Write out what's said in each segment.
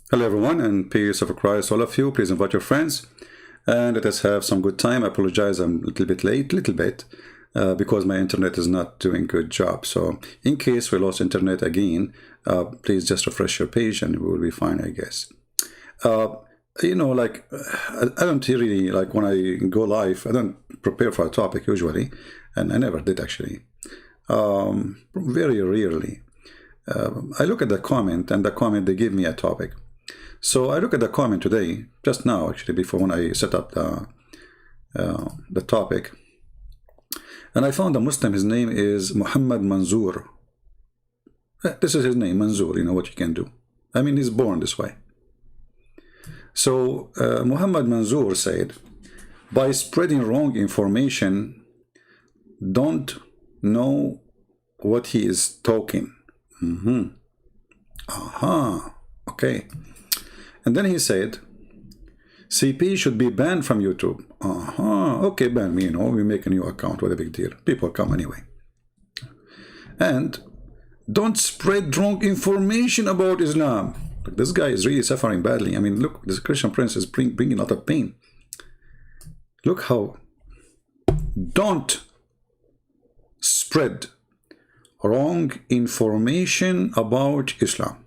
Hello everyone, and peace of Christ all of you. Please invite your friends and let us have some good time. I apologize, I'm a little bit late, because my internet is not doing a good job. So in case we lost internet again, please just refresh your page and we will be fine, I guess. I don't really, like when I go live, I don't prepare for a topic usually, and I never did actually. Very rarely. I look at the comment, and the comment, they give me a topic. So I look at the comment today, just now actually, before when I set up the topic, and I found a Muslim. His name is Muhammad Manzoor. This is his name, Manzoor. You know what you can do. I mean, he's born this way. So Muhammad Manzoor said, by spreading wrong information, don't know what he is talking. Okay. And then he said, CP should be banned from YouTube. Okay, ban me, we make a new account, what a big deal. People come anyway. And don't spread wrong information about Islam. Look, this guy is really suffering badly. I mean, look, this Christian prince is bringing a lot of pain. Look how, don't spread wrong information about Islam.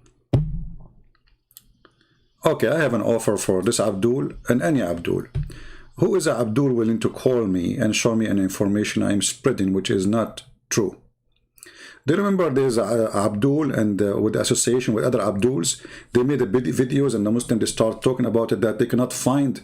Okay, I have an offer for this Abdul and any Abdul. Who is a Abdul willing to call me and show me an information I'm spreading which is not true? Do you remember there's Abdul, and with the association with other Abduls, they made videos, and the Muslims, they start talking about it, that they cannot find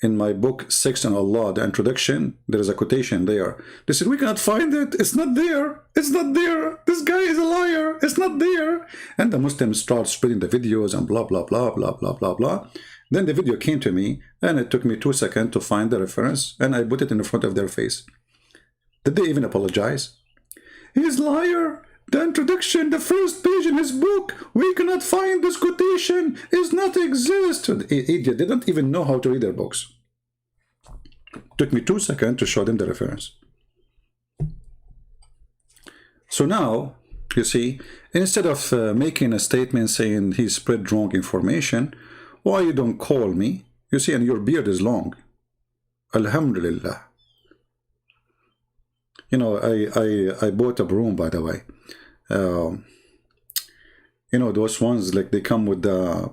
in my book 6 on Allah, the introduction, there is a quotation there. They said, we cannot find it. It's not there. It's not there. This guy is a liar. It's not there. And the Muslims start spreading the videos and blah, blah, blah, blah, blah, blah, blah. Then the video came to me, and it took me 2 seconds to find the reference, and I put it in front of their face. Did they even apologize? He's a liar. The introduction, the first page in his book, we cannot find this quotation, is not exist. Idiot, they don't even know how to read their books. Took me 2 seconds to show them the reference. So now, you see, instead of making a statement saying he spread wrong information, why you don't call me? You see, and your beard is long. Alhamdulillah. You know, I bought a broom, by the way. You know, those ones, like, they come with the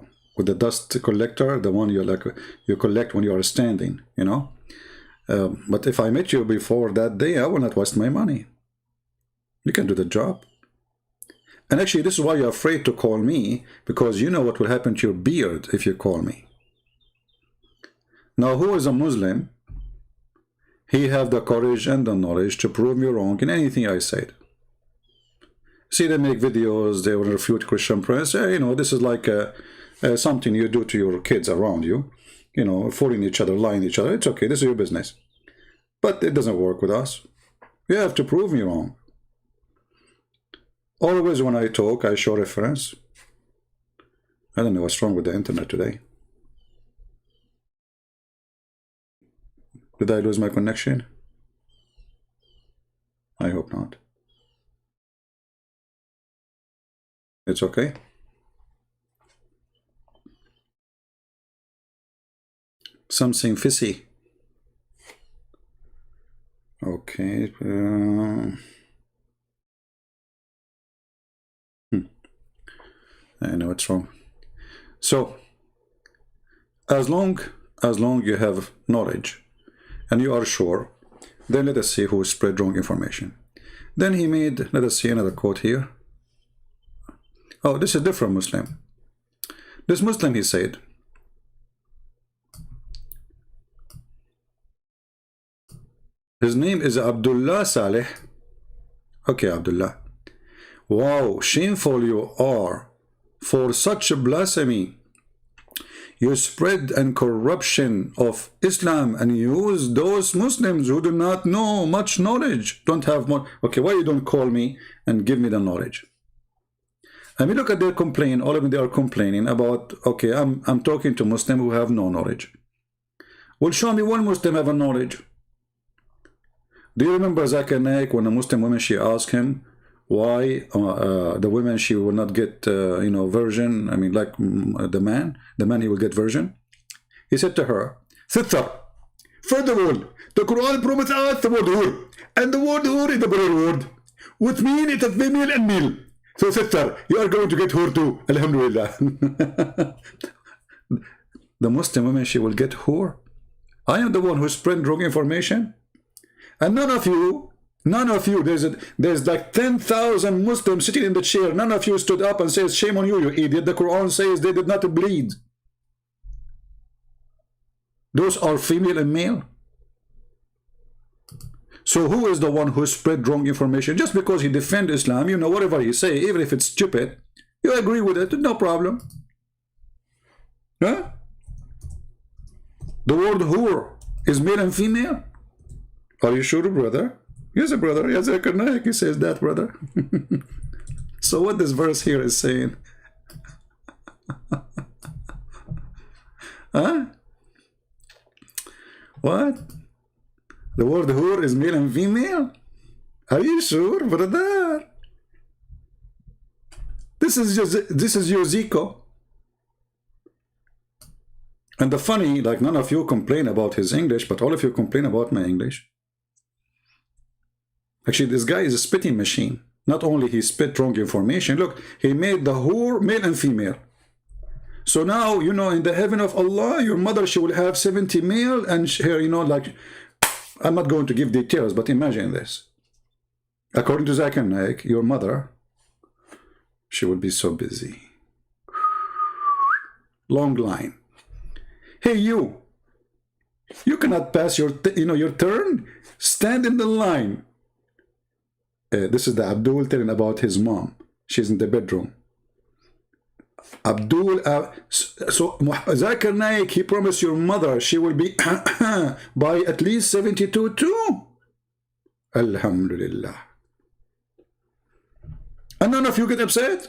dust collector, the one you collect when you are standing, you know. But if I met you before that day, I will not waste my money. You can do the job. And actually, this is why you're afraid to call me, because you know what will happen to your beard if you call me. Now, who is a Muslim? He have the courage and the knowledge to prove me wrong in anything I said. See, they make videos, they will refute Christian prince. You know, this is like something you do to your kids around you. You know, fooling each other, lying to each other. It's okay, this is your business. But it doesn't work with us. You have to prove me wrong. Always when I talk, I show reference. I don't know what's wrong with the internet today. Did I lose my connection? I hope not. It's okay. Something fishy. Okay. I know what's wrong. So, as long you have knowledge and you are sure, then let us see who spread wrong information. Then he made, let us see another quote here. Oh, this is a different Muslim. This Muslim, he said, his name is Abdullah Saleh. Okay, Abdullah. Wow, shameful you are for such blasphemy. You spread and corruption of Islam and use those Muslims who do not know much knowledge, don't have more. Okay, why you don't call me and give me the knowledge? I mean, look at their complaint. All of them, they are complaining about, okay, I'm talking to Muslims who have no knowledge. Well, show me one Muslim have a knowledge. Do you remember Zakir Naik when a Muslim woman, she asked him, why the women, she will not get, you know, virgin. I mean, like the man, he will get virgin. He said to her, Sister, first of all, the Quran promised us the word hur. And the word hur is the plural word, which means it's a female and male. So, sister, you are going to get hur too. Alhamdulillah. The Muslim woman, she will get hur. I am the one who spread wrong information. And none of you, there's like 10,000 Muslims sitting in the chair. None of you stood up and says, shame on you, you idiot. The Quran says they did not bleed. Those are female and male. So who is the one who spread wrong information? Just because he defends Islam, you know, whatever he say, even if it's stupid, you agree with it, no problem. Huh? The word hur is male and female? Are you sure, brother? Yes, brother. Yes, he says that, brother. So what this verse here is saying? Huh? What? The word hur is male and female? Are you sure, brother? This is your Zico. And the funny, like, none of you complain about his English, but all of you complain about my English. Actually, this guy is a spitting machine. Not only he spit wrong information, look, he made the hur male and female. So now, you know, in the heaven of Allah, your mother, she will have 70 male, and here, you know, like, I'm not going to give details, but imagine this. According to Zakir Naik, your mother, she will be so busy. Long line. Hey, you cannot pass your, your turn. Stand in the line. This is the Abdul telling about his mom. She's in the bedroom. Abdul, so Zakir Naik, he promised your mother she will be by at least 72 too. Alhamdulillah. And none of you get upset?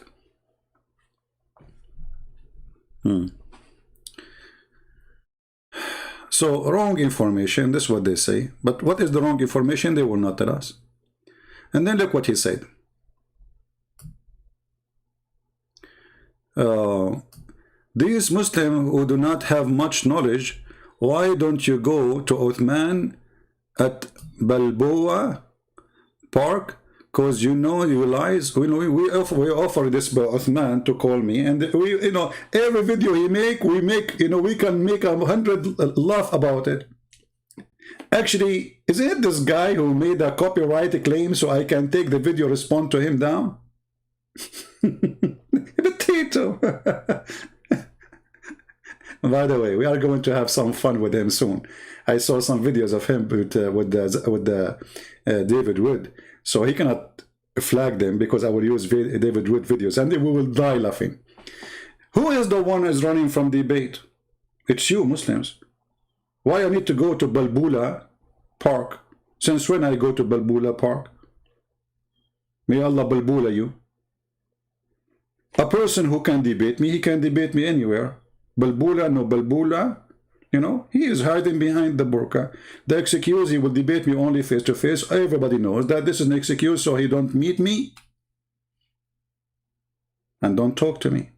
So wrong information, this is what they say. But what is the wrong information? They will not tell us. And then look what he said. These Muslims who do not have much knowledge, why don't you go to Uthman at Balboa Park? Because you realize we offer this Uthman to call me, and we, every video he make, we can make 100 laugh about it. Actually, isn't it this guy who made a copyright claim so I can take the video, respond to him down? Potato. By the way, we are going to have some fun with him soon. I saw some videos of him with David Wood, so he cannot flag them because I will use David Wood videos, and we will die laughing. Who is the one who is running from debate? It's you, Muslims. Why I need to go to Balboa Park? Since when I go to Balboa Park? May Allah Balboa you. A person who can debate me, he can debate me anywhere. Balboa, no Balboa, he is hiding behind the burqa. The excuse, he will debate me only face to face. Everybody knows that this is an excuse, so he don't meet me and don't talk to me.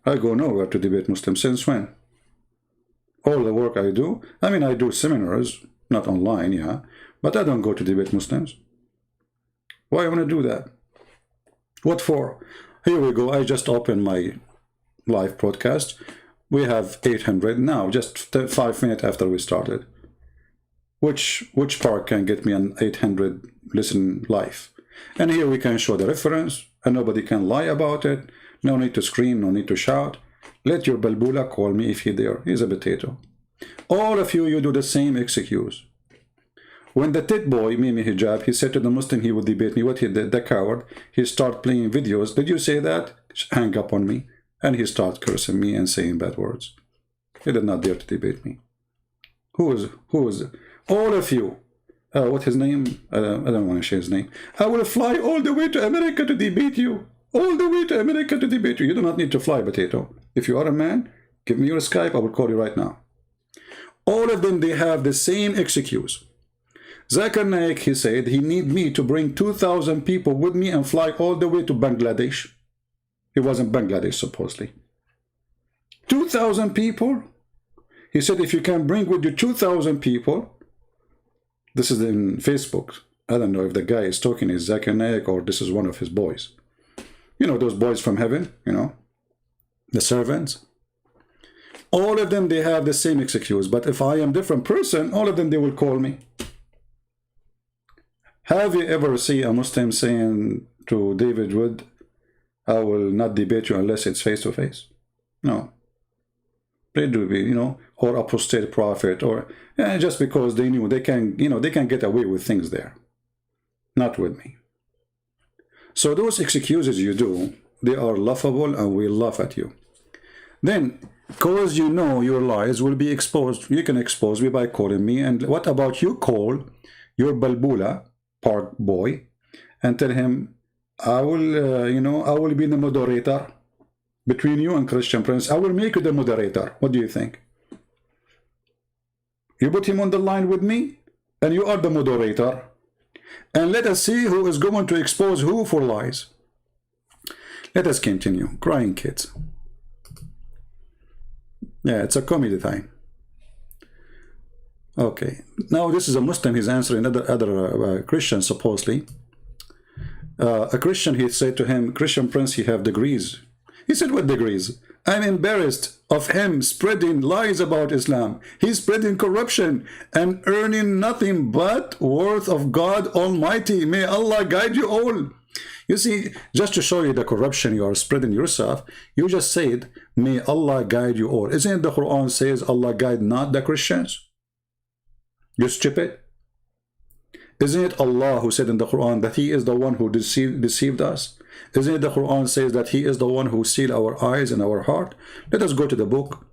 I go nowhere to debate Muslims. Since when? All the work I do, I do seminars, not online, yeah, but I don't go to debate Muslims. Why I want to do that? What for? Here we go. I just opened my live broadcast. We have 800 now, just 5 minutes after we started. Which part can get me an 800 listen live? And here we can show the reference, and nobody can lie about it. No need to scream, no need to shout. Let your Balboa call me if he dare. He's a potato. All of you, you do the same excuse. When the tit boy, Mimi Hijab, he said to the Muslim he would debate me, what he did, the coward, he started playing videos. Did you say that? Hang up on me. And he started cursing me and saying bad words. He did not dare to debate me. Who is all of you? What's his name? I don't want to share his name. I will fly all the way to America to debate you. All the way to America to debate you. You do not need to fly, potato. If you are a man, give me your Skype. I will call you right now. All of them, they have the same excuse. Zakir Naik, he said, he need me to bring 2,000 people with me and fly all the way to Bangladesh. He was in Bangladesh, supposedly. 2,000 people? He said, if you can bring with you 2,000 people, this is in Facebook. I don't know if the guy is talking is Zakir Naik or this is one of his boys. You know, those boys from heaven, you know, the servants. All of them, they have the same excuse. But if I am a different person, all of them, they will call me. Have you ever seen a Muslim saying to David Wood, I will not debate you unless it's face to face? No. They do, you know, or apostate prophet, or just because they knew they can, you know, they can get away with things there. Not with me. So those excuses you do, they are laughable and we laugh at you. Then, because you know your lies will be exposed, you can expose me by calling me. And what about you call your Balbula park boy and tell him, I will, you know, I will be the moderator between you and Christian Prince. I will make you the moderator. What do you think? You put him on the line with me and you are the moderator. And let us see who is going to expose who for lies. Let us continue. Crying kids. Yeah, it's a comedy time. Okay. Now this is a Muslim. He's answering other Christians, supposedly. A Christian, he said to him, Christian Prince, he have degrees. He said, what degrees? I'm embarrassed of him spreading lies about Islam. He's spreading corruption and earning nothing but worth of God Almighty. May Allah guide you all. You see, just to show you the corruption you are spreading yourself, you just said, may Allah guide you all. Isn't it the Quran says Allah guide not the Christians? You stupid. Isn't it Allah who said in the Quran that He is the one who deceived us? Isn't it the Quran says that He is the one who sealed our eyes and our heart? Let us go to the book,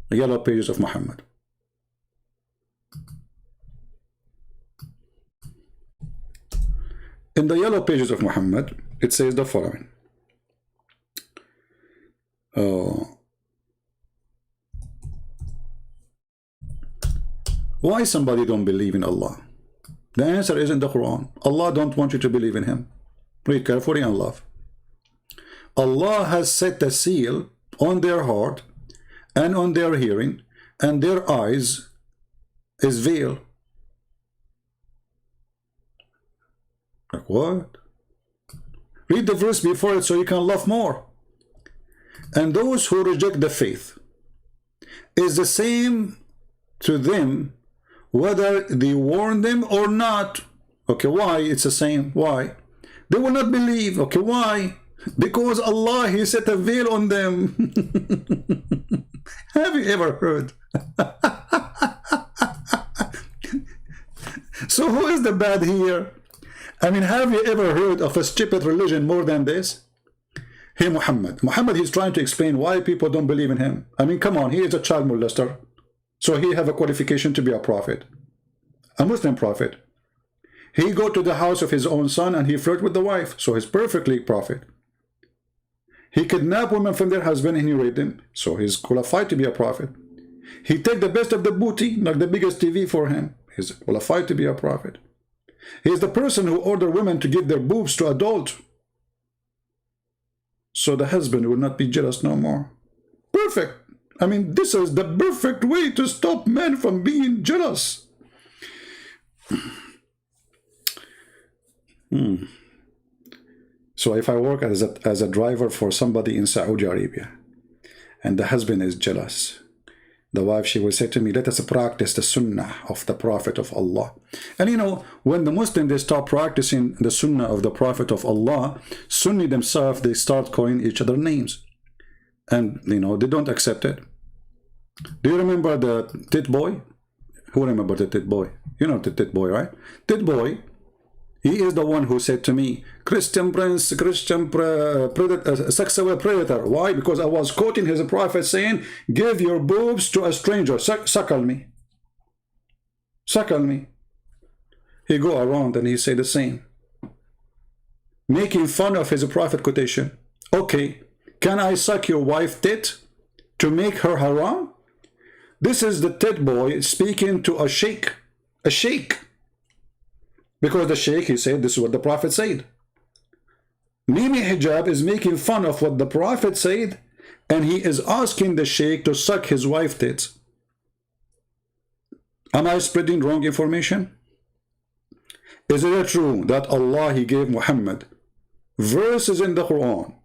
the Yellow Pages of Muhammad. In the Yellow Pages of Muhammad, it says the following. Why somebody don't believe in Allah? The answer is in the Quran. Allah don't want you to believe in Him. Read carefully and love. Allah has set a seal on their heart and on their hearing, and their eyes is veil. Like what? Read the verse before it so you can laugh more. And those who reject the faith is the same to them whether they warn them or not. Okay, why? It's the same. Why? They will not believe. Okay, why? Because Allah, He set a veil on them. Have you ever heard? So who is the bad here? I mean, have you ever heard of a stupid religion more than this? Hey, Muhammad. Muhammad, he's trying to explain why people don't believe in him. I mean, come on, he is a child molester. So he have a qualification to be a prophet. A Muslim prophet. He go to the house of his own son and he flirt with the wife. So he's perfectly prophet. He kidnap women from their husband and he rape them. So he's qualified to be a prophet. He take the best of the booty, like the biggest TV for him. He's qualified to be a prophet. He is the person who ordered women to give their boobs to adult. So the husband will not be jealous no more. Perfect. I mean, this is the perfect way to stop men from being jealous. So if I work as a driver for somebody in Saudi Arabia, and the husband is jealous, the wife, she will say to me, let us practice the sunnah of the Prophet of Allah. And you know, when the Muslims, they start practicing the sunnah of the Prophet of Allah, Sunni themselves, they start calling each other names. And, you know, they don't accept it. Do you remember the tit boy? Who remember the tit boy? You know the tit boy, right? Tit boy, he is the one who said to me, Christian Prince, Christian predator, sexual predator. Why? Because I was quoting his prophet saying, give your boobs to a stranger, suckle me. Suckle me. He go around and he say the same. Making fun of his prophet quotation. Okay, can I suck your wife tit to make her haram? This is the tit boy speaking to a sheikh. A sheikh. Because the sheikh, he said, this is what the Prophet said. Mimi Hijab is making fun of what the Prophet said, and he is asking the sheikh to suck his wife's tits. Am I spreading wrong information? Is it true that Allah, he gave Muhammad verses in the Quran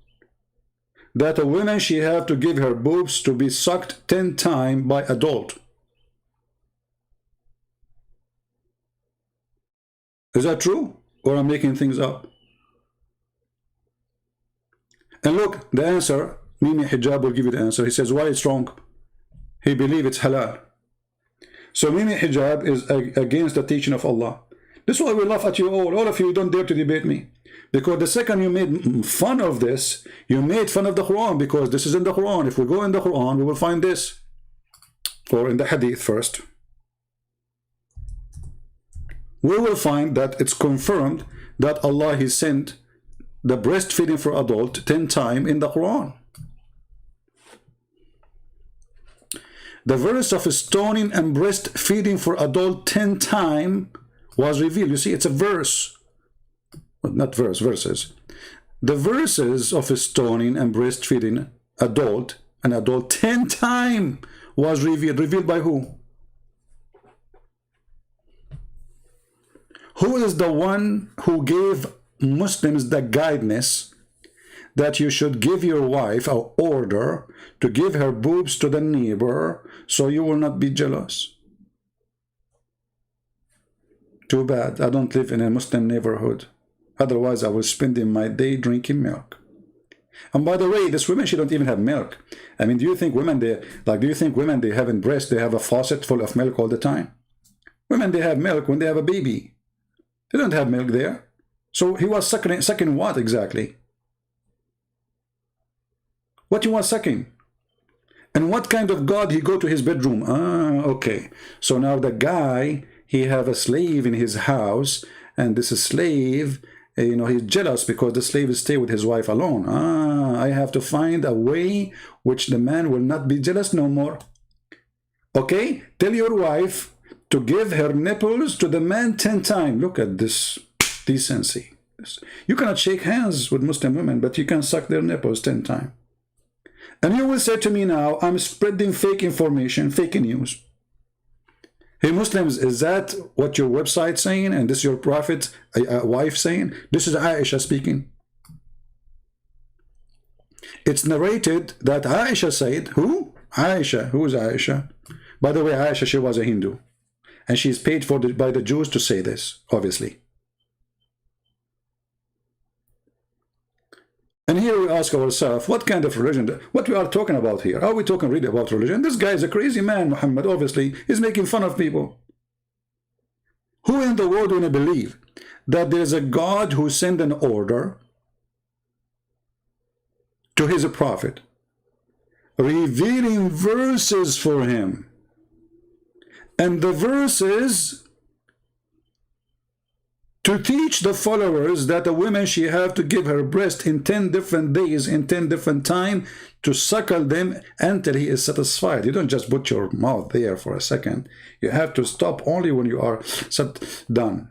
that a woman, she have to give her boobs to be sucked 10 times by adult? Is that true? Or I'm making things up? And look, the answer, Mimi Hijab will give you the answer. He says, why it's wrong? He believes it's halal. So Mimi Hijab is against the teaching of Allah. This is why we laugh at you all of you don't dare to debate me. Because the second you made fun of this, you made fun of the Quran, because this is in the Quran. If we go in the Quran, we will find this. Or in the Hadith first. We will find that it's confirmed that Allah, he sent the breastfeeding for adult 10 times in the Quran. The verse of stoning and breastfeeding for adult 10 times was revealed. You see, it's a verse. Well, not verse, verses. The verses of stoning and breastfeeding adult 10 times was revealed. Revealed by who? Who is the one who gave Muslims the guidance that you should give your wife an order to give her boobs to the neighbor so you will not be jealous? Too bad I don't live in a Muslim neighborhood. Otherwise I will spend my day drinking milk. And by the way, this women, she don't even have milk. I mean, do you think women, they having breast, they have a faucet full of milk all the time? Women, they have milk when they have a baby. They don't have milk there. So he was sucking what exactly? What you want sucking? And what kind of God he go to his bedroom? Ah, okay. So now the guy, he have a slave in his house, and this slave, you know, he's jealous because the slave stay with his wife alone. Ah, I have to find a way which the man will not be jealous no more. Okay, tell your wife to give her nipples to the man 10 times. Look at this decency. You cannot shake hands with Muslim women, but you can suck their nipples 10 times. And you will say to me now, I'm spreading fake information, fake news. Hey Muslims, is that what your website saying? And this is your prophet wife saying? This is Aisha speaking. It's narrated that Aisha said, who? Aisha. Who is Aisha? By the way, Aisha, she was a Hindu. And she's paid for by the Jews to say this, obviously. And here we ask ourselves, what kind of religion, what we are talking about here? Are we talking really about religion? This guy is a crazy man, Muhammad, obviously. He's making fun of people. Who in the world will believe that there is a God who sent an order to his prophet, revealing verses for him? And the verses to teach the followers that a woman, she have to give her breast in 10 different days, in 10 different times, to suckle them until he is satisfied. You don't just put your mouth there for a second. You have to stop only when you are done.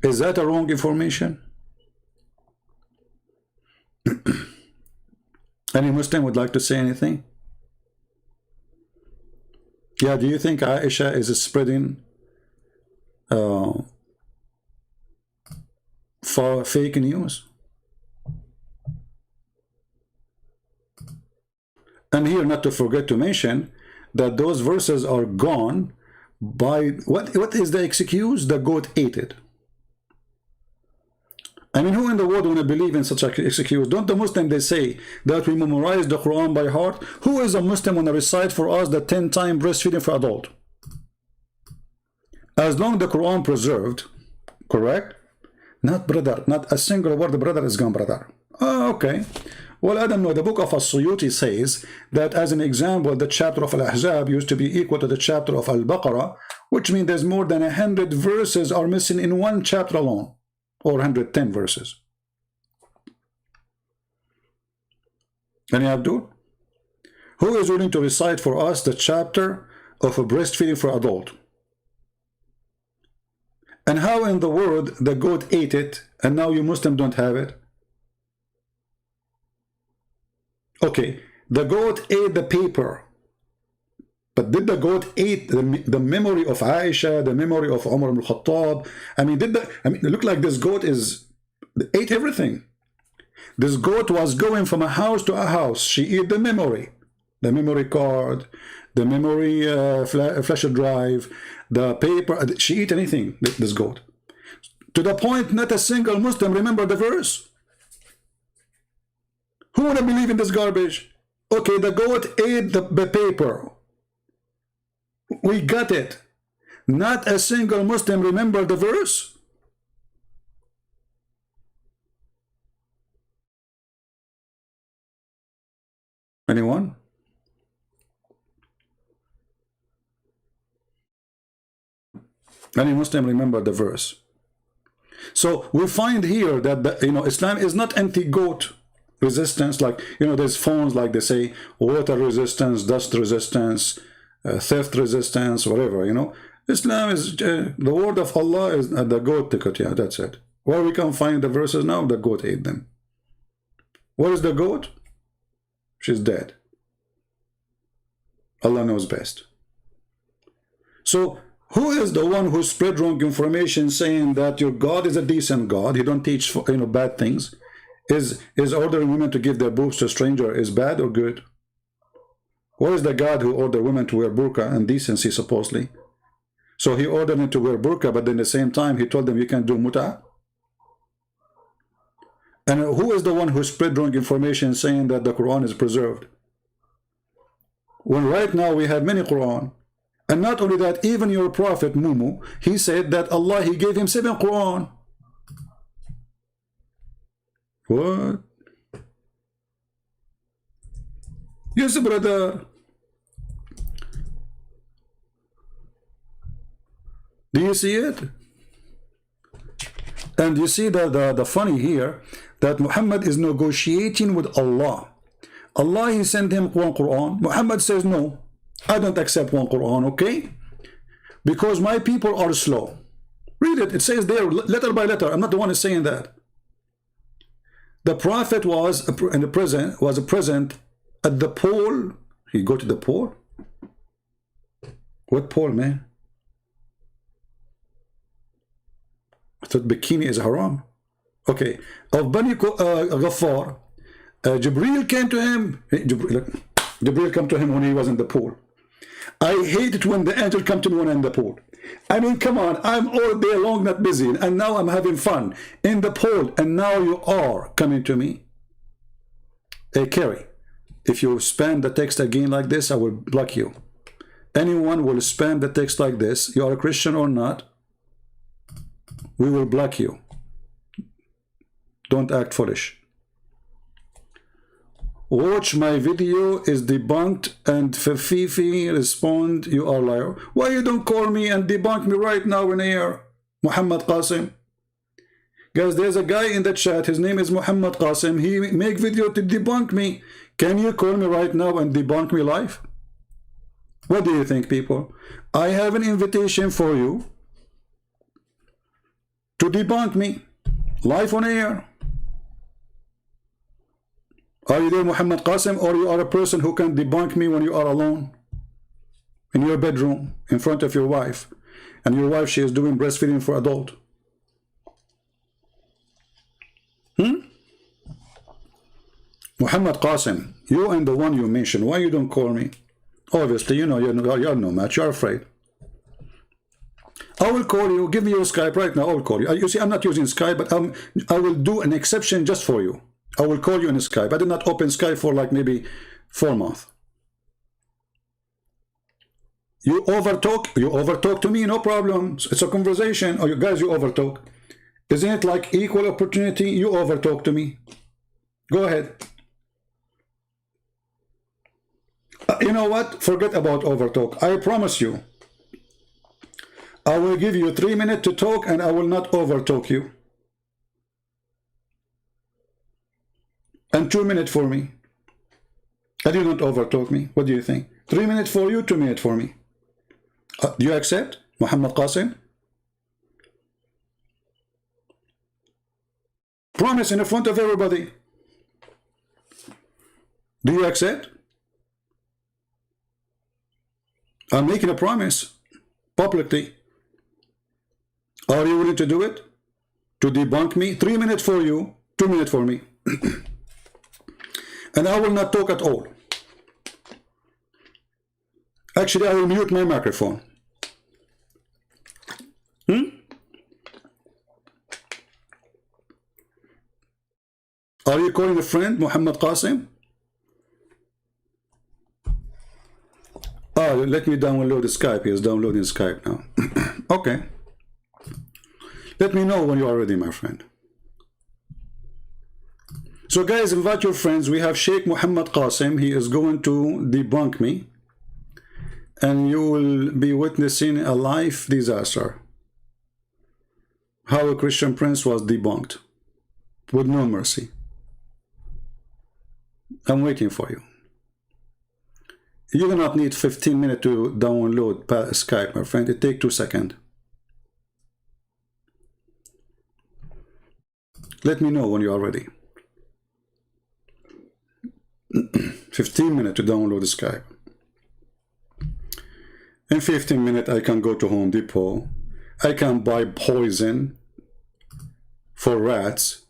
Is that a wrong information? Any Muslim would like to say anything? Yeah, do you think Aisha is spreading for fake news? And here, not to forget to mention that those verses are gone by, what is the excuse? The goat ate it. I mean, who in the world will believe in such an excuse? Don't the Muslims, they say that we memorize the Quran by heart? Who is a Muslim when they recite for us the 10 times breastfeeding for adult? As long the Quran preserved, correct? Not brother, not a single word brother is gone, brother. Oh, okay. Well, I don't know. The book of As-Suyuti says that, as an example, the chapter of Al-Ahzab used to be equal to the chapter of Al-Baqarah, which means there's more than 100 verses are missing in one chapter alone, or 110 verses. Any Abdul? Who is willing to recite for us the chapter of a breastfeeding for adult? And how in the world the goat ate it and now you Muslim don't have it? Okay, the goat ate the paper. But did the goat eat the memory of Aisha, the memory of Umar ibn Khattab? I mean, it looked like this goat ate everything. This goat was going from a house to a house. She ate the memory card, the memory flash drive, the paper. She ate anything, this goat. To the point not a single Muslim remember the verse. Who wanna believe in this garbage? Okay, the goat ate the paper. We got it. Not a single Muslim remember the verse. Anyone? Any Muslim remember the verse? So we find here that Islam is not anti-goat resistance, like there's phones like they say water resistance, dust resistance, theft resistance, whatever. Islam is the word of Allah is the goat ticket. Yeah, that's it. Where we can find the verses now, the goat ate them. What is the goat? She's dead. Allah knows best. So who is the one who spread wrong information saying that your God is a decent God? He don't teach bad things. Is ordering women to give their boobs to a stranger is bad or good? Where is the God who ordered women to wear burqa and decency supposedly? So he ordered them to wear burqa, but then at the same time he told them you can't do muta. And who is the one who spread wrong information saying that the Quran is preserved? When right now we have many Quran. And not only that, even your prophet Mumu, he said that Allah, he gave him 7 Quran. What? Yes, brother. Do you see it? And you see the funny here, that Muhammad is negotiating with Allah. Allah, he sent him one Quran. Muhammad says, no, I don't accept one Quran, okay? Because my people are slow. Read it. It says there, letter by letter. I'm not the one who's saying that. The prophet was present at the pole. He go to the pole? What pole, man? I thought bikini is haram. Okay. Of Bani Ghaffar, Jibreel came to him. Jibreel came to him when he was in the pool. I hate it when the angel come to me when I'm in the pool. I mean, come on, I'm all day long not busy, and now I'm having fun in the pool, and now you are coming to me. Hey, Kerry, if you spam the text again like this, I will block you. Anyone will spam the text like this, you are a Christian or not, we will block you. Don't act foolish. Watch my video is debunked, and Fifi respond, you are liar. Why you don't call me and debunk me right now in air? Muhammad Qasim. Guys, there's a guy in the chat, his name is Muhammad Qasim. He make video to debunk me. Can you call me right now and debunk me live? What do you think, people? I have an invitation for you to debunk me live on air. Are you there, Muhammad Qasim, or you are a person who can debunk me when you are alone in your bedroom in front of your wife, and your wife, she is doing breastfeeding for adult? Muhammad Qasim, you and the one you mentioned, why you don't call me? Obviously, you're no match, you're afraid. I will call you, give me your Skype right now, I will call you. You see, I'm not using Skype, but I will do an exception just for you. I will call you in Skype. I did not open Skype for like maybe 4 months. You overtalk to me, no problem. It's a conversation. Oh, you guys, you overtalk. Isn't it like equal opportunity? You overtalk to me. Go ahead. You know what? Forget about overtalk. I promise you. I will give you 3 minutes to talk, and I will not overtalk you. And 2 minutes for me. And you don't overtalk me. What do you think? 3 minutes for you, 2 minutes for me. Do you accept, Muhammad Qasim? promise in front of everybody. Do you accept? I'm making a promise publicly. Are you willing to do it? To debunk me? 3 minutes for you, 2 minutes for me. And I will not talk at all. Actually, I will mute my microphone. Are you calling a friend, Muhammad Qasim? Oh, let me download the Skype. He is downloading Skype now. Okay. Let me know when you are ready, my friend. So guys, invite your friends. We have Sheikh Muhammad Qasim. He is going to debunk me. And you will be witnessing a life disaster. How a Christian prince was debunked. With no mercy. I'm waiting for you. You do not need 15 minutes to download Skype, my friend. It takes 2 seconds. Let me know when you are ready. 15 minutes to download the Skype. In 15 minutes, I can go to Home Depot. I can buy poison for rats.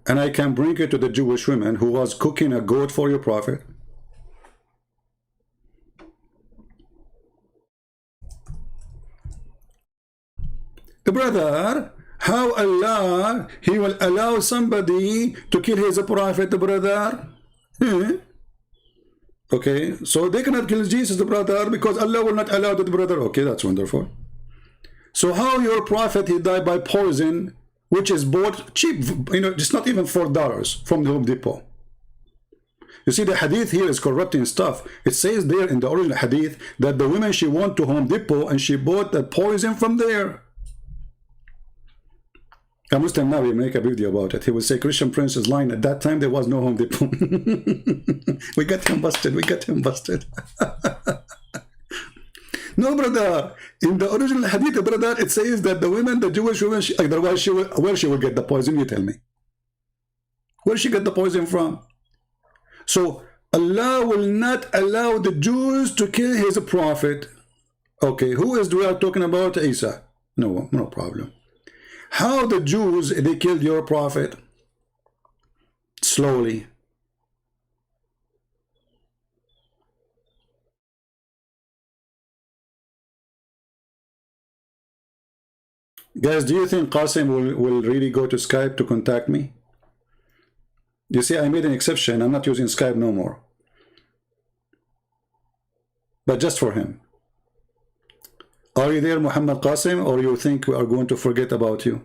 And I can bring it to the Jewish woman who was cooking a goat for your prophet. Brother, how Allah, He will allow somebody to kill his prophet, brother? Okay, so they cannot kill Jesus, the brother, because Allah will not allow that, brother. Okay, that's wonderful. So how your prophet, he died by poison, which is bought cheap, you know, it's not even $4 from the Home Depot. You see, the hadith here is corrupting stuff. It says there in the original hadith that the woman, she went to Home Depot and she bought that poison from there. A Muslim now will make a video about it. He will say Christian Prince is lying. At that time, there was no Home Depot. We got him busted. We got him busted. No, brother. In the original hadith, brother, it says that the women, the Jewish women, otherwise where she will get the poison? You tell me. Where she get the poison from? So Allah will not allow the Jews to kill his prophet. Okay, who is we are talking about? Isa. No, no problem. How the Jews, they killed your prophet? Slowly. Guys, do you think Qasim will really go to Skype to contact me? You see, I made an exception. I'm not using Skype no more. But just for him. Are you there, Muhammad Qasim, or you think we are going to forget about you?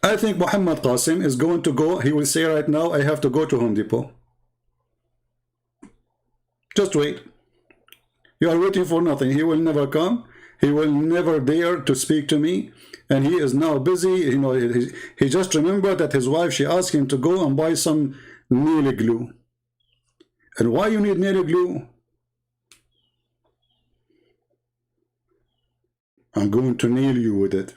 I think Muhammad Qasim is going to go. He will say right now, I have to go to Home Depot. Just wait. You are waiting for nothing. He will never come. He will never dare to speak to me. And he is now busy. You know, he just remembered that his wife, she asked him to go and buy some nail glue. And why you need nail glue? I'm going to nail you with it.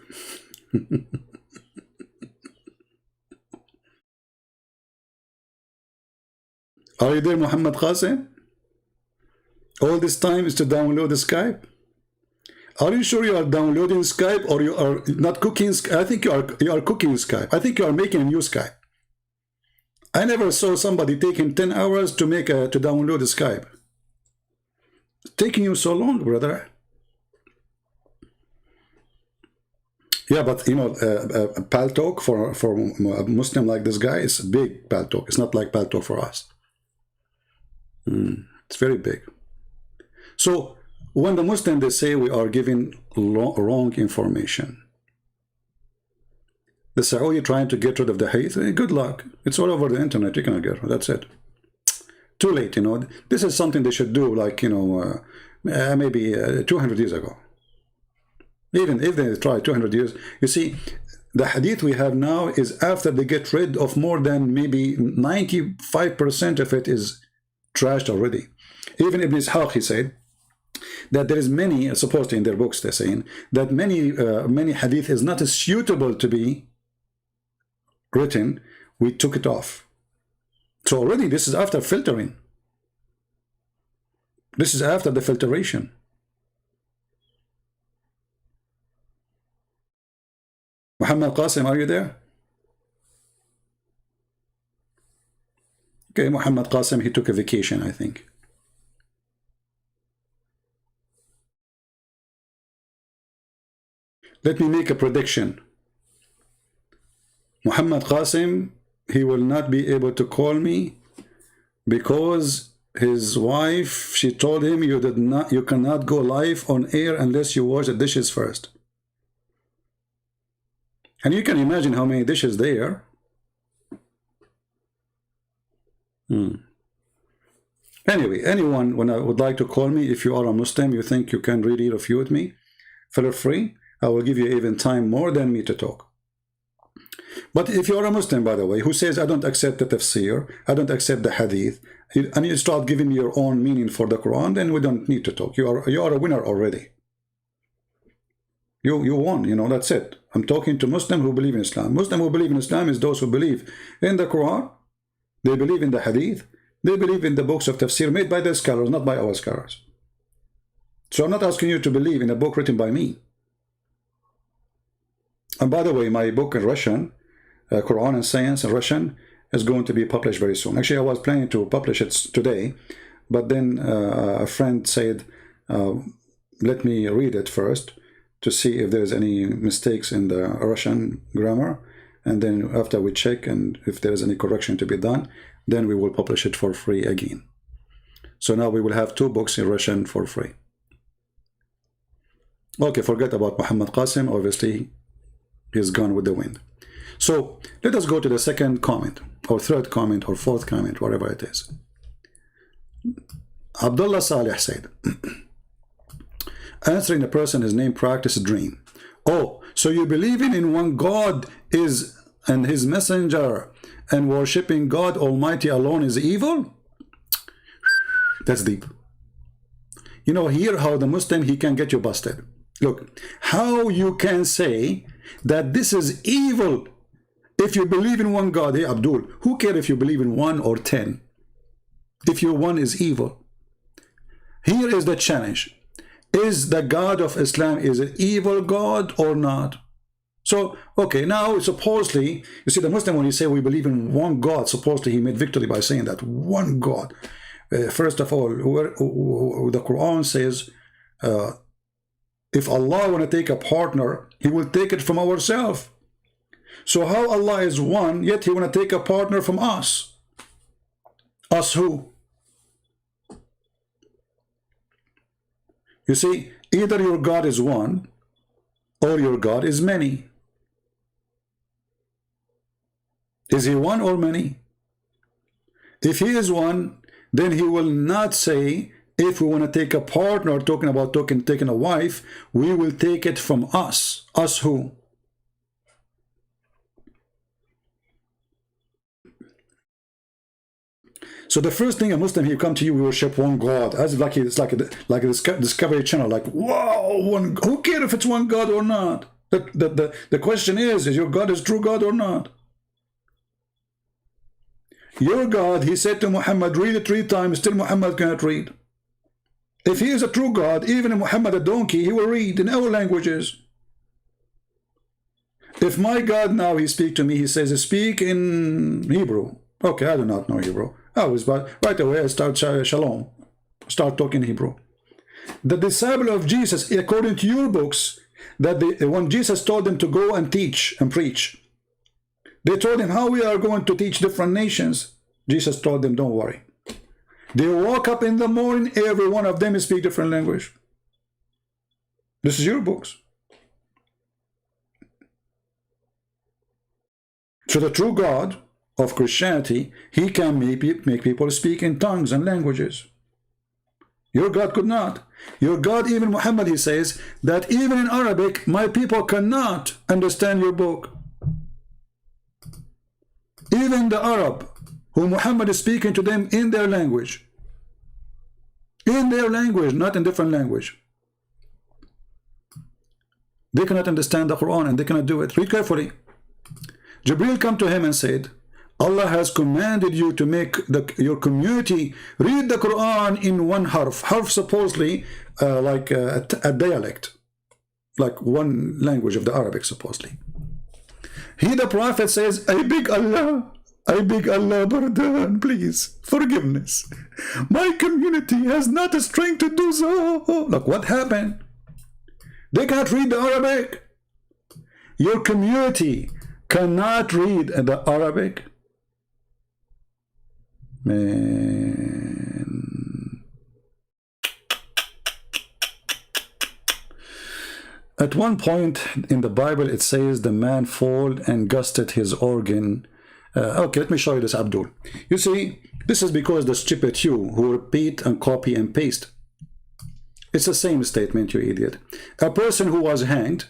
Are you there, Muhammad Qasim? All this time is to download the Skype? Are you sure you are downloading Skype or you are not cooking? I think you are cooking Skype. I think you are making a new Skype. I never saw somebody taking 10 hours to download a Skype. It's taking you so long, brother. Yeah, but you know, Paltalk for a Muslim like this guy is big. Paltalk. It's not like Paltalk for us. It's very big. So when the Muslims, they say we are giving wrong information, the Saudi trying to get rid of the hadith, good luck. It's all over the internet. You cannot get it. That's it. Too late, you know. This is something they should do, like, you know, maybe 200 years ago. Even if they try 200 years. You see, the hadith we have now is after they get rid of more than maybe 95% of it is trashed already. Even Ibn Ishaq, he said that there is many, supposedly in their books they're saying, that many hadith is not suitable to be written, we took it off. So already this is after filtering. This is after the filtration. Muhammad Qasim, are you there? Okay, Muhammad Qasim, he took a vacation, I think. Let me make a prediction. Muhammad Qasim, he will not be able to call me because his wife, she told him you cannot go live on air unless you wash the dishes first. And you can imagine how many dishes there. Anyway, anyone would like to call me, if you are a Muslim, you think you can really refute with me, feel free. I will give you even time more than me to talk. But if you are a Muslim, by the way, who says, I don't accept the tafsir, I don't accept the hadith, and you start giving me your own meaning for the Quran, then we don't need to talk. You are a winner already. You won, you know, that's it. I'm talking to Muslims who believe in Islam. Muslims who believe in Islam is those who believe in the Quran, they believe in the hadith, they believe in the books of tafsir made by the scholars, not by our scholars. So I'm not asking you to believe in a book written by me. And by the way, my book in Russian, Quran and Science in Russian, is going to be published very soon. Actually, I was planning to publish it today, but then a friend said, let me read it first to see if there's any mistakes in the Russian grammar. And then after we check and if there's any correction to be done, then we will publish it for free again. So now we will have 2 books in Russian for free. Okay, forget about Muhammad Qasim. Obviously, he's gone with the wind. So let us go to the second comment, or third comment, or fourth comment, whatever it is. Abdullah Saleh said, answering the person his name practice dream. Oh, so you believing in one God is and his messenger and worshipping God Almighty alone is evil? That's deep. You know, here how the Muslim, he can get you busted. Look, how you can say that this is evil if you believe in one God. Hey, Abdul, who cares if you believe in 1 or 10? If your one is evil. Here is the challenge. Is the God of Islam is an evil God or not? So, okay, now supposedly, you see the Muslim, when you say we believe in one God, supposedly he made victory by saying that one God. First of all, the Quran says, if Allah want to take a partner, he will take it from ourselves. So how Allah is one, yet he want to take a partner from us? Us who? You see, either your God is one or your God is many. Is he one or many? If he is one, then he will not say, if we want to take a partner, talking about taking a wife, we will take it from us. Us who? So the first thing a Muslim, he come to you, we worship one God, as like it's like a Discovery Channel, like, wow, one. Who cares if it's one God or not? The question is your God is true God or not? Your God, he said to Muhammad, read it 3 times, still Muhammad cannot read. If he is a true God, even if Muhammad a donkey, he will read in all languages. If my God now, he speak to me, he says, speak in Hebrew. Okay, I do not know Hebrew. But right away I start shalom, start talking Hebrew. The disciple of Jesus, according to your books, that when Jesus told them to go and teach and preach, they told him how we are going to teach different nations. Jesus told them, don't worry. They woke up in the morning, every one of them speak different language. This is your books. So the true God of Christianity, he can make people speak in tongues and languages. Your God could not. Your God, even Muhammad, he says that even in Arabic, my people cannot understand your book. Even the Arab, who Muhammad is speaking to them in their language. In their language, not in different language. They cannot understand the Quran and they cannot do it. Read carefully. Jibril come to him and said, Allah has commanded you to make your community read the Quran in one harf. Harf supposedly like a dialect, like one language of the Arabic supposedly. He, the Prophet, says, I beg Allah, pardon, please, forgiveness. My community has not the strength to do so. Look what happened. They can't read the Arabic. Your community cannot read the Arabic. Man. At one point in the Bible, it says the man fall and gusted his organ. Okay, let me show you this, Abdul. You see, this is because the stupid you who repeat and copy and paste. It's the same statement, you idiot. A person who was hanged,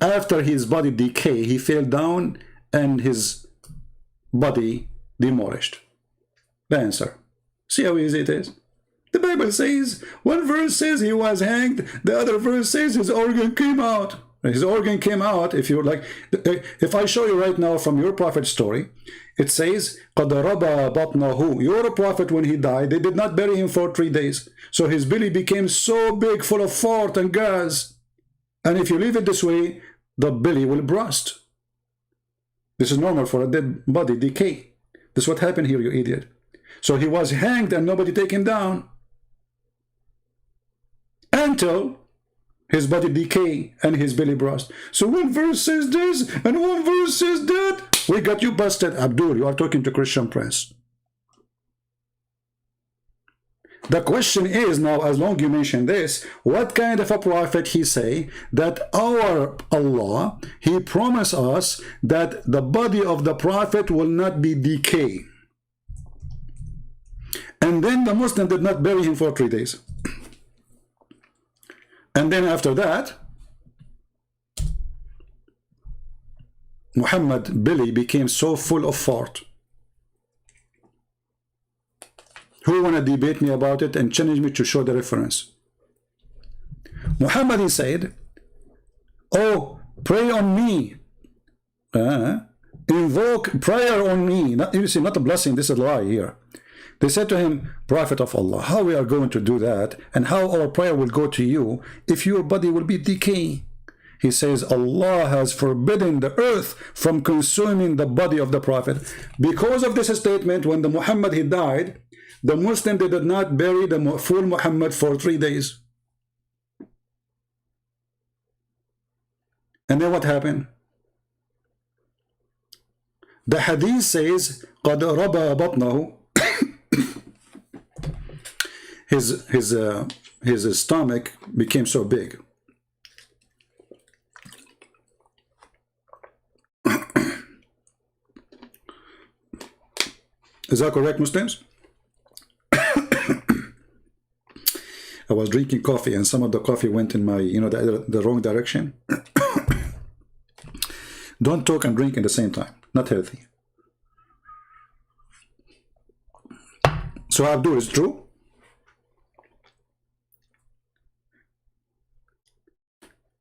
after his body decay, he fell down and his body demolished. The answer. See how easy it is? The Bible says, one verse says he was hanged, the other verse says his organ came out. His organ came out, if you like. If I show you right now from your prophet story, it says, قَدْ رَبَى بَطْنَهُ. Your prophet, when he died, they did not bury him for 3 days. So his belly became so big, full of fart and gas. And if you leave it this way, the belly will burst. This is normal for a dead body, decay. This is what happened here, you idiot. So he was hanged and nobody take him down until his body decay and his belly burst. So one verse says this and one verse says that. We got you busted, Abdul. You are talking to Christian Prince. The question is now, as long you mention this, what kind of a prophet he say that our Allah, he promised us that the body of the prophet will not be decay. And then the Muslim did not bury him for 3 days. And then after that, Muhammad belly became so full of fart. Who want to debate me about it and challenge me to show the reference? Muhammad, he said, oh, pray on me. Invoke prayer on me. Not, you see, not a blessing, this is a lie here. They said to him, Prophet of Allah, how we are going to do that and how our prayer will go to you if your body will be decaying? He says, Allah has forbidden the earth from consuming the body of the Prophet. Because of this statement, when the Muhammad, he died, the Muslim, they did not bury the full Muhammad for 3 days. And then what happened? The hadith says, قَدْ رَبَى بَطْنَهُ. His stomach became so big. Is that correct, Muslims? I was drinking coffee and some of the coffee went in my, the wrong direction. Don't talk and drink at the same time. Not healthy. So Abdul, is true?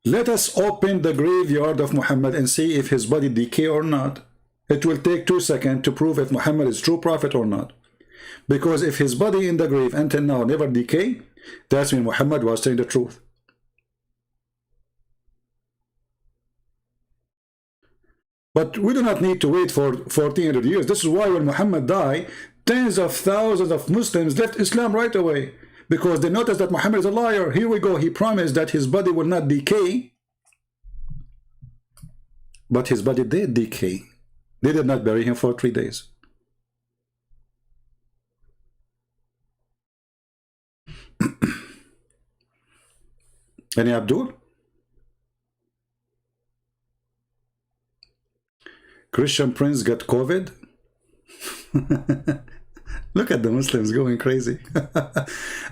Let us open the graveyard of Muhammad and see if his body decay or not. It will take 2 seconds to prove if Muhammad is true prophet or not. Because if his body in the grave until now never decay, that's when Muhammad was telling the truth. But we do not need to wait for 1400 years. This is why when Muhammad died, tens of thousands of Muslims left Islam right away. Because they noticed that Muhammad is a liar. Here we go. He promised that his body will not decay. But his body did decay. They did not bury him for 3 days. Any Abdul? Christian Prince got COVID? Look at the Muslims going crazy.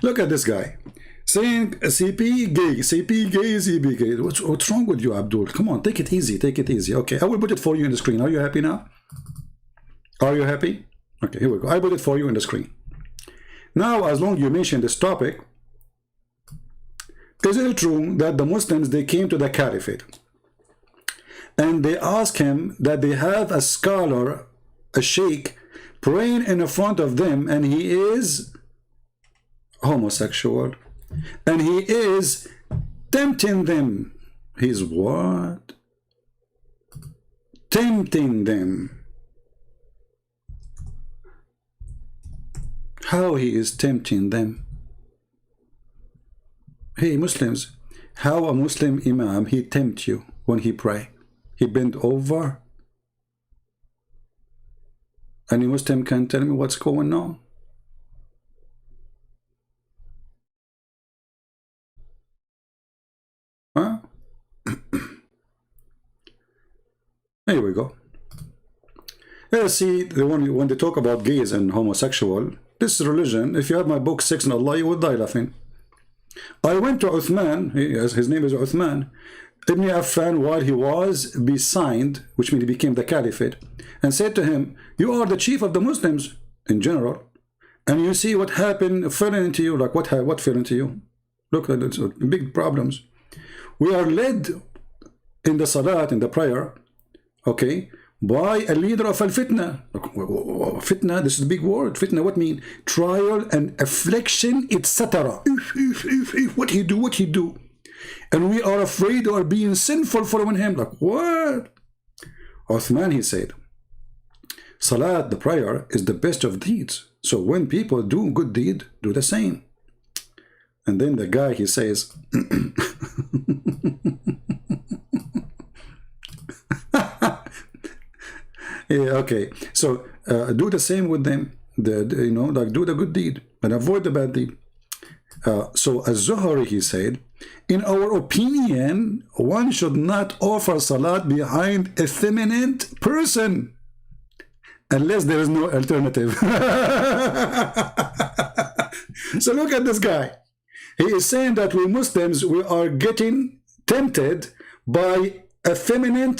Look at this guy saying CP gay, CP gay, CP gay. What's wrong with you, Abdul? Come on, take it easy, take it easy. Okay, I will put it for you in the screen. Are you happy now? Are you happy? Okay, here we go. I put it for you in the screen. Now, as long as you mention this topic, is it true that the Muslims, they came to the caliphate and they ask him that they have a scholar, a sheikh, praying in front of them, and he is homosexual, and he is tempting them. He's what? Tempting them. How he is tempting them? Hey Muslims, how a Muslim imam he tempt you when he pray? He bend over? Any Muslim can tell me what's going on? Huh? Here we go. Yeah, see, when they talk about gays and homosexual, this religion, if you have my book, Sex and Allah, you would die laughing. I went to Uthman, his name is Uthman, Ibn Affan, while he was besigned, which means he became the caliphate, and said to him, you are the chief of the Muslims in general, and you see what happened, fell into you, like what fell into you? Look, it's big problems. We are led in the salat, in the prayer, okay, by a leader of al-fitna. Fitna, this is a big word. Fitna, what mean? Trial and affliction, etc. What he do? And we are afraid or being sinful following him. Like, what? Uthman, he said, salat, the prayer, is the best of deeds. So when people do good deed, do the same. And then the guy, he says, yeah, okay, so do the same with them. You know, like do the good deed and avoid the bad deed. So Az-Zuhri, he said, in our opinion, one should not offer salat behind a feminine person unless there is no alternative. So look at this guy. He is saying that we Muslims, we are getting tempted by a feminine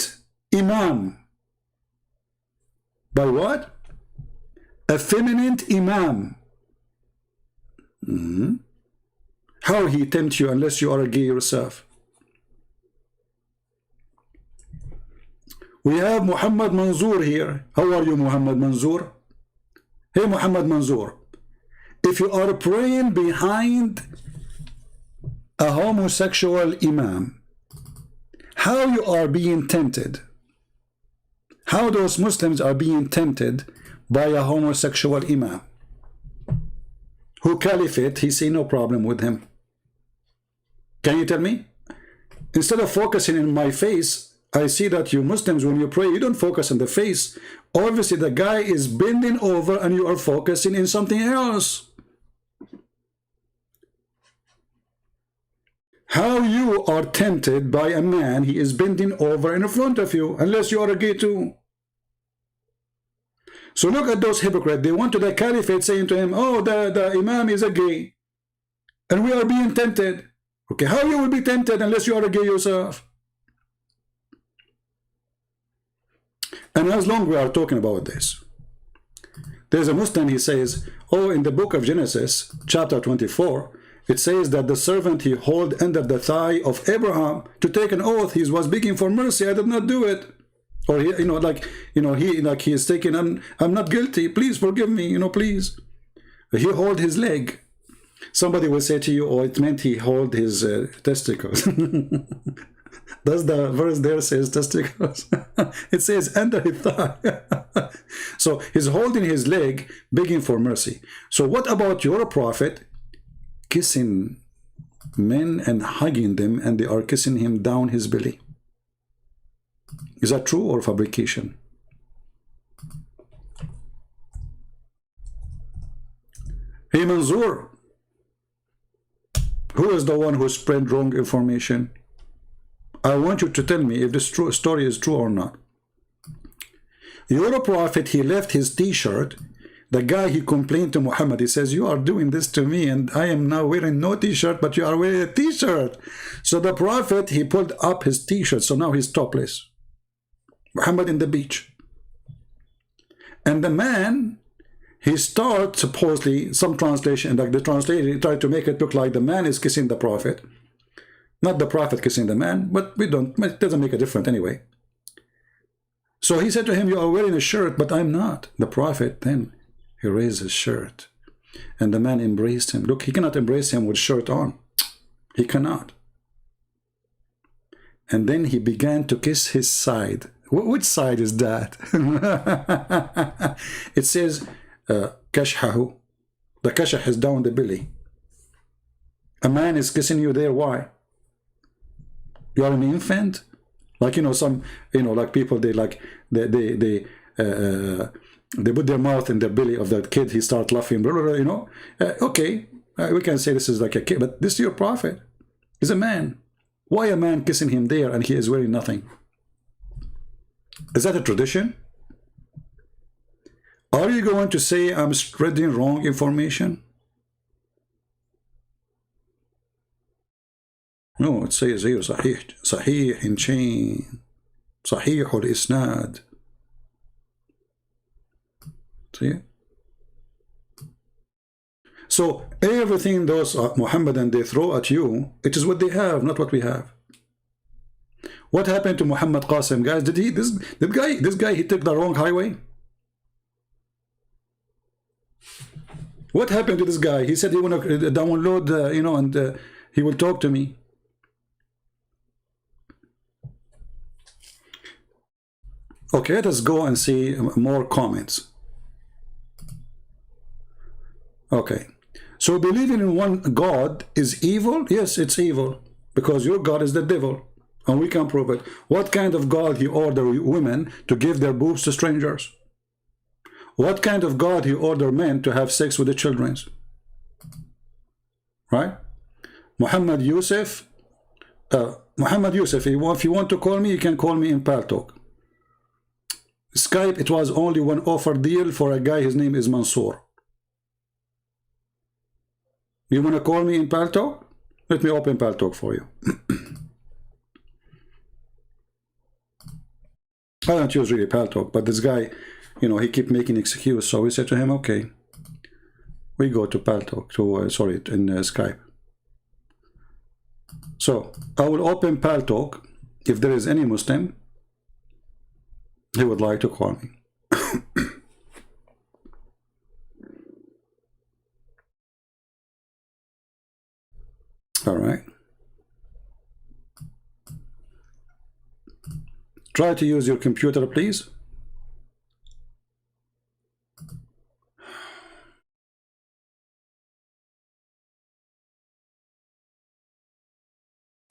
imam. By what? A feminine imam. How he tempt you unless you are a gay yourself? We have Muhammad Manzoor here. How are you, Muhammad Manzoor? Hey, Muhammad Manzoor. If you are praying behind a homosexual imam, how you are being tempted? How those Muslims are being tempted by a homosexual imam? Who caliphate, he see no problem with him. Can you tell me? Instead of focusing in my face, I see that you Muslims, when you pray, you don't focus on the face. Obviously, the guy is bending over and you are focusing in something else. How you are tempted by a man, he is bending over in front of you, unless you are a gay too. So look at those hypocrites. They went to the caliphate saying to him, oh, the imam is a gay. And we are being tempted. Okay, how you will be tempted unless you are a gay yourself? And as long as we are talking about this, there's a Muslim, he says, oh, in the book of Genesis, chapter 24, it says that the servant he held under the thigh of Abraham to take an oath, he was begging for mercy, I did not do it. Or he, he is taking, I'm not guilty, please forgive me, please. He hold his leg. Somebody will say to you, oh, it meant he hold his testicles. Does the verse there says testicles? It says under his thigh. So he's holding his leg, begging for mercy. So what about your prophet kissing men and hugging them, and they are kissing him down his belly? Is that true or fabrication? Hey Manzoor, who is the one who spread wrong information? I want you to tell me if this story is true or not. Your prophet, he left his t-shirt. The guy, he complained to Muhammad. He says, you are doing this to me and I am now wearing no t-shirt, but you are wearing a t-shirt. So the prophet, he pulled up his t-shirt. So now he's topless. Muhammad in the beach. And the man, he starts, supposedly, some translation, like the translator tried to make it look like the man is kissing the prophet. Not the prophet kissing the man, but it doesn't make a difference anyway. So he said to him, you are wearing a shirt, but I'm not. The Prophet then, he raised his shirt. And the man embraced him. Look, he cannot embrace him with shirt on. He cannot. And then he began to kiss his side. Which side is that? It says, kashhahu. The kashah is down the belly. A man is kissing you there. Why? You are an infant? Like, you know, some, you know, like people, they like, they put their mouth in the belly of that kid. He starts laughing, blah, blah, blah, you know. Okay, we can say this is like a kid, but this is your Prophet. He's a man. Why a man kissing him there and he is wearing nothing? Is that a tradition? Are you going to say I'm spreading wrong information? No, it says here صحيح صحيح in chain صحيح الإسناد. See? So everything those Muhammadan they throw at you, it is what they have, not what we have. What happened to Muhammad Qasim, guys? Did he this guy he took the wrong highway? What happened to this guy? He said he want to download, you know, and he will talk to me. Okay, let us go and see more comments. Okay, so believing in one God is evil? Yes, it's evil, because your God is the devil, and we can prove it. What kind of God he order women to give their boobs to strangers? What kind of God he order men to have sex with the children? Right? Muhammad Yusuf, if you want to call me, you can call me in Paltalk. Skype, it was only one offer deal for a guy, his name is Mansour. You want to call me in Paltalk? Let me open Paltalk for you. I don't use really Paltalk, but this guy, you know, he keep making excuse. So we said to him, okay, we go to Paltalk, to in Skype. So I will open Paltalk. If there is any Muslim, he would like to call me. All right. Try to use your computer, please.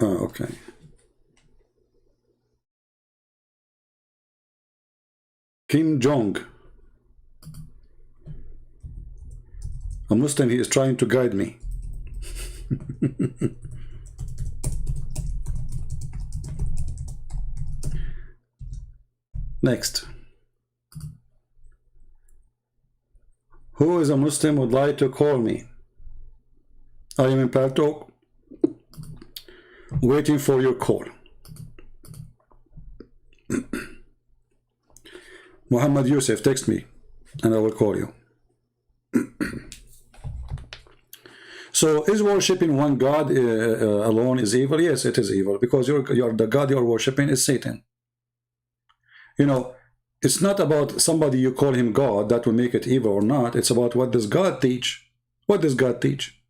Oh, okay. Kim Jong, a Muslim, he is trying to guide me. Next. Who is a Muslim would like to call me? I am in Paltalk, waiting for your call. Muhammad Yusuf, text me and I will call you. So is worshiping one God alone is evil? Yes, it is evil, because the God you're worshiping is Satan. You know, it's not about somebody you call him God that will make it evil or not. It's about what does God teach. What does God teach?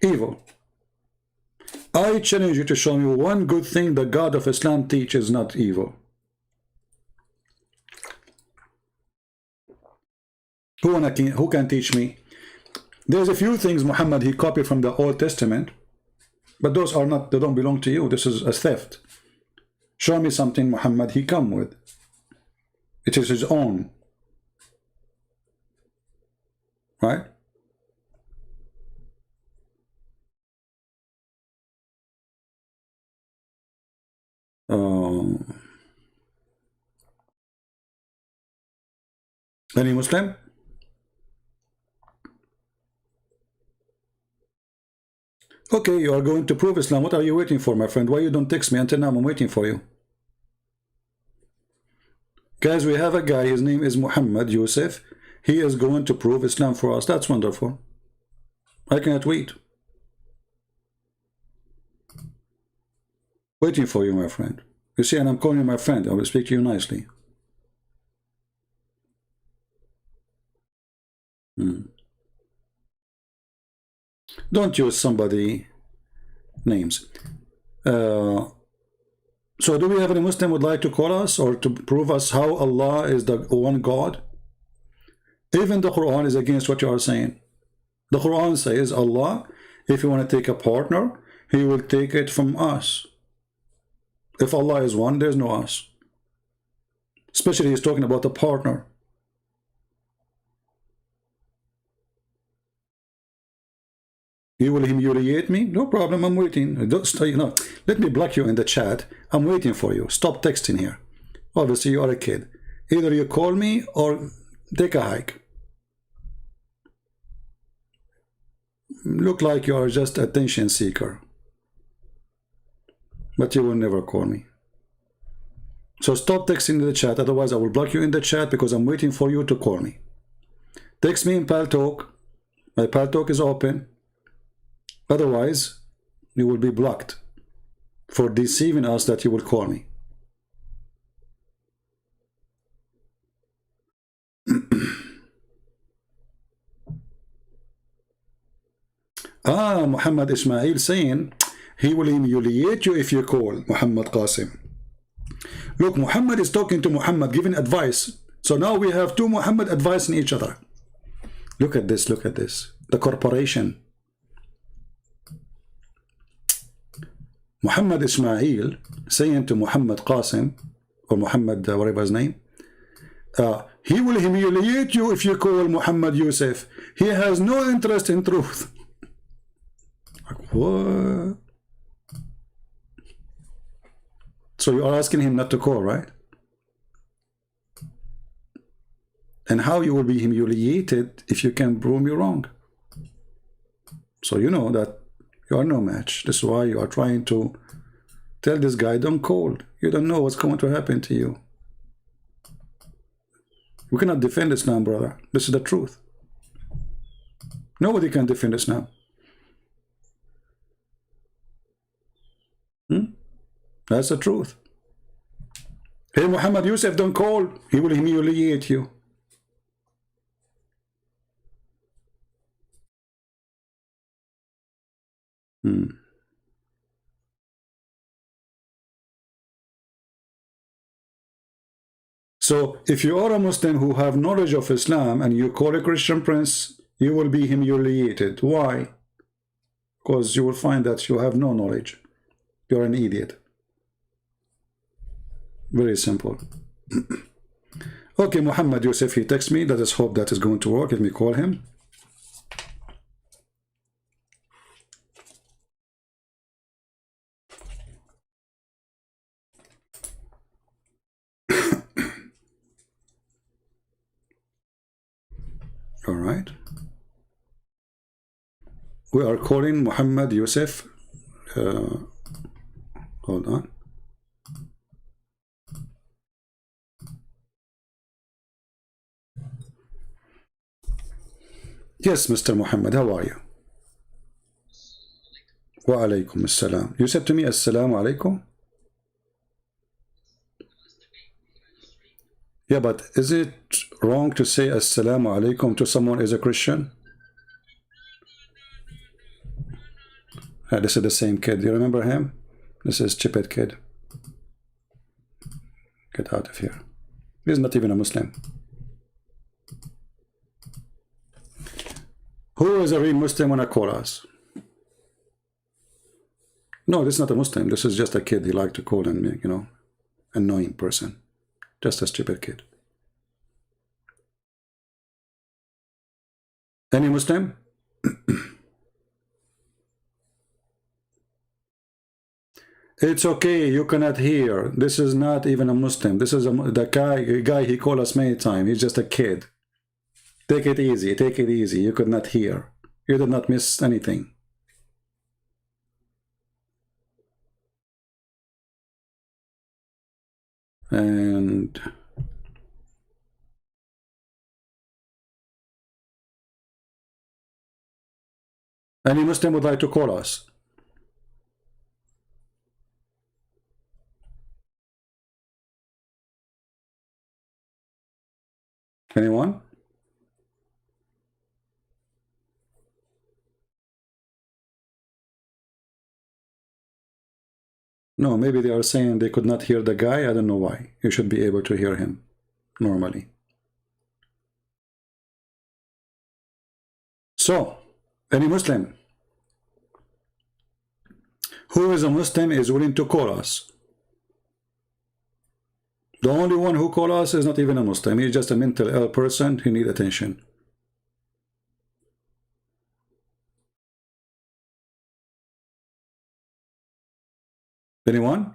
Evil. I challenge you to show me one good thing the God of Islam teaches not evil. Who can teach me? There's a few things Muhammad he copied from the Old Testament, but those are not, they don't belong to you. This is a theft. Show me something Muhammad he come with. It is his own. Right? Any Muslim? Okay, you are going to prove Islam. What are you waiting for, my friend? Why you don't text me? Until now I'm waiting for you. Guys, we have a guy, his name is Muhammad Yusuf. He is going to prove Islam for us. That's wonderful. I cannot wait. Waiting for you, my friend. You see, and I'm calling you my friend. I will speak to you nicely. Don't use somebody names. So do we have any Muslim would like to call us or to prove us how Allah is the one God? Even the Quran is against what you are saying. The Quran says Allah, if you want to take a partner, He will take it from us. If Allah is one, there's no us. Especially He's talking about a partner. You will humiliate me? No problem, I'm waiting. Don't, you know, let me block you in the chat. I'm waiting for you. Stop texting here. Obviously, you are a kid. Either you call me or take a hike. Look like you are just attention seeker. But you will never call me. So stop texting in the chat. Otherwise, I will block you in the chat because I'm waiting for you to call me. Text me in Paltalk. My Paltalk is open. Otherwise, you will be blocked for deceiving us that you will call me. Muhammad Ismail saying he will humiliate you if you call Muhammad Qasim. Look, Muhammad is talking to Muhammad, giving advice. So now we have two Muhammad advising each other. Look at this, look at this. The corporation. Muhammad Ismail saying to Muhammad Qasim, or Muhammad, whatever his name, he will humiliate you if you call Muhammad Yusuf. He has no interest in truth. Like, what? So you are asking him not to call, right? And how you will be humiliated if you can prove me wrong. So you know that you are no match. This is why you are trying to tell this guy, don't call. You don't know what's going to happen to you. We cannot defend Islam, brother. This is the truth. Nobody can defend Islam. That's the truth. Hey, Muhammad Yusuf, don't call. He will humiliate you. So if you are a Muslim who have knowledge of Islam and you call a Christian prince, you will be humiliated. Why? Because you will find that you have no knowledge. You're an idiot. Very simple. Okay, Muhammad Yusuf, he texts me. Let us hope that is going to work. Let me call him. All right. We are calling Muhammad Yusuf. Hold on. Yes, Mr. Muhammad, how are you? Wa alaykum assalam. You said to me, assalamu alaikum? Yeah, but is it wrong to say assalamu alaikum to someone who is a Christian? This is the same kid. Do you remember him? This is Chippet kid. Get out of here. He's not even a Muslim. Who is a real Muslim when I call us? No, this is not a Muslim. This is just a kid. He liked to call and, you know, annoying person. Just a stupid kid. Any Muslim? It's okay. You cannot hear. This is not even a Muslim. This is the guy he called us many times. He's just a kid. Take it easy. Take it easy. You could not hear. You did not miss anything. And any Muslim would like to call us. Anyone? No, maybe they are saying they could not hear the guy. I don't know why. You should be able to hear him normally. So, any Muslim who is a Muslim is willing to call us. The only one who call us is not even a Muslim. He's just a mental ill person who need attention. Anyone?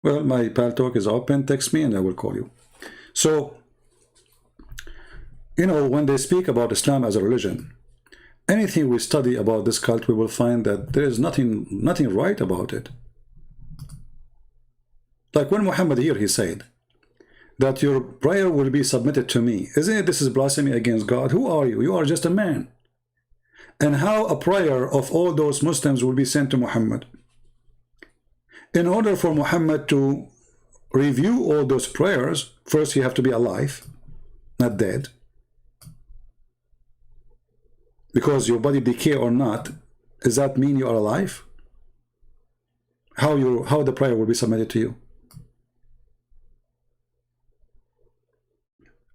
Well, my pal talk is open. Text me and I will call you. So, you know, when they speak about Islam as a religion, anything we study about this cult, we will find that there is nothing right about it. Like when Muhammad here, he said that your prayer will be submitted to me. Isn't it this is blasphemy against God? Who are you? You are just a man. And how a prayer of all those Muslims will be sent to Muhammad? In order for Muhammad to review all those prayers, first you have to be alive, not dead. Because your body decay or not, does that mean you are alive? How the prayer will be submitted to you?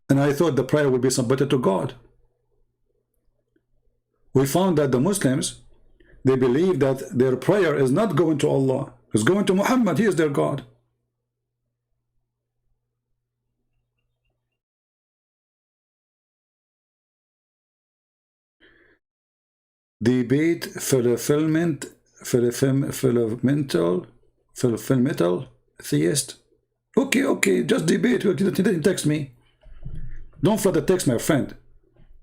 And I thought the prayer would be submitted to God. We found that the Muslims, they believe that their prayer is not going to Allah. It's going to Muhammad. He is their God. Debate fulfillmental theist. Okay, just debate. He didn't text me. Don't flood the text, my friend.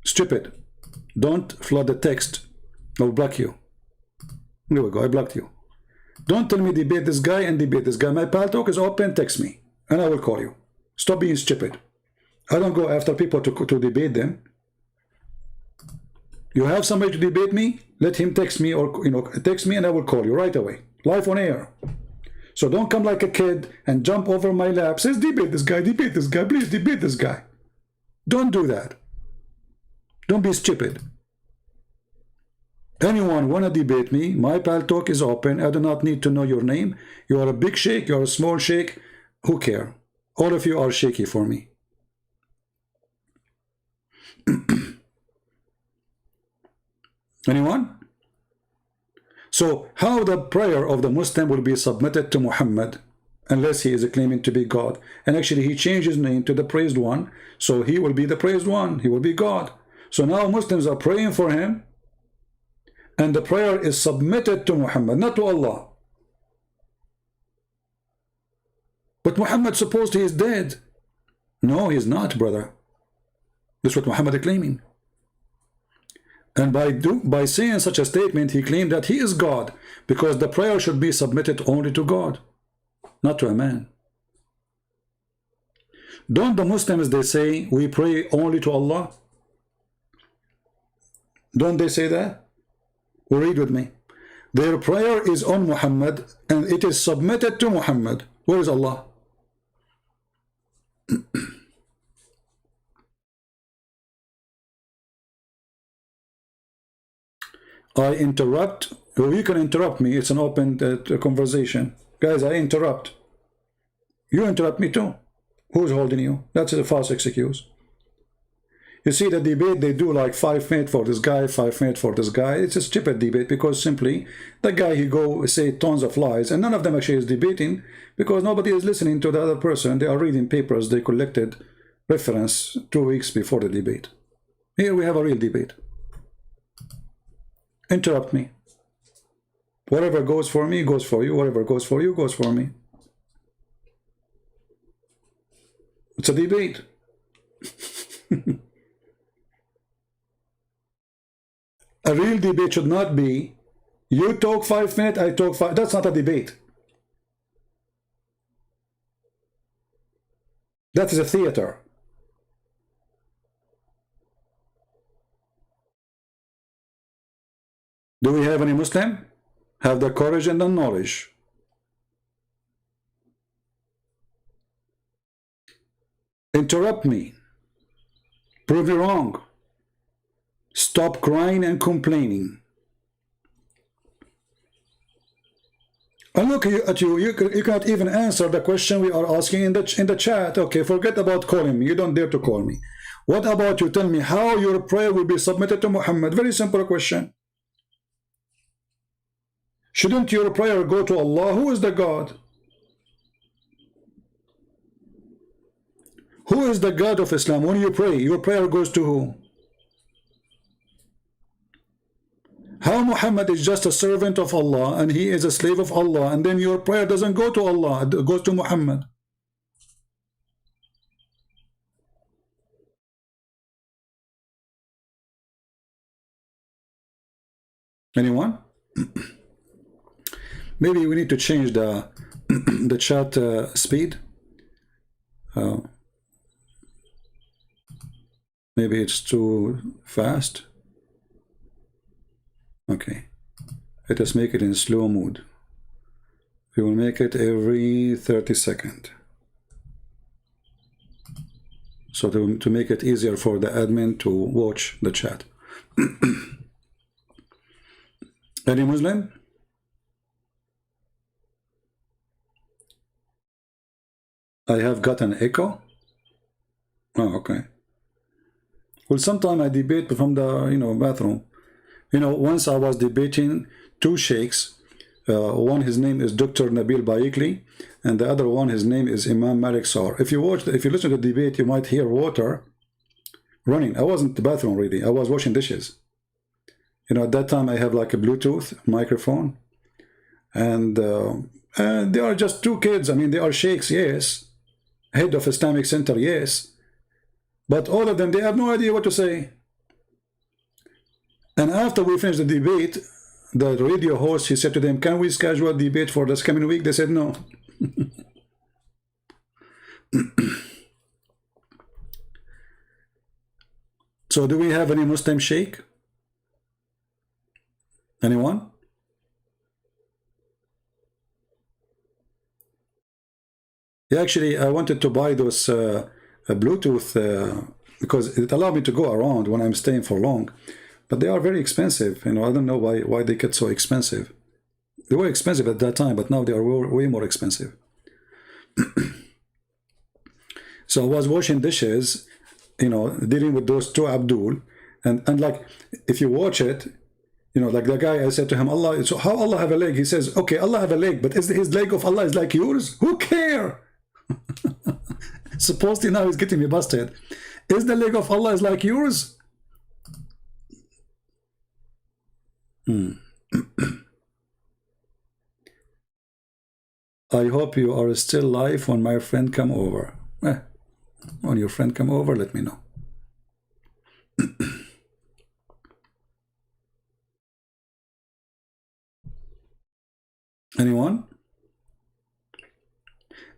Stupid. Don't flood the text. I'll block you. There we go, I blocked you. Don't tell me debate this guy and debate this guy. My pal talk is open, text me, and I will call you. Stop being stupid. I don't go after people to debate them. You have somebody to debate me, let him text me, or text me and I will call you right away. Live on air. So don't come like a kid and jump over my lap. Says debate this guy, please debate this guy. Don't do that. Don't be stupid. Anyone want to debate me, my pal talk is open. I do not need to know your name. You are a big sheikh, you are a small sheikh. Who care? All of you are shaky for me. Anyone? So how the prayer of the Muslim will be submitted to Muhammad unless he is claiming to be God? And actually he changed his name to the praised one, so he will be the praised one. He will be God. So now Muslims are praying for him, and the prayer is submitted to Muhammad, not to Allah. But Muhammad supposed he is dead. No, he is not, brother. That's what Muhammad is claiming. And by saying such a statement, he claimed that he is God, because the prayer should be submitted only to God, not to a man. Don't the Muslims, they say, we pray only to Allah? Don't they say that? Well, read with me. Their prayer is on Muhammad, and it is submitted to Muhammad. Where is Allah? I interrupt. Well, you can interrupt me. It's an open conversation. Guys, I interrupt. You interrupt me too. Who's holding you? That's a false excuse. You see the debate, they do like 5 minutes for this guy, 5 minutes for this guy. It's a stupid debate because simply the guy, he go say tons of lies and none of them actually is debating because nobody is listening to the other person. They are reading papers they collected reference 2 weeks before the debate. Here we have a real debate. Interrupt me. Whatever goes for me goes for you. Whatever goes for you goes for me. It's a debate. A real debate should not be you talk 5 minutes, I talk 5. That's not a debate. That is a theater. Do we have any Muslim? Have the courage and the knowledge. Interrupt me. Prove me wrong. Stop crying and complaining. And look at you. You cannot even answer the question we are asking in the chat. Okay, forget about calling me. You don't dare to call me. What about you tell me how your prayer will be submitted to Muhammad? Very simple question. Shouldn't your prayer go to Allah? Who is the God? Who is the God of Islam? When you pray, your prayer goes to who? How Muhammad is just a servant of Allah and he is a slave of Allah, and then your prayer doesn't go to Allah, it goes to Muhammad. Anyone? Maybe we need to change the the chat speed. Maybe it's too fast. Okay, let us make it in slow mode. We will make it every 30 seconds. So to make it easier for the admin to watch the chat. Any Muslim? I have got an echo. Oh, okay. Well, sometime I debate from the bathroom. Once I was debating two sheikhs. One, his name is Dr. Nabil Baikli, and the other one, his name is Imam Malik Saur. If you listen to the debate, you might hear water running. I wasn't in the bathroom really. I was washing dishes. At that time I have like a Bluetooth microphone, and they are just two kids. I mean, they are sheikhs, yes, head of Islamic Center, yes, but all of them, they have no idea what to say. And after we finished the debate, the radio host, he said to them, "Can we schedule a debate for this coming week?" They said no. So do we have any Muslim sheikh? Anyone? Yeah, actually, I wanted to buy those Bluetooth because it allowed me to go around when I'm staying for long. But they are very expensive. I don't know why they get so expensive. They were expensive at that time, but now they are way more expensive. So I was washing dishes, dealing with those two Abdul, and like if you watch it, like the guy, I said to him, Allah, so how Allah have a leg? He says, okay, Allah have a leg, but is his leg of Allah is like yours? Who care? Supposedly now he's getting me busted. Is the leg of Allah is like yours? I hope you are still live when my friend come over. When your friend come over, let me know. Anyone?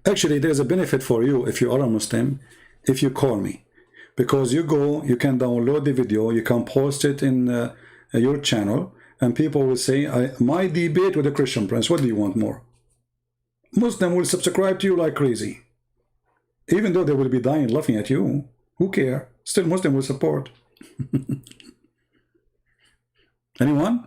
Actually, there's a benefit for you if you are a Muslim, if you call me, because you can download the video, you can post it in your channel, and people will say, my debate with a Christian prince, what do you want more? Muslim will subscribe to you like crazy. Even though they will be dying laughing at you, who care? Still Muslim will support. Anyone?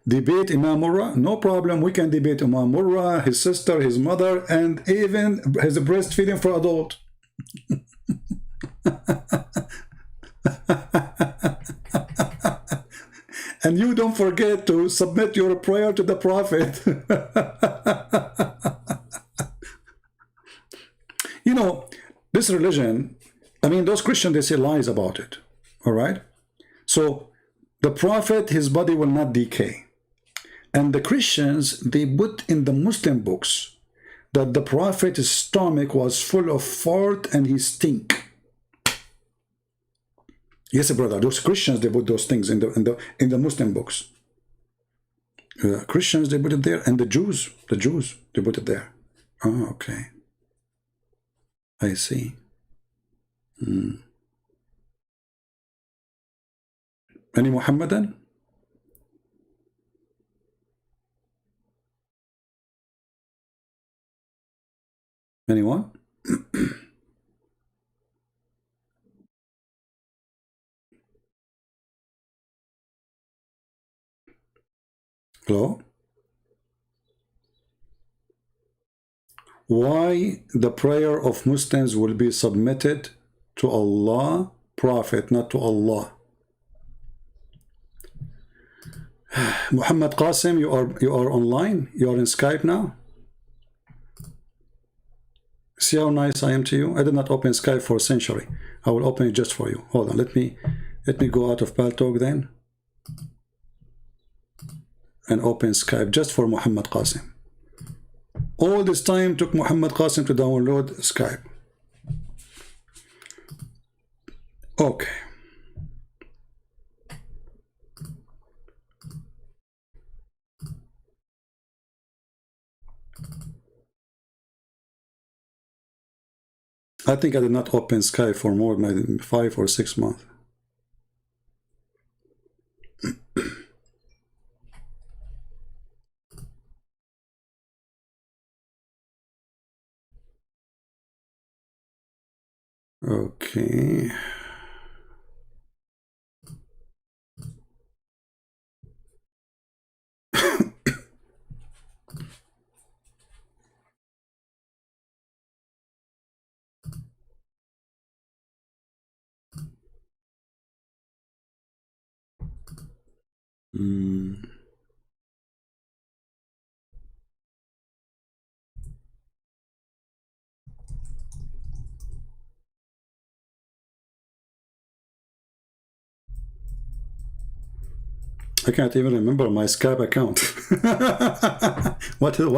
Debate Imam Murrah? No problem, we can debate Imam Murrah, his sister, his mother, and even his breastfeeding for adult. And you don't forget to submit your prayer to the Prophet. This religion, I mean, those Christians, they say lies about it. All right? So the Prophet, his body will not decay. And the Christians, they put in the Muslim books that the Prophet's stomach was full of fart and he stink. Yes, brother. Those Christians, they put those things in the Muslim books. Christians, they put it there, and the Jews, they put it there. Oh, okay. I see. Any Muhammadan? Anyone? Hello? Why the prayer of Muslims will be submitted to Allah, Prophet, not to Allah? Muhammad Qasim, you are online? You are in Skype now? See how nice I am to you? I did not open Skype for a century. I will open it just for you. Hold on, let me go out of Paltalk then and open Skype just for Muhammad Qasim. All this time took Muhammad Qasim to download Skype. Okay. I think I did not open Skype for more than 5 or 6 months. Okay. I can't even remember my Skype account. What it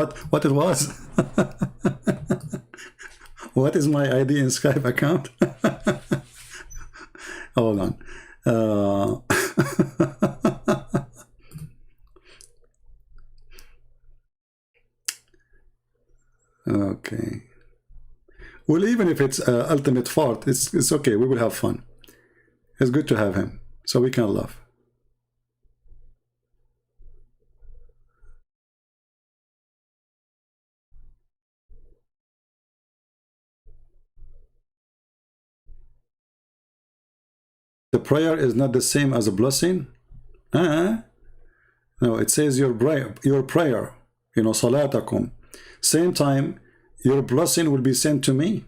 was? What is my ID in Skype account? Hold on. Okay. Well, even if it's ultimate fart, it's okay. We will have fun. It's good to have him, so we can laugh. The prayer is not the same as a blessing. No, it says your prayer, you know, salatakum. Same time, your blessing will be sent to me.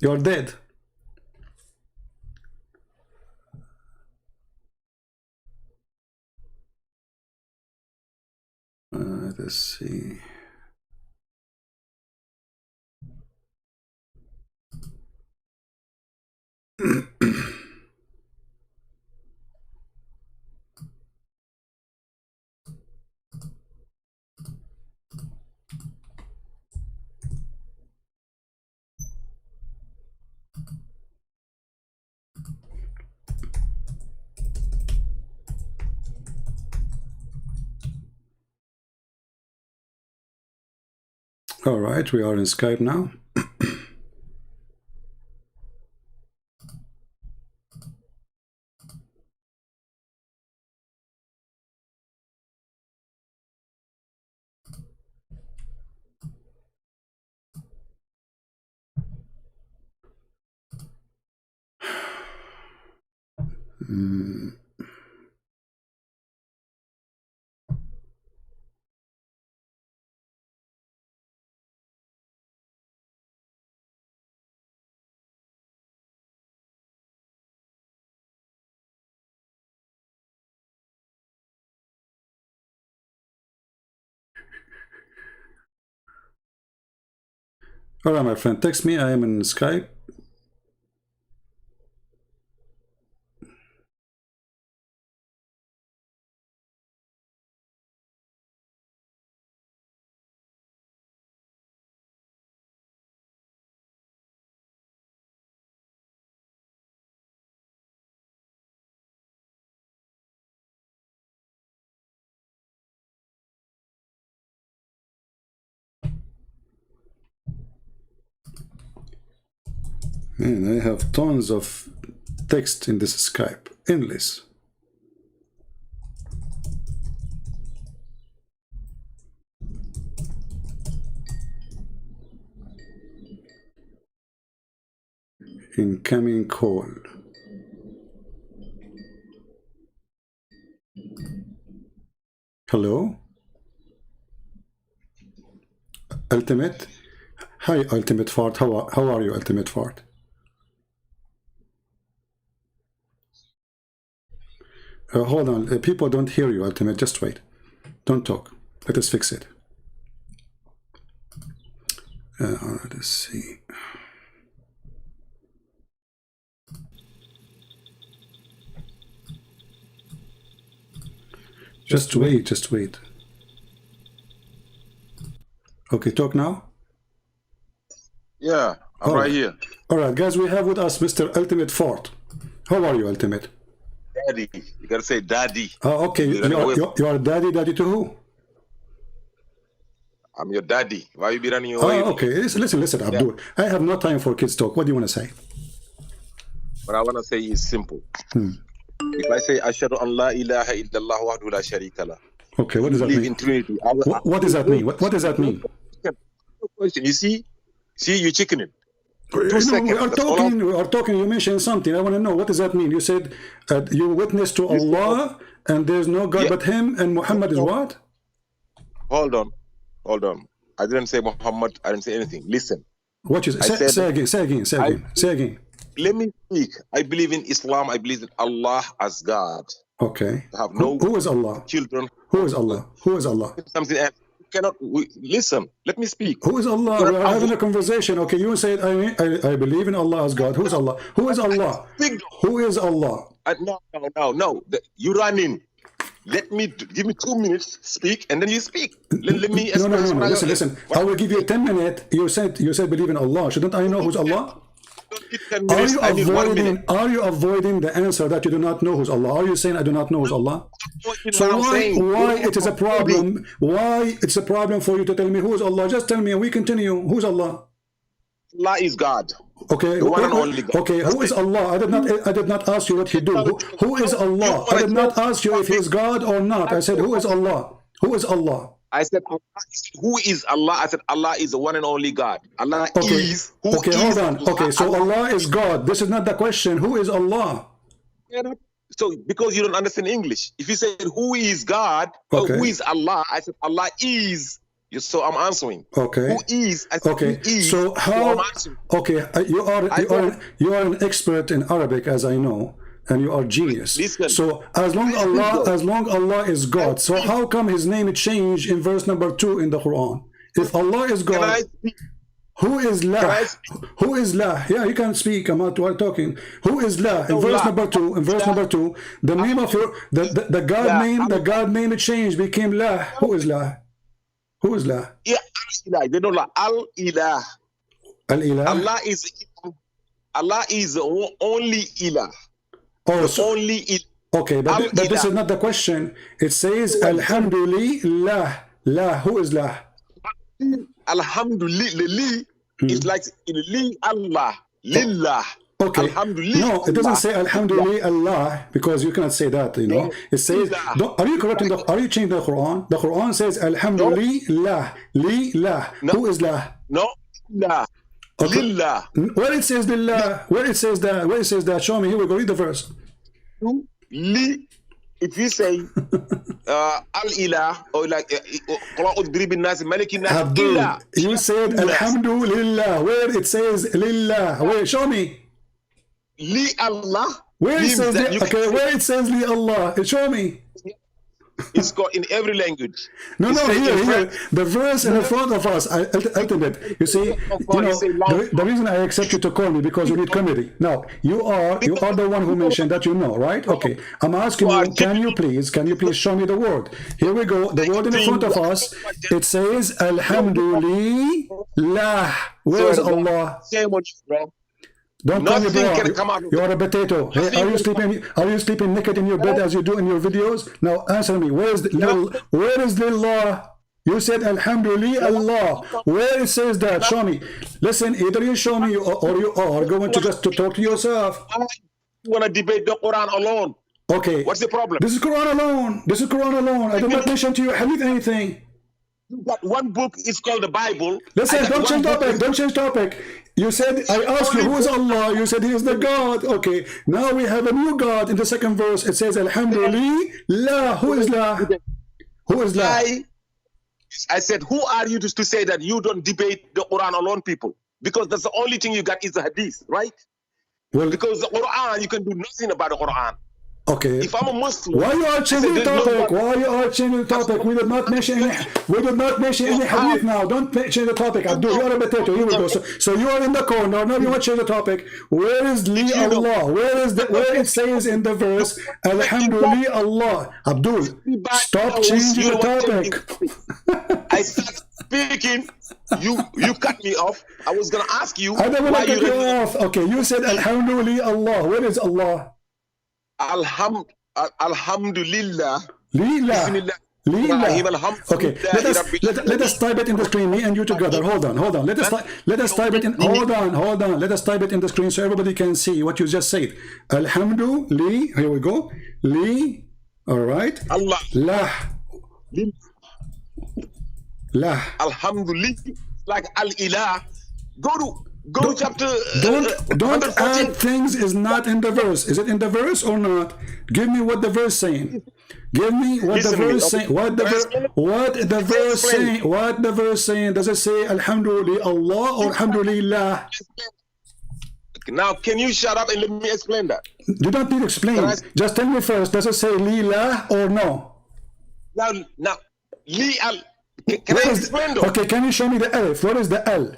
You're dead. Let's see. All right, we are in Skype now. All right, my friend, text me. I am in Skype. Man, I have tons of text in this Skype. Endless. Incoming call. Hello? Ultimate? Hi, Ultimate Fart. How are you, Ultimate Fart? Hold on. People don't hear you, Ultimate. Just wait. Don't talk. Let us fix it. Let's see. Just wait. Just wait. Okay, talk now. Yeah, I'm right here. All right, guys, we have with us Mr. Ultimate Fort. How are you, Ultimate? Daddy. You gotta say daddy. Oh, okay. You are daddy. Daddy to who? I'm your daddy. Why you be running away? Oh, okay. Listen, Abdul. I have no time for kids talk. What do you want to say? What I want to say is simple. If I say Ashhadu an la ilaha illallah wahdahu la sharika lah. Okay, what does that mean? In Trinity. What does that mean? What does that mean? Question. You see, you chickening. We are talking. You mentioned something. I want to know, what does that mean? You said you witness to Allah and there's no God but Him, and Muhammad is what? Hold on. I didn't say Muhammad. I didn't say anything. Listen. What you say? Say again. Let me speak. I believe in Islam. I believe in Allah as God. Okay. Have no who is Allah? Children. Who is Allah? Who is Allah? Something else. Listen. Let me speak. Who is Allah? We are having a conversation. Okay, you said I believe in Allah as God. Who is Allah? Who is Allah? Who is Allah? No. You run in. Give me 2 minutes. Speak, and then you speak. Let me. No. Listen. I will give you 10 minutes. You said believe in Allah. Shouldn't I know who's Allah? Are you avoiding the answer that you do not know who's Allah? Are you saying I do not know who's Allah? So why it is a problem? Why it's a problem for you to tell me who is Allah? Just tell me and we continue. Who's Allah? Allah is God. Okay. The one and only God. Okay. Who is Allah? I did not ask you what He do. Who is Allah? I did not ask you if He is God or not. I said who is Allah? Who is Allah? I said, who is Allah? I said, Allah is the one and only God. Allah is. Hold on. Okay, so Allah is God. This is not the question. Who is Allah? So, because you don't understand English, if you say who is God, or who is Allah, I said, Allah is. So I'm answering. Okay. Who is? I said, okay. Who is? So how? Okay, you are an expert in Arabic, as I know. And you are genius. Listen, so as long Allah is God, so how come His name changed in verse number 2 in the Quran? If Allah is God, who is La? Who is La? Yeah, you can speak. I'm not talking. Who is La? In verse number 2. In verse number 2, the name of your the God name changed, became La. Who is La? Who is La? Yeah, they don't know Al Ilah. Al Ilah. Allah is the only Ilah. Oh, so, only okay, but this is not the question. It says Alhamdulillah. La, who is La? Alhamdulillah is like in Li Allah. Lillah. Okay. No, it doesn't say Alhamdulillah Allah, because you cannot say that, you know. It says, are you correcting are you changing the Quran? The Quran says Alhamdulillah. Lillah. Who is La? No, La. Okay. Lillah. Where it says Lillah, where it says that, show me. Here we go, read the verse. Li, if you say Al-Ilah, or like Abdul, you said Alhamdulillah, where it says Lillah. Where, show me. Li Allah. Where it says where it says Li Allah, show me. It's got in every language. No, here. The verse in front of us, Ultimate. You see, the reason I accept you to call me, because you need comedy. Now, you are the one who mentioned that you know, right? Okay. I'm asking you, can you please show me the word? Here we go. The word in front of us, it says Alhamdulillah. Where is Allah? Don't call me bro. You are a potato. Hey, are you sleeping naked in your bed as you do in your videos? Now answer me. Where is Lillah? You said Alhamdulillah Allah. Where it says that? Show me. Listen, either you show me or you are going to just to talk to yourself. You want to debate the Quran alone? Okay. What's the problem? This is Quran alone. I did not mention to you Hadith anything. That one book is called the Bible. Listen, don't change topic. You said, I asked you, who is Allah? You said he is the God. Okay, now we have a new God. In the second verse, it says, Alhamdulillah. Who is La? Who is La? I said, who are you to say that you don't debate the Quran alone, people? Because that's the only thing you got is the Hadith, right? Well, because the Quran, you can do nothing about the Quran. Okay. If I'm a Muslim, why you are changing the topic? Why you are changing the topic? We did not mention any. We did not mention any hadith now. Don't change the topic. Abdul, you are a potato. Here we go. So you are in the corner. Now you want to change the topic. Where is Li Allah? Where it says in the verse Alhamdulillah Allah? Abdul, stop changing the topic. I start speaking. You cut me off. I was gonna ask you. I don't want to cut you off. Okay, you said Alhamdulillah Allah. Where is Allah? Alhamdulillah. Lillah. Lillah. Okay, let us type it in the screen, me and you together. Hold on. Let us type it in. Hold on. Let us type it in the screen so everybody can see what you just said. Alhamdulillah. Here we go. Li. All right. Allah. Lah. Lah. Alhamdulillah. Like al-ilah. Go to chapter. Don't add things is not in the verse. Is it in the verse or not? Give me what the verse saying. Give me what the verse saying. What the verse saying? Does it say Alhamdulillah Allah or Alhamdulillah? Now, can you shut up and let me explain that? You don't need to explain. Just tell me first. Does it say Lillah or no? Now, Li al. Can I explain though? Okay, can you show me the Alif? What is the L?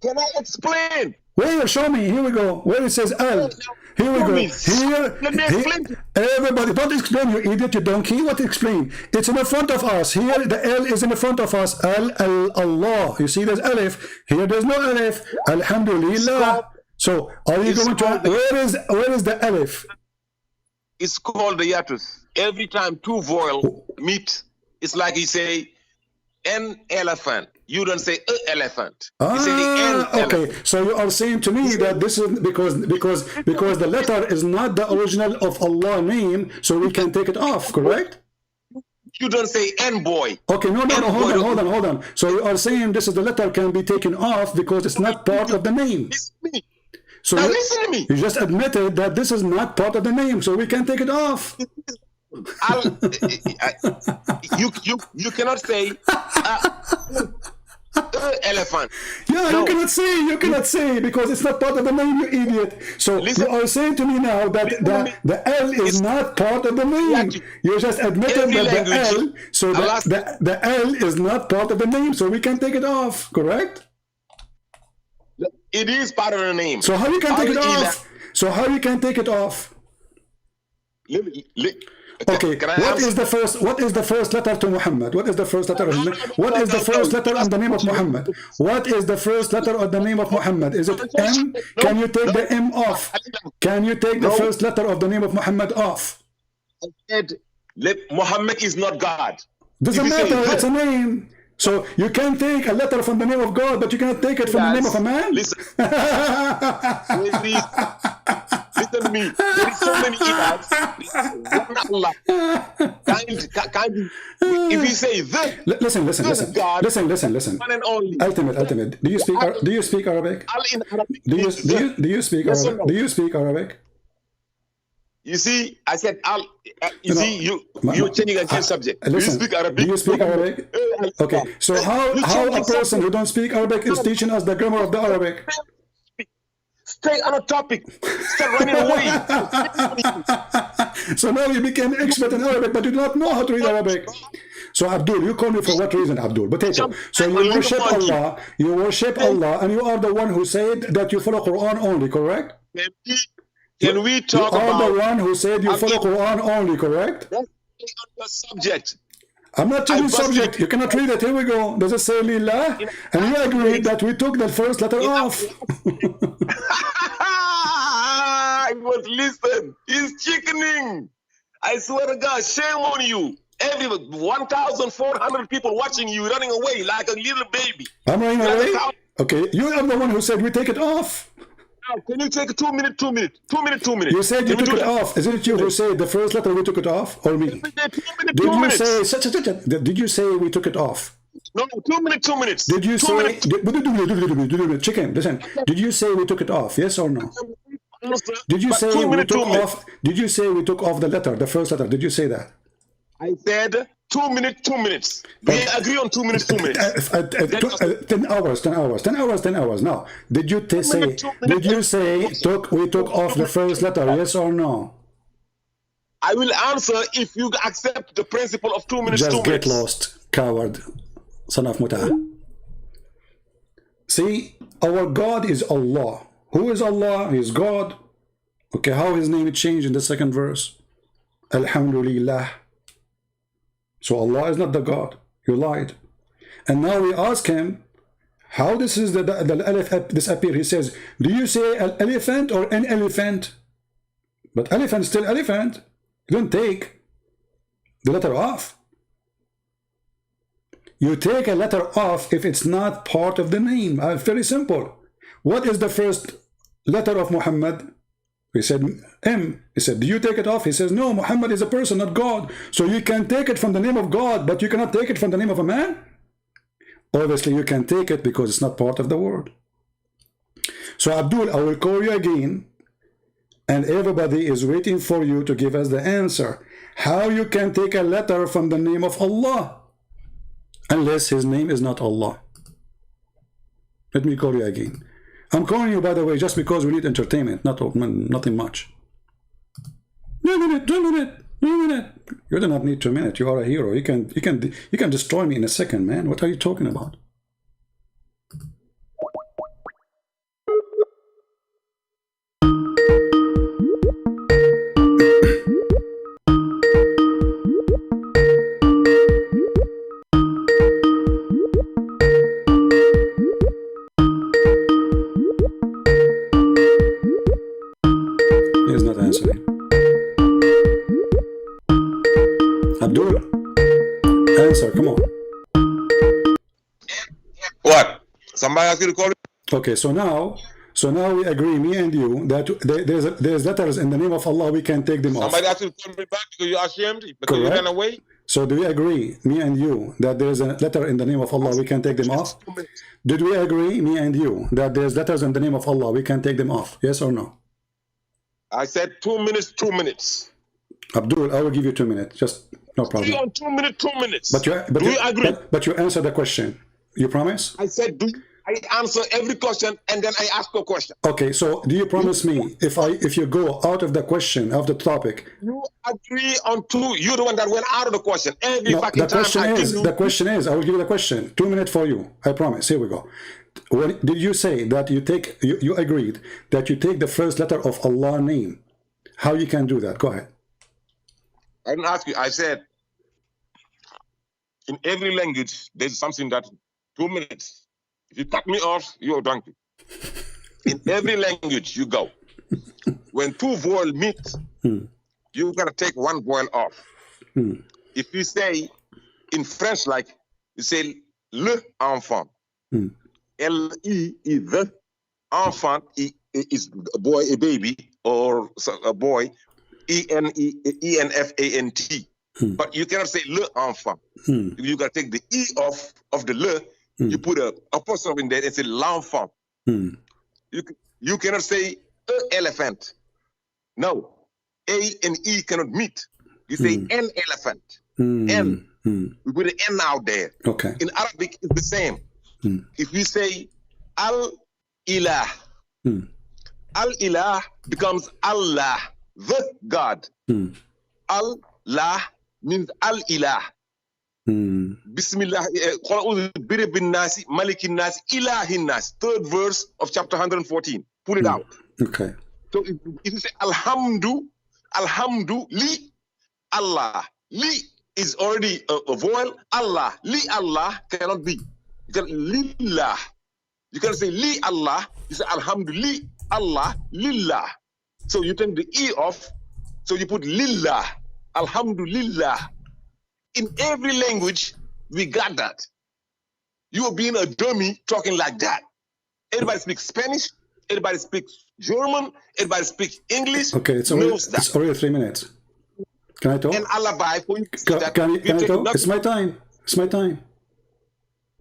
Can I explain? Where? Show me. Here we go. Where it says L. Here we go. Here. Let me explain. Everybody, don't explain, you idiot, you donkey. What explain? It's in the front of us. Here, the L is in the front of us. Allah. You see, there's Alif. Here, there's no Alif. Alhamdulillah. So, are you going to? Where is the Alif? It's called the yatus. Every time two vowel meet, it's like you say an elephant. You don't say elephant. You say an okay. elephant. So you are saying to me that this is because the letter is not the original of Allah name, so we can take it off, correct? You don't say N boy. Okay, no, hold on. So you are saying this is the letter can be taken off because it's not part of the name. So now listen to me. You just admitted that this is not part of the name, so we can take it off. You cannot say elephant. Yeah, no. You cannot say because it's not part of the name, you idiot. So you are saying to me now that the L is not part of the name. You just admitted that the L, so the L is not part of the name, so we can take it off, correct? It is part of the name. So how you can take it off? So how you can take it off? Okay, what is the first letter to Muhammad? What is the first letter? What is the first letter on the name of Muhammad? What is the first letter of the name of Muhammad? Is it M? Can you take the M off? Can you take the first letter of the name of Muhammad off? I said, Muhammad is not God. Doesn't matter, it's a name. So you can take a letter from the name of God, but you cannot take it from the name of a man? Listen. Listen to me. There is so many ilahs. If you say this, listen. One and only. Ultimate. Do you speak Arabic? Do you speak Arabic? Do you speak Arabic? You see, I said, you're changing a subject. Listen, do you speak Arabic? Okay, so how a person who don't speak Arabic is teaching us the grammar of the Arabic? Stay on a topic. Stop running away. So now you became expert in Arabic, but you do not know how to read Arabic. So Abdul, you call me for what reason, Abdul? Potato. So you worship Allah, and you are the one who said that you follow Quran only, correct? Can we talk about... You are the one who said you follow Quran only, correct? That's the subject. I'm not changing subject. You cannot read it. Here we go. Does it say Lillah? And you agree that we took the first letter off. I must listen. He's chickening. I swear to God, shame on you. 1,400 people watching you, running away like a little baby. I'm running away? Okay, you are the one who said we take it off. Now, can you take 2 minutes? You said you took it off. Isn't it you who said the first letter we took it off, or me? Did you say we took it off? No, 2 minutes, 2 minutes. Did you 2 say, minutes. chicken, listen, did you say we took it off, yes or no? Did you But say 2 we minutes, took 2 minutes. off, did you say we took off the letter, the first letter, did you say that? I said 2 minutes, 2 minutes. We agree on 2 minutes, 2 minutes. 10 hours, 10 hours, 10 hours, 10 hours. Now, did you say, did you say we took off the first letter, yes or no? I will answer if you accept the principle of 2 minutes, Just 2 get minutes. lost, coward, son of Mutah. See, our God is Allah. Who is Allah? He is God. Okay, how his name is changed in the second verse? Alhamdulillah. So Allah is not the God. You lied. And now we ask him, how this is the alif disappear? He says, do you say an elephant or an elephant? But elephant is still elephant. You don't take the letter off. You take a letter off if it's not part of the name. Very simple. What is the first letter of Muhammad? He said M. He said, do you take it off? He says, no, Muhammad is a person, not God. So you can take it from the name of God, but you cannot take it from the name of a man? Obviously, you can take it because it's not part of the word. So Abdul, I will call you again, and everybody is waiting for you to give us the answer. How you can take a letter from the name of Allah, unless his name is not Allah. Let me call you again. I'm calling you, by the way, just because we need entertainment, nothing much. 2 minutes, 2 minutes, 2 minutes. You do not need 2 minutes. You are a hero. You can destroy me in a second, man. What are you talking about? He is not answering. Abdul, answer, come on. What? Somebody asked you to call it? Okay, so now we agree, me and you, that there's letters in the name of Allah, we can take them off. Somebody asked you to call me back because you're ashamed? Because you ran away? So do we agree, me and you, that there's a letter in the name of Allah, we can take them off? Did we agree, me and you, that there's letters in the name of Allah, we can take them off? Yes or no? I said 2 minutes, 2 minutes. Abdul, I will give you 2 minutes, just no problem. On 2 minutes, 2 minutes. But you agree? But you answer the question. You promise? I said, I answer every question and then I ask a question. Okay, so do you promise me if you go out of the question, of the topic? You agree on 2. You're the one that went out of the question. No, the question is, I will give you the question. 2 minutes for you. I promise. Here we go. Did you say that you agreed that you take the first letter of Allah's name? How you can do that? Go ahead. I didn't ask you. I said, in every language, there's something that 2 minutes. If you cut me off, you're a donkey. In every language you go, when 2 vowels meet, you gotta take 1 vowel off. If you say in French, like you say le enfant, L-E is the enfant is a boy, a baby, or a boy, E-N-F-A-N-T. But you cannot say le enfant. You gotta take the E off of the le. You put a apostrophe in there and say l'enfant. You cannot say elephant. No, A and E cannot meet. You say an elephant. N. We put an N out there. Okay. In Arabic, it's the same. If we say al-ilah, al-ilah becomes Allah, the God. Allah means al-ilah. Bismillah, bin nasi, malikin nasi, ilahin nasi. 3rd verse of chapter 114. Pull it out. Okay. So if you say alhamdu, li Allah. Li is already a vowel. Allah, li Allah cannot be. You can lillah. You can say li Allah. You say alhamdulillah, Allah, lillah. So you take the E off. So you put lillah, alhamdulillah. In every language, we got that. You are being a dummy talking like that. Everybody speaks Spanish. Everybody speaks German. Everybody speaks English. Okay, it's already 3 minutes. Can I talk? And alibi for you. Can I talk? It's my time. It's my time.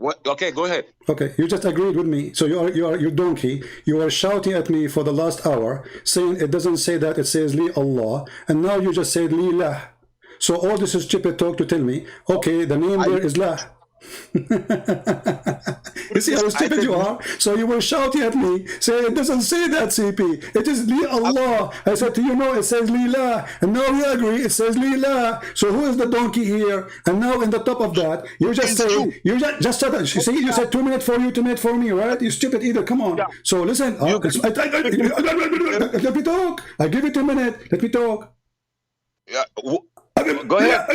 What? Okay, go ahead. Okay, you just agreed with me. So you donkey. You were shouting at me for the last hour, saying it doesn't say that, it says li Allah, and now you just said li lah. So all this is stupid talk to tell me, okay, the name there is lah. You see how stupid you are? So you were shouting at me, saying it doesn't say that, CP. It is li Allah. I said to you, no, it says li lah. And now you agree, it says li lah. So who is the donkey here? And now in the top of that, you just say, you just said that. You see, you said 2 minutes for you, 2 minutes for me, right? You stupid either. Come on. Yeah. So listen, let me talk. I give you 2 minutes. Let me talk. Yeah. Go ahead.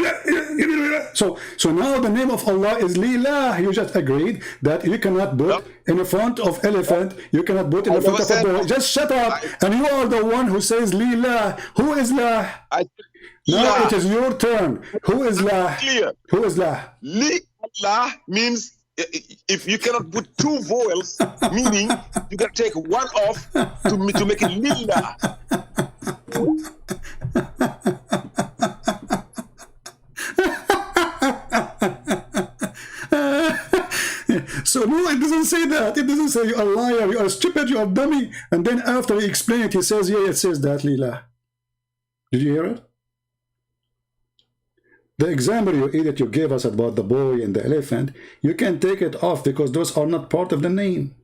So now the name of Allah is Lillah. You just agreed that you cannot put in the front of elephant, you cannot put in the front of a boy. Just shut up. And you are the one who says Lillah. Who is lah? Now it is your turn. Who is lah? Clear. Who is lah? Li Allah means if you cannot put 2 vowels, meaning you can take one off to make it Lillah. So no, it doesn't say that. It doesn't say you are a liar, you are stupid, you are dummy. And then after he explained it, he says, yeah, it says that, Lila. Did you hear it? The example you idiot you gave us about the boy and the elephant, you can take it off because those are not part of the name.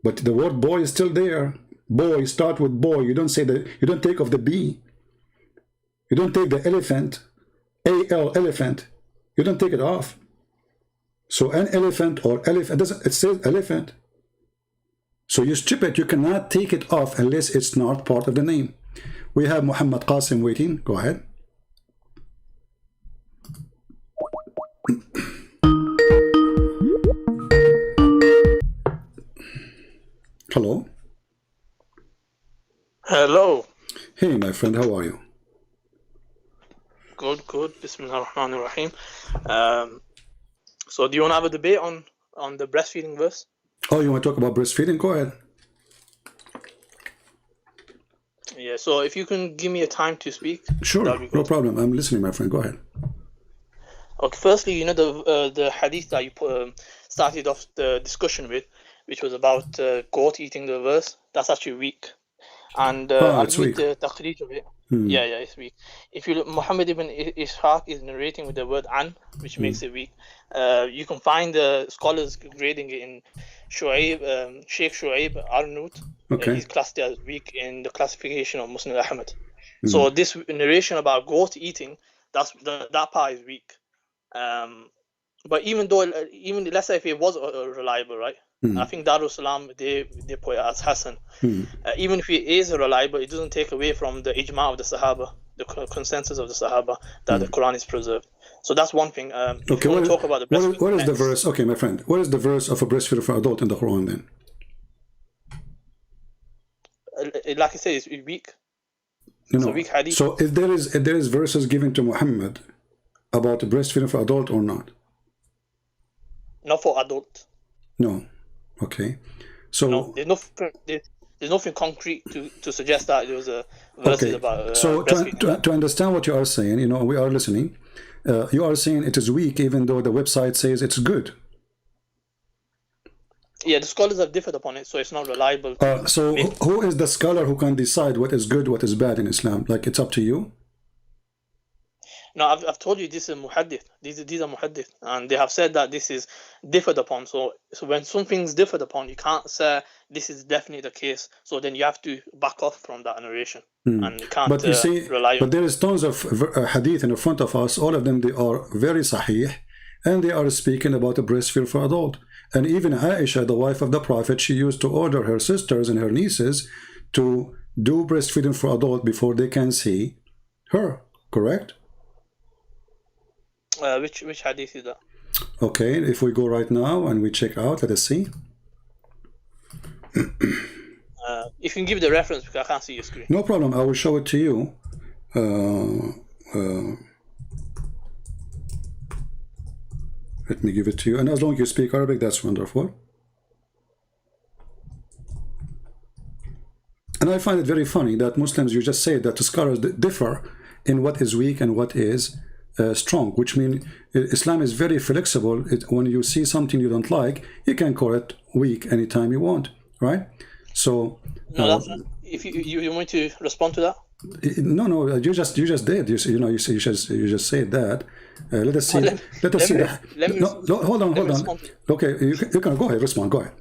But the word boy is still there. Boy, start with boy. You don't say that, you don't take off the B. You don't take the elephant, A-L, elephant. You don't take it off. So an elephant or elephant, it says elephant. So you stupid, you cannot take it off unless it's not part of the name. We have Muhammad Qasim waiting. Go ahead. Hello. Hello. Hey, my friend, how are you? Good, good. Bismillah ar-Rahman ar-Rahim. So do you want to have a debate on the breastfeeding verse? Oh, you want to talk about breastfeeding? Go ahead. Yeah, so if you can give me a time to speak. Sure, no problem. I'm listening, my friend. Go ahead. Okay, firstly, you know the hadith that you started off the discussion with, which was about goat eating the verse, that's actually weak. And I'll read the taqreej of it. Yeah, it's weak. If you look, Muhammad ibn Ishaq is narrating with the word an, which makes it weak. You can find the scholars grading it in Shu'aib, Sheikh Shu'aib Arnout. Okay. He's classed as weak in the classification of Muslim Ahmad. So this narration about goat eating, that part is weak. But even let's say if it was reliable, right? I think Darussalam they put it as Hassan. Even if it is reliable, it doesn't take away from the ijma of the Sahaba, the consensus of the Sahaba that the Quran is preserved. So that's one thing. Okay, talk about the what is the verse? Okay, my friend, what is the verse of a breastfeeder for adult in the Quran then? Like I said, it's weak. It's a weak hadith. So if there is verses given to Muhammad about breastfeeding for adult or not? Not for adult. No. Okay. So no, there's nothing concrete to suggest that there was a verses about so to understand what you are saying, you know, we are listening. You are saying it is weak even though the website says it's good. Yeah, the scholars have differed upon it, so it's not reliable. So who is the scholar who can decide what is good, what is bad in Islam? Like, it's up to you? No, I've told you this is muhaddith. These are muhaddith, and they have said that this is differed upon. So when something's differed upon, you can't say this is definitely the case. So then you have to back off from that narration, and you can't but you see, rely on. But there is tons of hadith in front of us. All of them, they are very sahih, and they are speaking about a breastfeed for adult. And even Aisha, the wife of the Prophet, she used to order her sisters and her nieces to do breastfeeding for adult before they can see her. Correct? Which hadith is that? Okay, if we go right now and we check out, let us see. You can give the reference because I can't see your screen. No problem, I will show it to you. Let me give it to you. And as long as you speak Arabic, that's wonderful. And I find it very funny that Muslims, you just say that the scholars differ in what is weak and what is strong, which means Islam is very flexible. When you see something you don't like, you can call it weak anytime you want, right? So no, that's not, if you want to respond to that. No, you just did. You just said that. Let us see. Let us see that. Hold on. Okay, you can go ahead. Respond. Go ahead.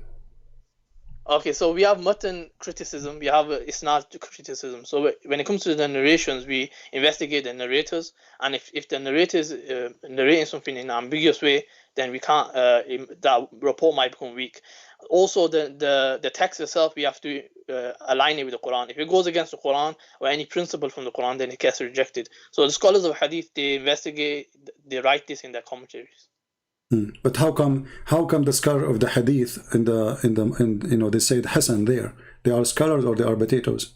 Okay, so we have mutton criticism, we have isnad criticism. So when it comes to the narrations, we investigate the narrators, and if the narrator is narrating something in an ambiguous way, then we can't. That report might become weak. Also, the text itself, we have to align it with the Quran. If it goes against the Quran or any principle from the Quran, then it gets rejected. So the scholars of Hadith, they investigate, they write this in their commentaries. But how come the scholar of the Hadith in they say Hassan there? They are scholars or they are potatoes?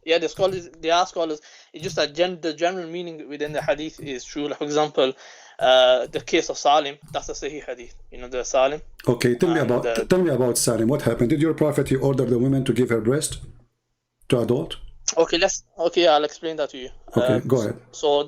Yeah, the scholars, they are scholars. It's just that the general meaning within the Hadith is true. Like, for example, the case of Salim, that's a Sahih Hadith. The Salim. Okay, tell me about Salim. What happened? Did your Prophet order the woman to give her breast to adult? Okay, I'll explain that to you. Okay, go ahead. So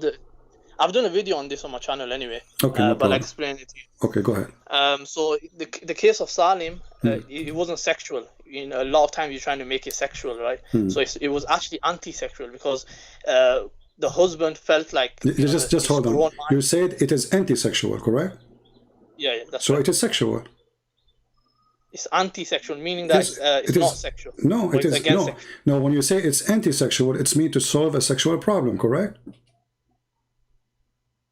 I've done a video on this on my channel anyway. Okay, no but I'll explain it to you. Okay, go ahead. So the case of Salim, it wasn't sexual. A lot of times you're trying to make it sexual, right? So it was actually anti-sexual because the husband felt like... Just hold on. You said it is anti-sexual, correct? Yeah, that's so right. It is sexual. It's anti-sexual, meaning that it's not sexual. No, it is. No, when you say it's anti-sexual, it's meant to solve a sexual problem, correct?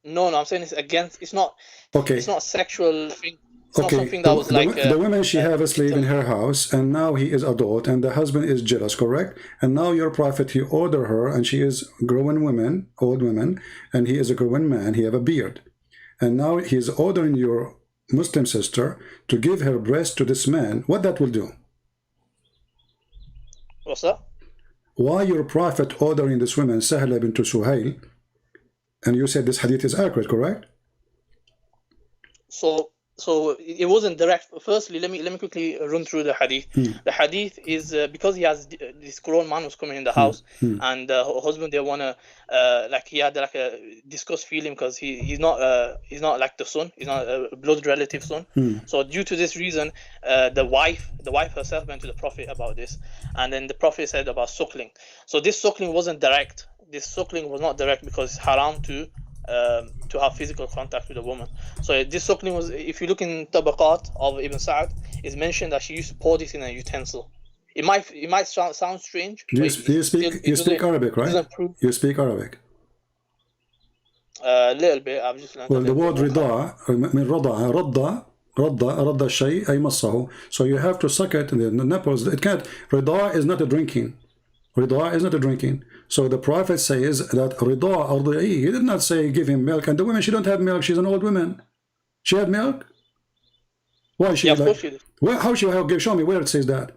No, I'm saying it's against. It's not. Okay. It's not a sexual thing. It's okay. Not something that was like the woman, she have a slave in her house, and now he is adult, and the husband is jealous, correct? And now your Prophet, he order her, and she is grown woman, old woman, and he is a grown man. He have a beard, and now he is ordering your Muslim sister to give her breast to this man. What that will do? What's that? Why your Prophet ordering this woman, Sahla bint Suhail? And you said this hadith is accurate, correct? So it wasn't direct. Firstly, let me quickly run through the hadith. The hadith is because he has this grown man was coming in the house, and her husband, they wanna he had like a disgust feeling because he's not like the son, he's not a blood relative son. So due to this reason, the wife herself went to the Prophet about this, and then the Prophet said about suckling. So this suckling wasn't direct. This suckling was not direct because it's haram to have physical contact with a woman. So this suckling was, if you look in Tabaqat of Ibn Sa'd, it's mentioned that she used to pour this in a utensil. It might sound strange. You speak Arabic, right? You speak Arabic. A little bit. I've just learned. Well, the word رضاع من رضع رض الشيء أي مصه. So you have to suck it in the nipples. It can't. رضاع is not a drinking. Rida is not a drinking. So the Prophet says that Rida ardi'i. He did not say give him milk. And the woman, she don't have milk. She's an old woman. She had milk? Why she? Yeah, of course she did. How she have? Show me where it says that.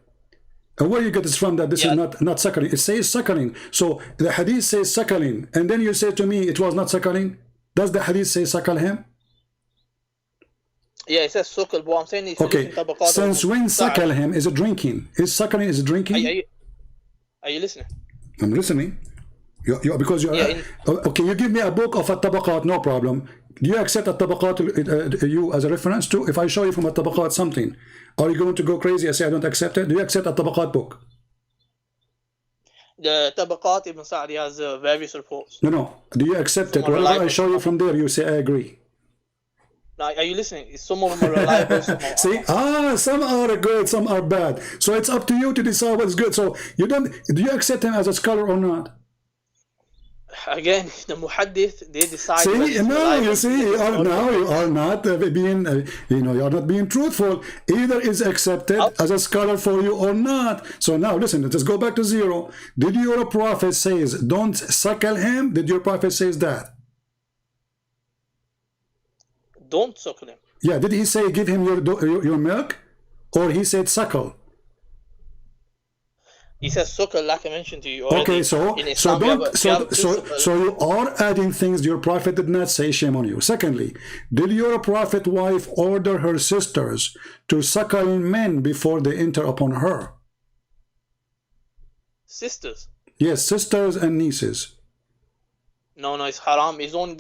And where you get this from that this is not suckling. It says suckling. So the hadith says suckling. And then you say to me it was not suckling. Does the hadith say suckle him? Yeah, it says suckle. But I'm saying it's okay. Since when suckle him is a drinking? Is suckling is a drinking? Are you listening? I'm listening. Because you're... okay, you give me a book of At-Tabaqat, no problem. Do you accept At-Tabaqat you as a reference too? If I show you from At-Tabaqat something, are you going to go crazy and say I don't accept it? Do you accept At-Tabaqat book? The Tabaqat Ibn Sa'di has various reports. No. Do you accept it? Whatever I show you from there, you say I agree. Now, are you listening? Some of them are reliable, some are see, some are good, some are bad. So it's up to you to decide what's good. So do you accept him as a scholar or not? Again, the muhaddith, they decide. See, now you see, you are not being, you are not being truthful. Either is accepted as a scholar for you or not. So now listen, let's go back to zero. Did your Prophet says don't suckle him? Did your Prophet says that? Don't suckle him. Yeah, did he say give him your milk, or he said suckle? He says suckle, like I mentioned to you already. Okay, so you are adding things your Prophet did not say. Shame on you. Secondly, did your Prophet wife order her sisters to suckle men before they enter upon her? Sisters? Yes, sisters and nieces. No, it's haram. It's only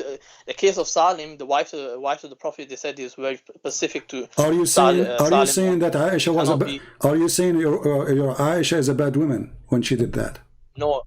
the case of Salim, the wife of the Prophet. They said is very specific to. Are you saying that Aisha was are you saying your Aisha is a bad woman when she did that? No,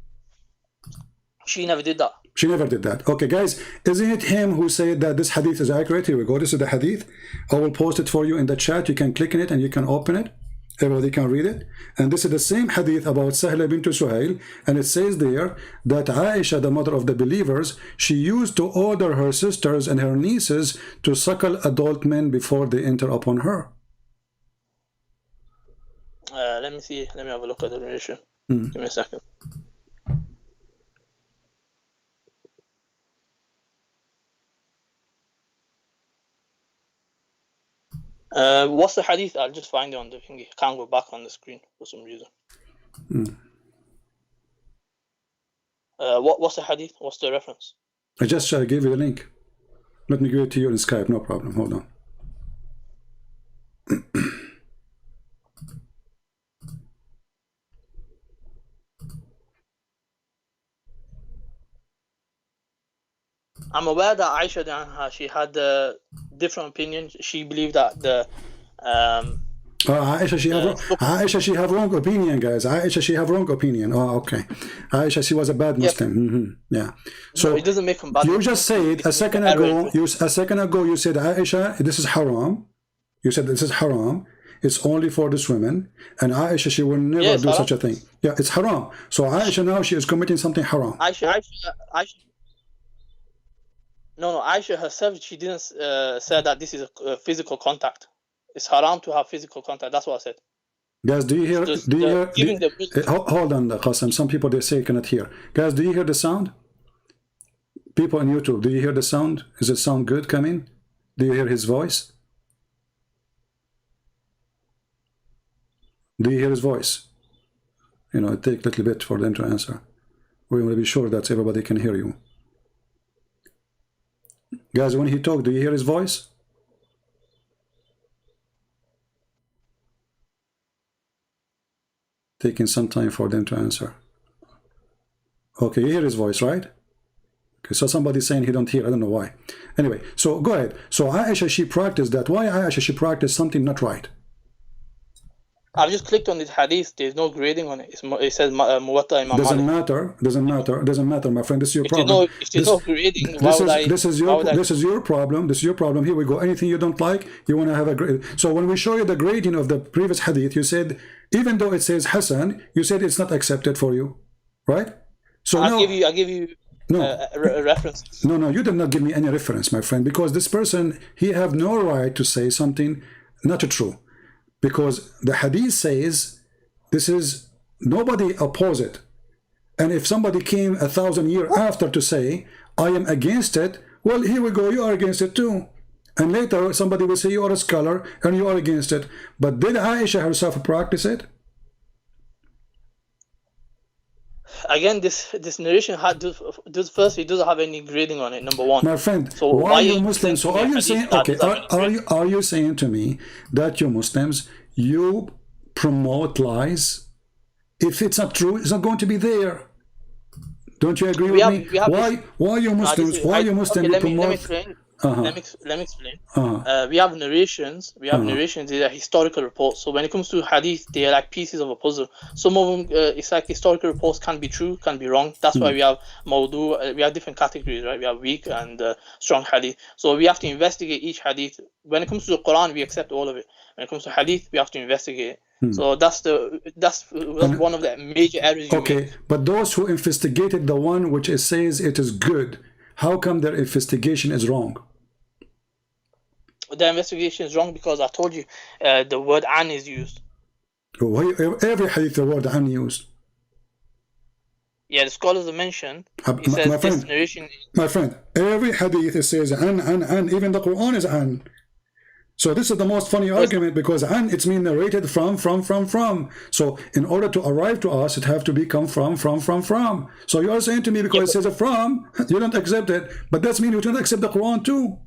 she never did that. She never did that. Okay, guys, isn't it him who said that this hadith is accurate? Here we go. This is the hadith. I will post it for you in the chat. You can click on it and you can open it. Everybody can read it. And this is the same hadith about Sahla bint Suhail. And it says there that Aisha, the mother of the believers, she used to order her sisters and her nieces to suckle adult men before they enter upon her. Let me see. Let me have a look at the narration. Give me a second. What's the hadith? I'll just find it on the thingy. I can't go back on the screen for some reason. What's the hadith? What's the reference? I just gave you the link. Let me give it to you in Skype. No problem. Hold on. I'm aware that Aisha, she had a different opinion. She believed that the Aisha, she have wrong opinion, guys. Aisha, she have wrong opinion. Oh, okay. Aisha, she was a bad Muslim. Yeah. So no, it doesn't make them bad. You just said a second ago. You said Aisha, this is haram. You said this is haram. It's only for this women, and Aisha, she will never do such a thing. Yeah, it's haram. So Aisha now she is committing something haram. Aisha. No, Aisha herself, she didn't say that this is a physical contact. It's haram to have physical contact. That's what I said. Guys, do you hear? Hold on, Qasim. Some people they say cannot hear. Guys, do you hear the sound? People on YouTube, do you hear the sound? Is it sound good coming? Do you hear his voice? Do you hear his voice? You know, it takes a little bit for them to answer. We want to be sure that everybody can hear you. Guys, when he talks, do you hear his voice? Taking some time for them to answer. Okay, you hear his voice, right? Okay, so somebody's saying he don't hear. I don't know why. Anyway, so go ahead. So Aisha, she practiced that. Why Aisha, she practiced something not right? I've just clicked on this hadith. There's no grading on it. It says Muwatta Imam Malik. Doesn't matter, my friend. This is your problem. If there's no grading, this is your problem. This is your problem. Here we go. Anything you don't like, you want to have a grade. So when we show you the grading of the previous hadith, you said, even though it says Hasan, you said it's not accepted for you, right? So I'll give you a reference. No, you did not give me any reference, my friend, because this person, he have no right to say something not true. Because the hadith says this is nobody oppose it, and if somebody came 1,000 years after to say I am against it, well, here we go, you are against it too, and later somebody will say you are a scholar and you are against it. But did Aisha herself practice it? Again, this narration firstly doesn't have any grading on it. Number one, my friend. So why are you Muslims? So are you saying okay? Are you saying to me that you Muslims, you promote lies? If it's not true, it's not going to be there. Don't you agree with me? Why you Muslims? Let me explain. We have narrations. These are historical reports. So when it comes to hadith, they are like pieces of a puzzle. Some of them, it's like historical reports can be true, can be wrong. That's why we have mawdu. We have different categories, right? We have weak and strong hadith. So we have to investigate each hadith. When it comes to the Quran, we accept all of it. When it comes to hadith, we have to investigate it. So that's one of the major errors. Okay, but those who investigated the one which it says it is good, how come their investigation is wrong? The investigation is wrong because I told you the word an is used. Every hadith the word an used. Yeah, the scholars have mentioned. He says this narration. My friend, every hadith it says an. Even the Quran is an. So this is the most funny argument because an it's mean narrated from. So in order to arrive to us, it have to become from. So you are saying to me because it says a from, you don't accept it, but that means you don't accept the Quran too.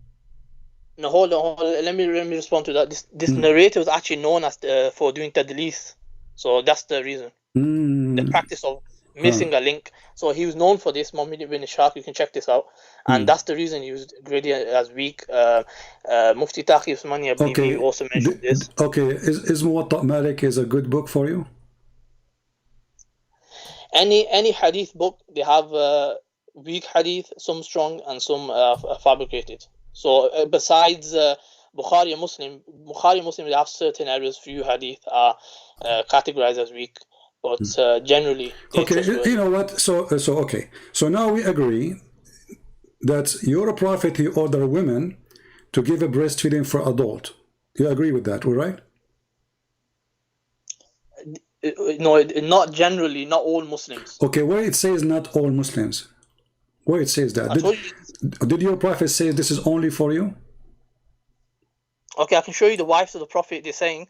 No, hold on. Let me respond to that. This narrator was actually known as for doing tadlis, so that's the reason. The practice of missing a link. So he was known for this, Muhammad ibn Ishaq. You can check this out. And that's the reason he was graded as weak. Mufti Taqi Usmani, I believe he also mentioned this. Okay, is Muwatta Malik is a good book for you? Any hadith book, they have weak hadith, some strong and some fabricated. So besides Bukhari and Muslim, they have certain areas, few hadith are categorized as weak, but generally. Okay, you know what? So okay. So now we agree that your prophet, he ordered women to give a breastfeeding for adult. You agree with that, all right? No, not generally, not all Muslims. Okay, where it says not all Muslims, where it says that, did your prophet say this is only for you? Okay, I can show you the wives of the prophet. They're saying,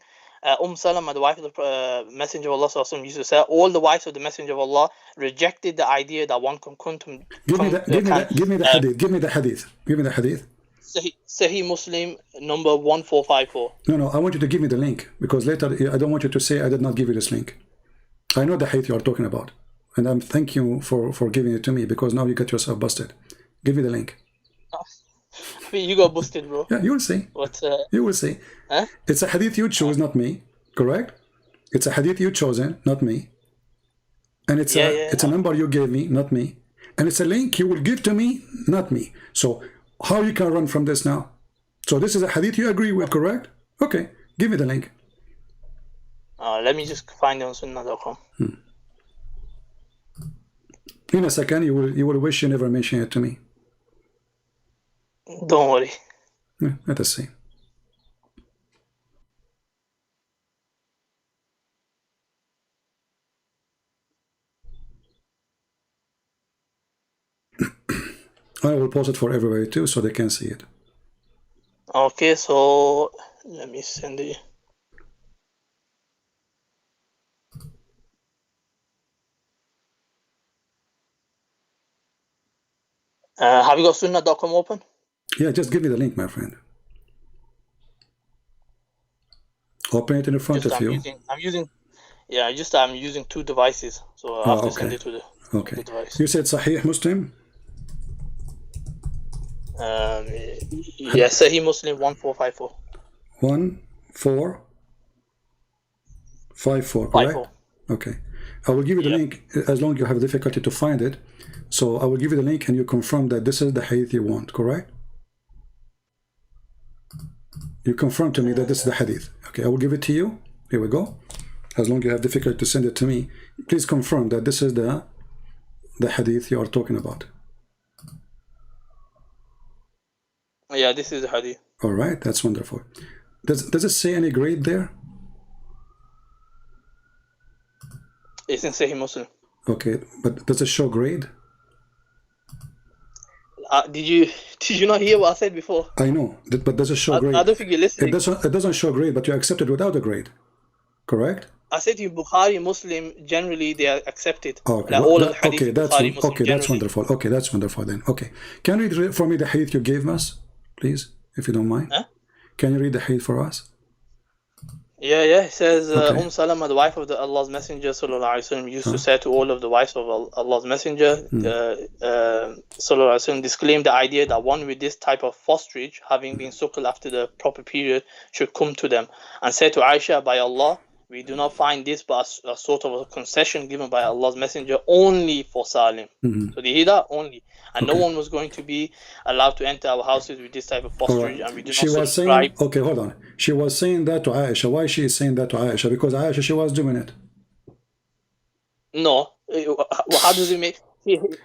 Salama, the wife of the Messenger of Allah, used to say, all the wives of the Messenger of Allah rejected the idea that one can kuntum. Give me the hadith. Sahih Muslim number 1454. No, I want you to give me the link, because later I don't want you to say I did not give you this link. I know the hadith you are talking about, and I'm thank you for giving it to me, because now you get yourself busted. Give me the link. You got busted, bro. Yeah, you will see. What? You will see. Huh? It's a hadith you chose, not me. Correct? It's a hadith you chosen, not me. And it's a number you gave me, not me. And it's a link you will give to me, not me. So how you can run from this now? So this is a hadith you agree with, correct? Okay, give me the link. Let me just find it on sunnah.com. In a second, you will wish you never mentioned it to me. Don't worry. Yeah, let us see. I will post it for everybody too, so they can see it. Okay, so let me send it. Have you got sunnah.com open? Yeah, just give me the link, my friend. Open it in front of you. I'm using two devices, so I have to send it to the device. You said Sahih Muslim? Yes, Sahih Muslim 1454. 1454, correct? Okay. I will give you the link as long as you have difficulty to find it. So I will give you the link and you confirm that this is the hadith you want, correct? You confirm to me that this is the hadith. Okay, I will give it to you. Here we go. As long as you have difficulty to send it to me, please confirm that this is the hadith you are talking about. Yeah, this is the hadith. All right, that's wonderful. Does it say any grade there? It's in Sahih Muslim. Okay, but does it show grade? Did you not hear what I said before? I know, but does it show grade? I don't think you're listening. It doesn't show grade, but you accept it without a grade, correct? I said to you, Bukhari, Muslim, generally they are accepted. Okay, like all of the hadith that's wonderful. Okay, that's wonderful then. Okay, can you read for me the hadith you gave us, please, if you don't mind? Huh? Can you read the hadith for us? Yeah. It says, Salama, the wife of Allah's Messenger, sallallahu alaihi wasallam, used to say to all of the wives of Allah's Messenger, sallallahu alaihi wasallam, disclaimed the idea that one with this type of fosterage, having been suckled after the proper period, should come to them, and say to Aisha, by Allah, we do not find this but a sort of a concession given by Allah's Messenger only for Salim. So they hear that only. And no one was going to be allowed to enter our houses with this type of fosterage. And we do not subscribe. Okay, hold on. She was saying that to Aisha. Why she is saying that to Aisha? Because Aisha, she was doing it. No. How does it make... The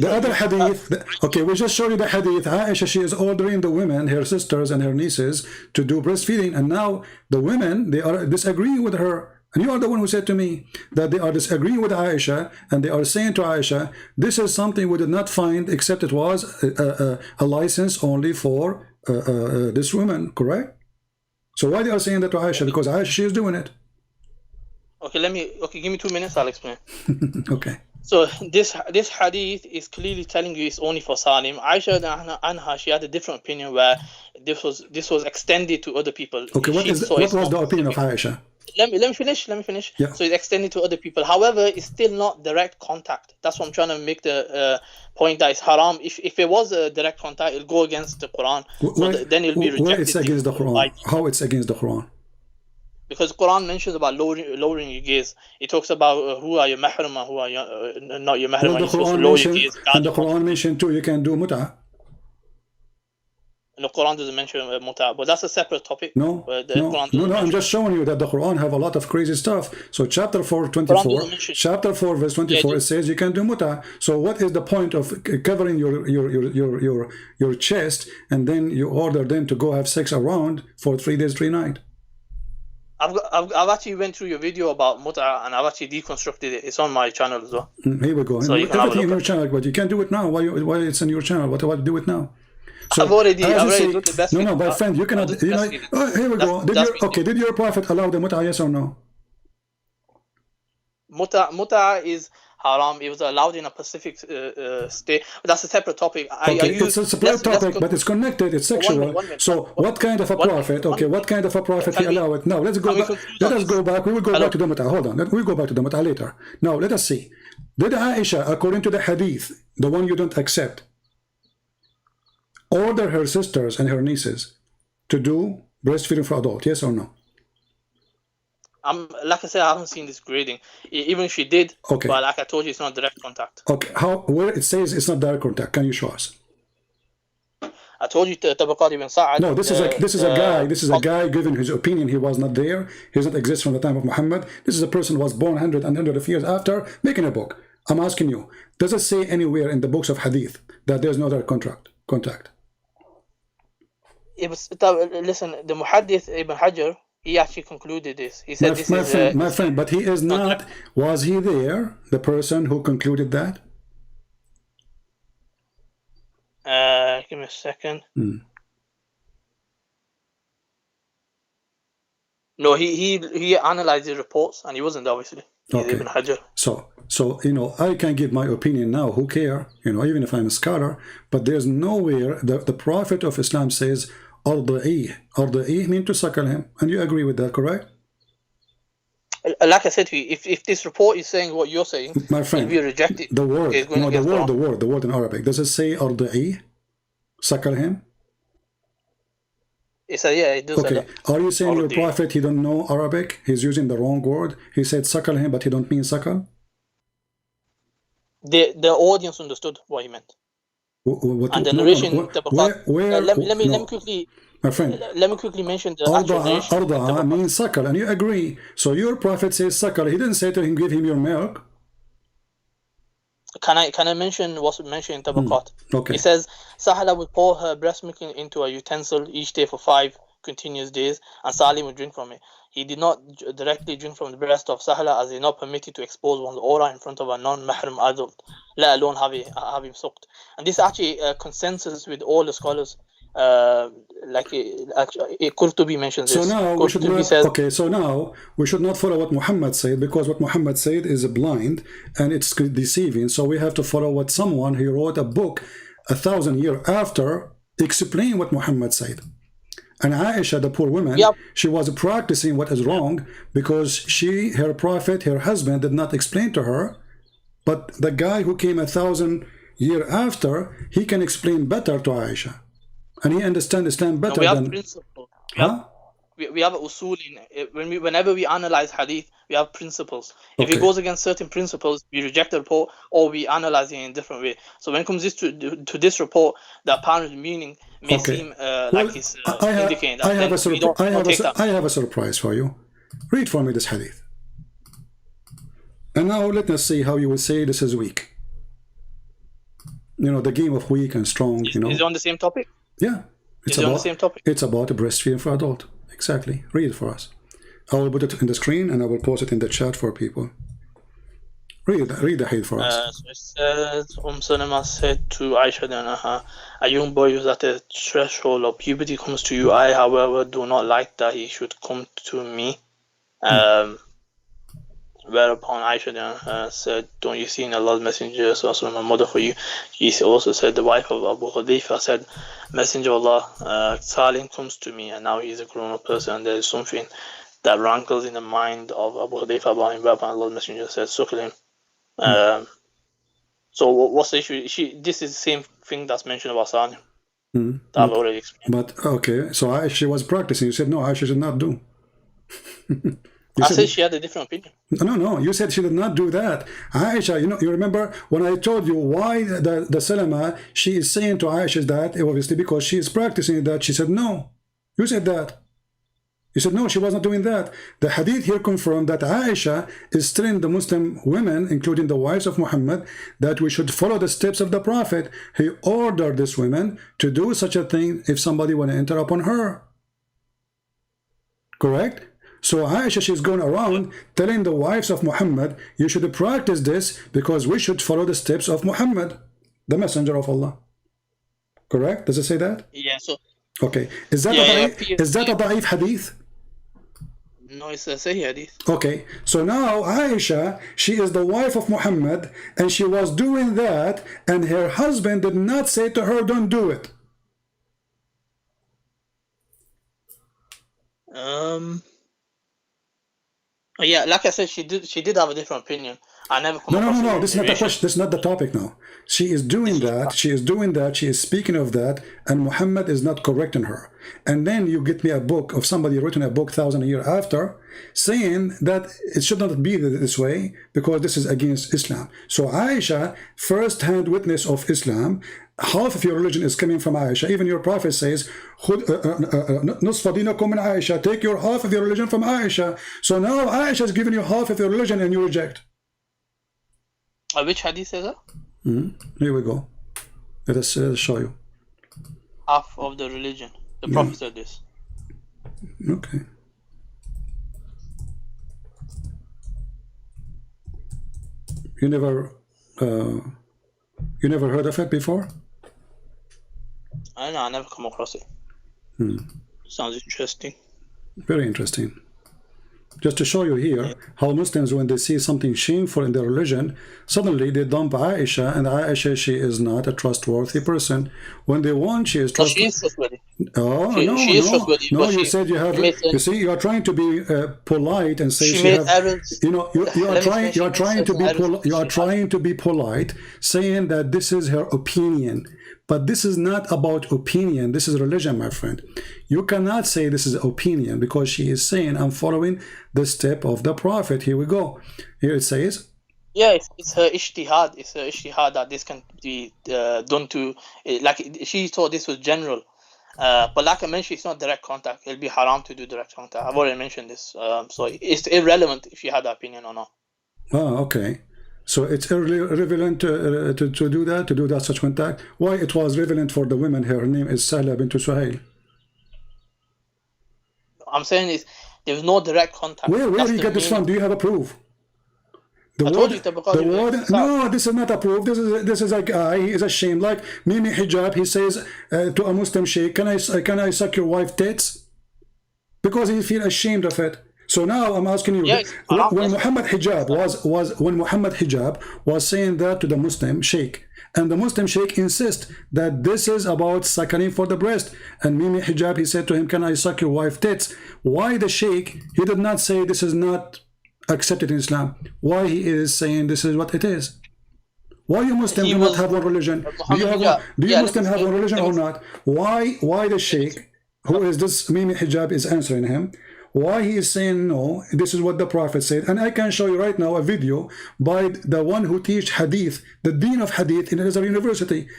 other hadith, okay, we just showed you the hadith. Aisha, she is ordering the women, her sisters and her nieces, to do breastfeeding, and now the women, they are disagreeing with her. And you are the one who said to me that they are disagreeing with Aisha, and they are saying to Aisha, this is something we did not find except it was a license only for this woman, correct? So why they are saying that to Aisha? Because Aisha, she is doing it. Okay, give me 2 minutes, I'll explain. Okay. So this hadith is clearly telling you it's only for Salim. Aisha anha, she had a different opinion where this was extended to other people. Okay, what was the opinion of Aisha? let me finish. Yeah. So it's extended to other people. However, it's still not direct contact. That's what I'm trying to make the point, that it's haram. If it was a direct contact, it'll go against the Quran. Then it'll be rejected. Where it's against the Quran? How it's against the Quran? Because Quran mentions about lowering your gaze. It talks about who are your mahram and who are your, not your mahram. Well, the Quran mentioned too, you can do mut'ah. The Quran doesn't mention mut'ah, but that's a separate topic. No, I'm just showing you that the Quran have a lot of crazy stuff. So chapter 4, 24, chapter 4, verse 24, it says you can do mut'ah. So what is the point of covering your chest and then you order them to go have sex around for 3 days, 3 nights? I've actually went through your video about mut'ah and I've actually deconstructed it. It's on my channel as well. Here we go. So everything in your channel, but you can't do it now. Why it's in your channel? What do I do it now? So I've already done the best. No, my friend, you cannot. Here we go. Did your prophet allow the mut'ah? Yes or no? Mut'ah is haram. It was allowed in a specific state. But that's a separate topic. It's a separate topic, but it's connected. It's sexual. So what kind of a prophet? Okay, what kind of a prophet he allowed it? Now let's go back. Let us go back. We will go back to the mut'ah. Hold on. We'll go back to the mut'ah later. Now let us see. Did Aisha, according to the hadith, the one you don't accept, order her sisters and her nieces to do breastfeeding for adults? Yes or no? Like I said, I haven't seen this grading. Even if she did, okay. But like I told you, it's not direct contact. Okay, where it says it's not direct contact? Can you show us? I told you Tabaqat ibn Sa'ad. No, this is a guy giving his opinion. He was not there. He does not exist from the time of Muhammad. This is a person who was born 100 and hundreds of years after making a book. I'm asking you, does it say anywhere in the books of hadith that there's no direct contact? Listen, the Muhaddith Ibn Hajar, he actually concluded this. He said my friend, but he is not. Was he there, the person who concluded that? Give me a second. No, he analyzed the reports and he wasn't there, obviously. Okay. Ibn Hajar. So I can give my opinion now. Who care? Even if I'm a scholar, but there's nowhere the Prophet of Islam says Arda'i mean to suckle him, and you agree with that, correct? Like I said to you, if this report is saying what you're saying, my friend, if you reject it, the word in Arabic, does it say Arda'i, suckle him? It said, yeah, it does. Okay, are you saying your prophet, he don't know Arabic? He's using the wrong word. He said suckle him, but he don't mean suckle. The audience understood what he meant. And the narration. Let me quickly. My friend, let me quickly mention the actual narration. Arda means suckle, and you agree. So your prophet says suckle. He didn't say to him, give him your milk. Can I mention what's mentioned in Tabaqat? Okay. It says Sahla would pour her breast milk into a utensil each day for 5 continuous days, and Salim would drink from it. He did not directly drink from the breast of Sahla, as he is not permitted to expose one's aura in front of a non-mahram adult, let alone have him sucked. And this actually consensus with all the scholars. Qurtubi mentions this. So now we should not follow what Muhammad said, because what Muhammad said is blind and it's deceiving. So we have to follow what someone who wrote a book 1,000 years after explain what Muhammad said. And Aisha, the poor woman, she was practicing what is wrong because her prophet, her husband, did not explain to her. But the guy who came 1,000 years after, he can explain better to Aisha. And he understands Islam better than... We have usul whenever we analyze hadith, we have principles. If it goes against certain principles, we reject the report or we analyze it in a different way. So when it comes to this report, the apparent meaning may seem like it's indicating that. I have a surprise for you. Read for me this hadith. And now let us see how you will say this is weak. The game of weak and strong. Is it on the same topic? Yeah. It's on the same topic. It's about a breastfeeding for adult. Exactly. Read it for us. I will put it in the screen and I will post it in the chat for people. Read the hadith for us. So it says, Salama said to Aisha, a young boy who's at the threshold of puberty comes to you. I, however, do not like that he should come to me. Whereupon Aisha said, don't you see in Allah's Messenger, my mother for you? She also said, the wife of Abu Hudayfa said, Messenger of Allah, Salim comes to me, and now he's a grown-up person, and there is something that rankles in the mind of Abu Hudayfa about him, whereby Allah's Messenger says, suckle him. So what's the issue? This is the same thing that's mentioned about Sani. That I've already explained. But okay, so Aisha was practicing. You said no, Aisha should not do. I said she had a different opinion. No, you said she did not do that. Aisha, you remember when I told you why the Salama, she is saying to Aisha that, obviously because she is practicing that, she said no. You said that. You said no, she was not doing that. The hadith here confirmed that Aisha is telling the Muslim women, including the wives of Muhammad, that we should follow the steps of the Prophet. He ordered these women to do such a thing if somebody want to enter upon her. Correct? So Aisha, she's going around telling the wives of Muhammad, you should practice this because we should follow the steps of Muhammad, the messenger of Allah. Correct? Does it say that? Yeah, so... Okay. Is that a da'if hadith? No, it's a Sahih hadith. Okay, so now Aisha, she is the wife of Muhammad, and she was doing that, and her husband did not say to her, don't do it. Yeah, like I said, she did have a different opinion. I never come No. This is not the question. This is not the topic now. She is doing that. She is speaking of that, and Muhammad is not correcting her. And then you get me a book of somebody written a book 1,000 years after, saying that it should not be this way because this is against Islam. So Aisha, first-hand witness of Islam, half of your religion is coming from Aisha. Even your prophet says, نصف دينكم من Aisha. Take your half of your religion from Aisha. So now Aisha is giving you half of your religion and you reject. Which hadith is that? Here we go. Let us show you. Half of the religion. The Prophet said this. Okay. You never heard of it before? I know, I never come across it. Sounds interesting. Very interesting. Just to show you here how Muslims, when they see something shameful in their religion, suddenly they dump Aisha, and Aisha, she is not a trustworthy person. When they want, she is trustworthy. She is trustworthy. Oh, she is trustworthy. No, you said you have. You see, you are trying to be polite and say she made errors. You are trying to be polite, saying that this is her opinion. But this is not about opinion. This is religion, my friend. You cannot say this is opinion because she is saying, I'm following the step of the Prophet. Here we go. Here it says. Yeah, it's her ijtihad. It's her ijtihad that this can be done to, like she thought this was general. But like I mentioned, it's not direct contact. It'll be haram to do direct contact. I've already mentioned this. So it's irrelevant if you had that opinion or not. Oh, okay. So it's irrelevant to do that, to do that such contact. Why it was relevant for the women? Her name is Sahla bint Suhail. I'm saying is there's no direct contact. Where do you get this from? Do you have a proof? I told you no, this is not a proof. This is a guy. He is ashamed. Like Mimi Hijab, he says to a Muslim sheikh, "Can I suck your wife's tits?" Because he feels ashamed of it. So now I'm asking you, when Muhammad Hijab was saying that to the Muslim sheikh, and the Muslim sheikh insists that this is about suckling for the breast, and Mimi Hijab, he said to him, "Can I suck your wife's tits?" Why the sheikh, he did not say this is not accepted in Islam? Why he is saying this is what it is? Why you Muslim do not have one religion? Do you Muslim have one religion or not? Why the sheikh, who is this Mimi Hijab, is answering him? Why he is saying no, this is what the Prophet said. And I can show you right now a video by the one who teach hadith, the dean of hadith in Azhar University,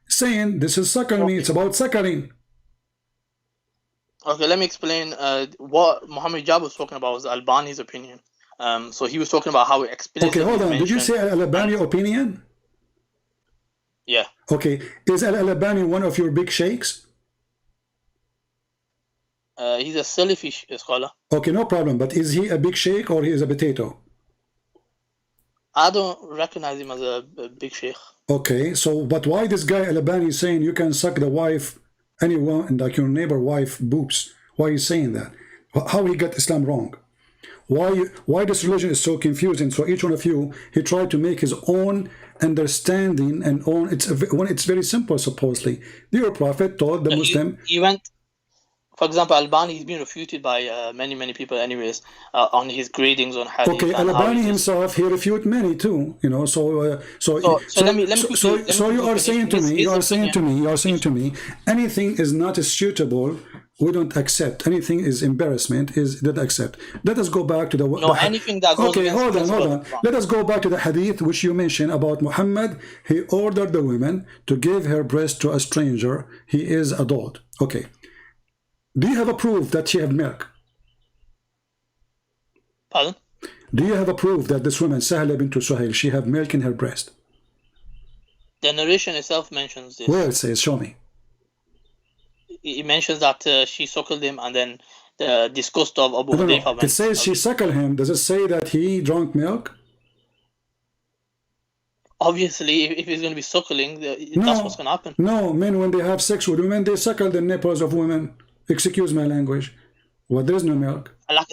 saying this is suckling, it's about suckling. Okay, let me explain. What Muhammad Hijab was talking about was Albani's opinion. So he was talking about how it explicitly Okay, hold on. Did you say Al-Albani opinion? Yeah. Okay, is Al-Albani one of your big sheikhs? He's a Salafi scholar. Okay, no problem. But is he a big sheikh or he is a potato? I don't recognize him as a big sheikh. Okay, so but why this guy Al-Albani is saying you can suck the wife, anyone, like your neighbor wife boobs? Why is he saying that? How he got Islam wrong? Why this religion is so confusing? So each one of you, he tried to make his own understanding and own. It's very simple. Supposedly, your Prophet told the Muslim. For example, Albani is being refuted by many people, anyways, on his gradings on hadith. Okay, Albani himself, he refute many too, you know. So you are saying to me, anything is not suitable, we don't accept. Anything is embarrassment, is don't accept. Let us go back to the anything that goes okay, hold on. Let us go back to the hadith which you mentioned about Muhammad. He ordered the woman to give her breast to a stranger. He is adult. Okay. Do you have a proof that she had milk? Pardon? Do you have a proof that this woman, Sahla bint Suhail, she had milk in her breast? The narration itself mentions this. Where it says, show me. It mentions that she suckled him, and then the disgust of Abu Hudayfa. It says she suckled him. Does it say that he drank milk? Obviously, if he's going to be suckling, that's what's going to happen. No, men, when they have sex with women, they suckle the nipples of women. Excuse my language. Well, there's no milk. Like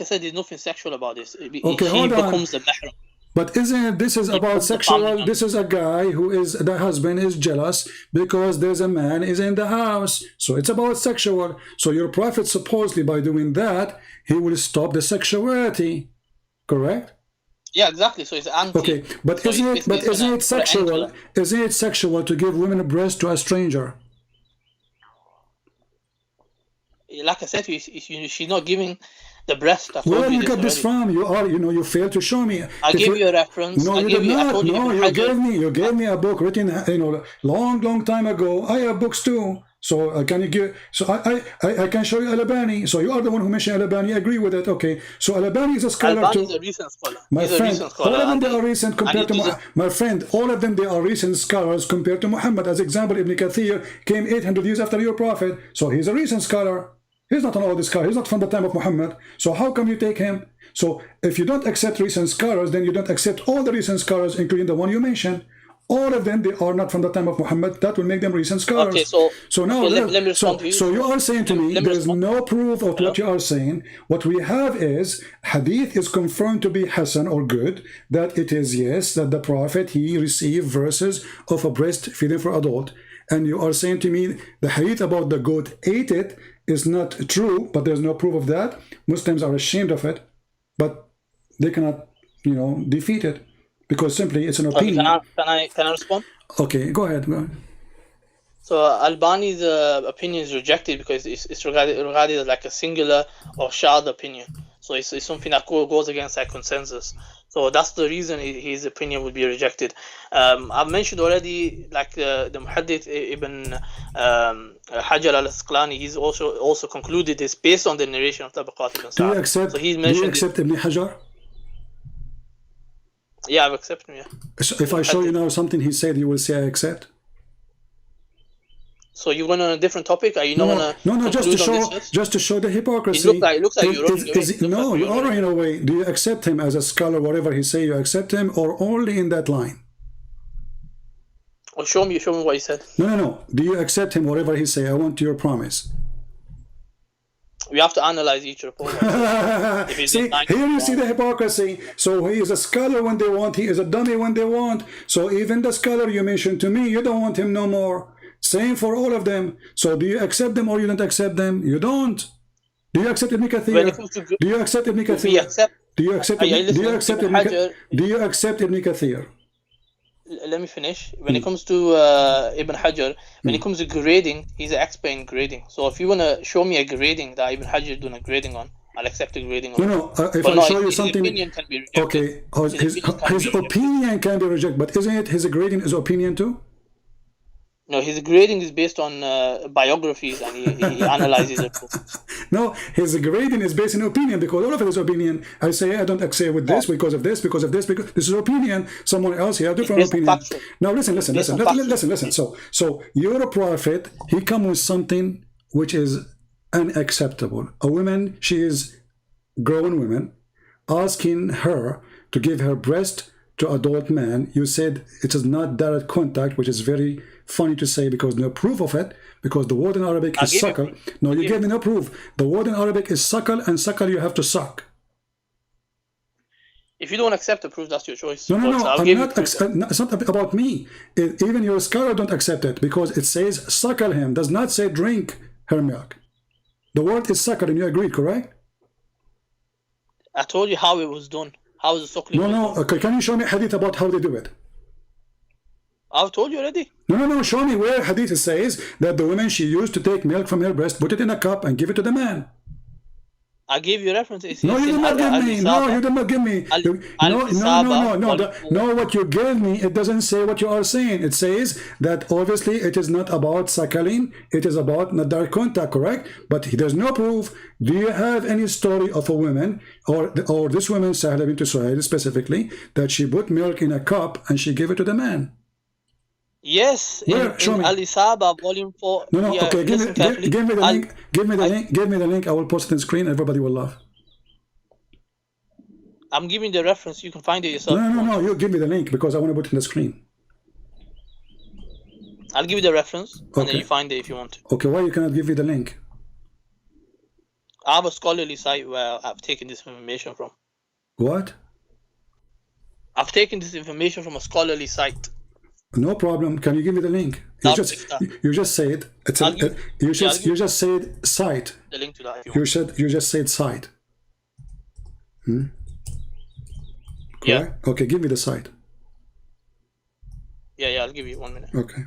I said, there's nothing sexual about this. Okay, hold on. Becomes the mahram. But isn't this is about sexual? This is a guy who is, the husband is jealous because there's a man is in the house. So it's about sexual. So your prophet supposedly by doing that, he will stop the sexuality. Correct? Yeah, exactly. So it's anti. Okay, but so isn't it sexual? Isn't it sexual to give women a breast to a stranger? Like I said, she's not giving the breast. Where do you get this from? You failed to show me. I gave you a reference. No, you did not. No, you gave me a book written, long time ago. I have books too. So can you give? So I can show you Albani. So you are the one who mentioned Albani. I agree with it. Okay. So Albani is a scholar too. Albani is a recent scholar. My friend, all of them they are recent compared to my friend. All of them they are recent scholars compared to Muhammad. As example, Ibn Kathir came 800 years after your prophet. So he's a recent scholar. He's not an old scholar. He's not from the time of Muhammad. So how come you take him? So if you don't accept recent scholars, then you don't accept all the recent scholars, including the one you mentioned. All of them, they are not from the time of Muhammad. That will make them recent scholars. Okay, so now, let me respond to you. So you are saying to me, there's no proof of what you are saying. What we have is, hadith is confirmed to be Hasan or good, that it is, yes, that the Prophet, he received verses of a breast feeding for adult. And you are saying to me, the hadith about the goat ate it is not true, but there's no proof of that. Muslims are ashamed of it, but they cannot, defeat it. Because simply it's an opinion. Okay, can I respond? Okay, go ahead. So Albani's opinion is rejected because it's regarded as like a singular or shadh opinion. So it's something that goes against that consensus. So that's the reason his opinion would be rejected. I've mentioned already, like the Muhaddith Ibn Hajar al-Asqalani, he's also concluded this based on the narration of Tabaqat ibn Sa'd. Do you accept Ibn Hajar? Yeah, I've accepted him, yeah. So if I show you now something he said, you will say I accept? So you went on a different topic? Are you not No, just to show the hypocrisy. It looks like you're running away. No, you are running away. Do you accept him as a scholar, whatever he say, you accept him, or only in that line? Well, show me what he said. No. Do you accept him, whatever he say? I want your promise. We have to analyze each report. See, here you see the hypocrisy. So he is a scholar when they want, he is a dummy when they want. So even the scholar you mentioned to me, you don't want him no more. Same for all of them. So do you accept them or you don't accept them? You don't. Do you accept Ibn Kathir? Do you accept Ibn Kathir? Do you accept Ibn Kathir? Let me finish. When it comes to Ibn Hajar, when it comes to grading, he's an expert in grading. So if you want to show me a grading that Ibn Hajar is doing a grading on, I'll accept the grading on. No, if I show you something, opinion can be rejected. Okay, his opinion can be rejected, but isn't it his grading is opinion too? No, his grading is based on biographies, and he analyzes it. No, his grading is based on opinion, because all of it is opinion. I say I don't accept with this because of this, because this is opinion. Someone else here, different opinion. Now listen. So your prophet, he come with something which is unacceptable. A woman, she is grown woman, asking her to give her breast to adult man. You said it is not direct contact, which is very funny to say because no proof of it, because the word in Arabic is suckle. No, you gave me no proof. The word in Arabic is suckle, and suckle you have to suck. If you don't accept the proof, that's your choice. No, it's not about me. Even your scholar don't accept it because it says suckle him, does not say drink her milk. The word is suckle, and you agreed, correct? I told you how it was done. How the suckling was done. Okay, can you show me hadith about how they do it? I've told you already. No, show me where hadith says that the woman, she used to take milk from her breast, put it in a cup, and give it to the man. I gave you references. No, you did not give me. No, you did not give me. No, what you gave me, it doesn't say what you are saying. It says that obviously it is not about suckling, it is about not direct contact, correct? But there's no proof. Do you have any story of a woman, or this woman, Sahla bint Suhail specifically, that she put milk in a cup and she gave it to the man? Yes, where? Show me. Al-Isaba, volume 4. No, yeah, okay, give me the link. Give me the link. I will post it on the screen. Everybody will laugh. I'm giving the reference. You can find it yourself. No. You give me the link because I want to put it on the screen. I'll give you the reference, and then you find it if you want to. Okay, why you cannot give me the link? I have a scholarly site where I've taken this information from. What? I've taken this information from a scholarly site. No problem. Can you give me the link? You just said it's you just said site. The link to that. You just said site. Yeah. Okay, give me the site. Yeah, I'll give you 1 minute. Okay.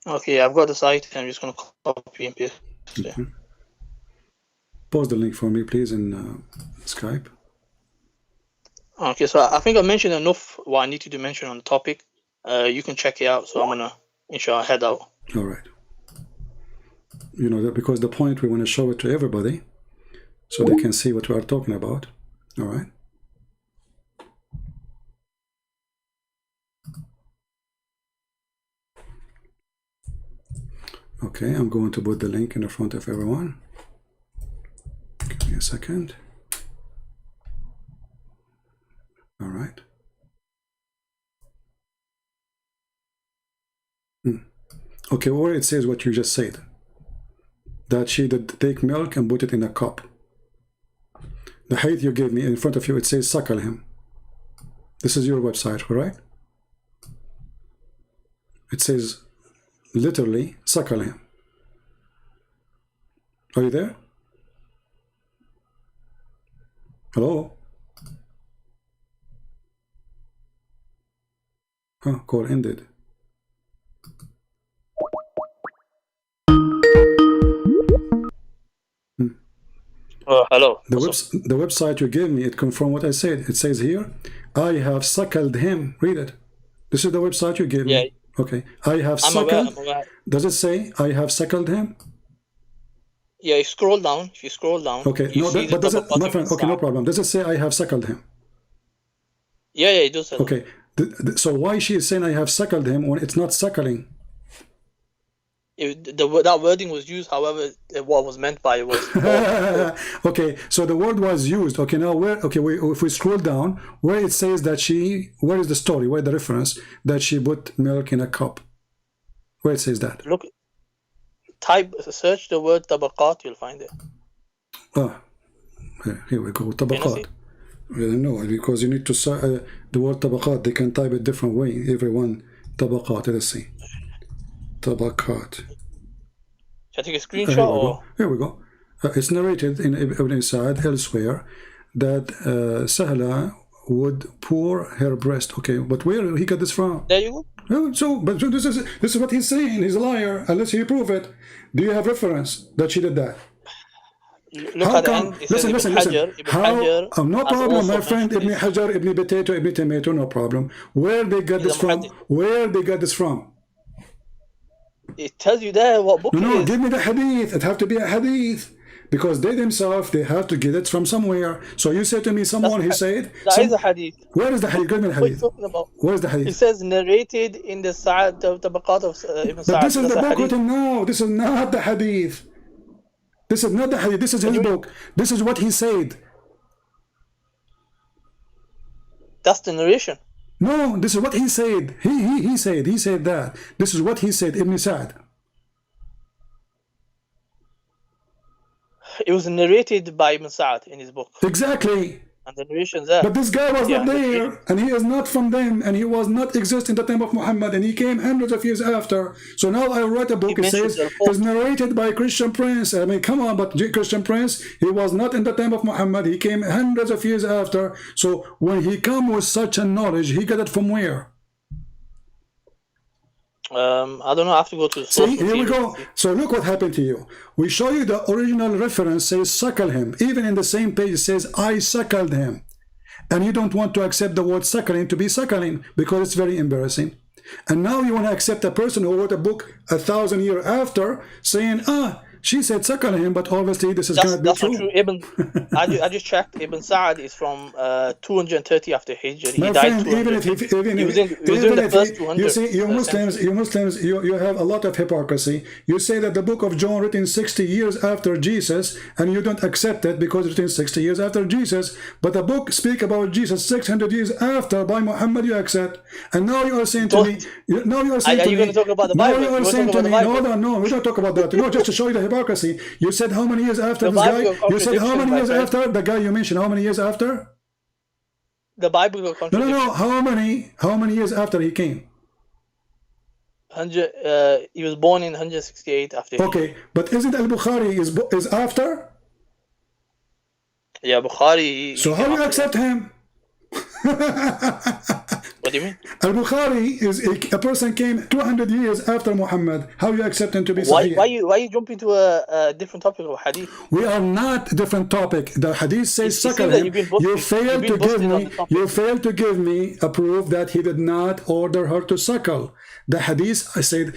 Okay, I've got the site. I'm just going to copy and paste it. Post the link for me, please, in Skype. Okay, so I think I mentioned enough what I needed to mention on the topic. You can check it out. So I'm going to, inshallah, head out. All right. You know, because the point, we want to show it to everybody so they can see what we are talking about. All right. Okay, I'm going to put the link in the front of everyone. Give me a second. All right. Okay, where it says what you just said, that she did take milk and put it in a cup. The hadith you gave me in front of you, it says suckle him. This is your website, correct? It says literally suckle him. Are you there? Hello? Call ended. Hello. The website you gave me, it confirmed what I said. It says here, I have suckled him. Read it. This is the website you gave me. Okay. I have suckled. I'm aware. Does it say I have suckled him? Yeah, you scroll down. If you scroll down. Okay. No, but does it, my friend, okay, no problem. Does it say I have suckled him? Yeah, it does say. Okay. So why she is saying I have suckled him when it's not suckling? That wording was used, however, what was meant by it was. Okay, so the word was used. Okay, now where? Okay, if we scroll down, where it says that where is the story? Where the reference that she put milk in a cup? Where it says that? Look, search the word tabaqat, you'll find it. Here we go. Tabaqat. No, because you need to the word tabaqat. They can type it different way. Everyone tabaqat. Let's see. Tabaqat. Shall I take a screenshot? Here we go. It's narrated in Ibn Sa'ad elsewhere that Sahla would pour her breast. Okay, but where he got this from? There you go. But this is what he's saying. He's a liar unless he prove it. Do you have reference that she did that? Look How at the come? end. It Listen, says listen, Ibn listen. Hajar. Ibn Hajar How? No has problem, also my friend. mentioned Ibn this. Hajar, Ibn Potato, Ibn Tomato, no problem. Where they got He's this a from? muhaddith. Where they got this from? It tells you there what book No, it no, is. give me the hadith. It have to be a hadith. Because they themselves, they have to get it from somewhere. So you say to me, someone, he said... That is a hadith. Where is the hadith? Give me the What are you hadith. talking about? Where is the It hadith? says narrated in the Tabaqat of Ibn But Sa'ad. this is That's the a book hadith. written now. This is not the hadith. This is not the hadith. This is his book. This is what he said. That's the narration. No, this is what he said. He said that. This is what he said, Ibn Sa'd. It was narrated by Ibn Sa'ad in his book. Exactly. And the narration's there. But this guy was not there, and he is not from them, and he was not exist in the time of Muhammad, and he came hundreds of years after. So now I wrote a book, it says, it's narrated by Christian Prince. I mean, come on, but Christian Prince, he was not in the time of Muhammad, he came hundreds of years after. So when he come with such a knowledge, he got it from where? I don't know, I have to go to the source. See, here we go. So look what happened to you. We show you the original reference says suckle him. Even in the same page it says I suckled him. And you don't want to accept the word suckling to be suckling because it's very embarrassing. And now you want to accept a person who wrote a book 1,000 years after saying, she said suckle him, but obviously this is going to be true. That's not true. I just checked. Ibn Sa'ad is from 230 after Hijr. He My died friend, even if you see, you Muslims, you have a lot of hypocrisy. You say that the book of John written 60 years after Jesus, and you don't accept it because it's written 60 years after Jesus. But the book speak about Jesus 600 years after by Muhammad, you accept. And now you are saying to me, now you are saying to me, are you going to talk about the Bible? Now you are saying to me, no, we don't talk about that. No, just to show you the hypocrisy. You said how many years after this guy? You said how many years after the guy you mentioned? How many years after? The Bible got contradiction. No. How many years after he came? 100. He was born in 168 after. Okay, but isn't Al-Bukhari is after? Yeah, Bukhari. So how do you accept him? What do you mean? Al-Bukhari is a person came 200 years after Muhammad. How you accept him to be Sahih? Why you jump into a different topic of hadith? We are not a different topic. The hadith says suckle him. You failed to give me a proof that he did not order her to suckle. The hadith, I said,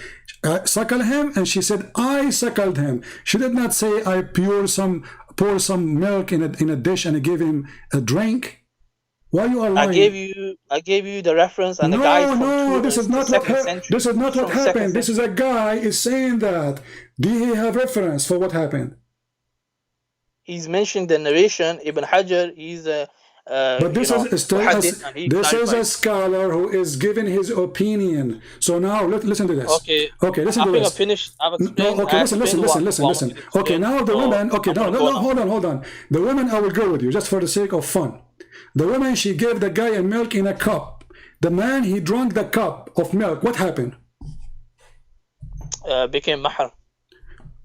suckle him, and she said, I suckled him. She did not say, I pour some milk in a dish and I gave him a drink. Why you are lying? I gave you the reference and the guide from this is not what happened. This is not what happened. This is a guy is saying that. Do he have reference for what happened? He's mentioned the narration. Ibn Hajar, he's a but this is still a scholar who is giving his opinion. So now listen to this. Okay, listen to this. I've finished. I've explained. Okay, listen. Okay, now the woman. Okay, no, hold on. The woman, I will go with you just for the sake of fun. The woman, she gave the guy a milk in a cup. The man, he drank the cup of milk. What happened? Became mahram.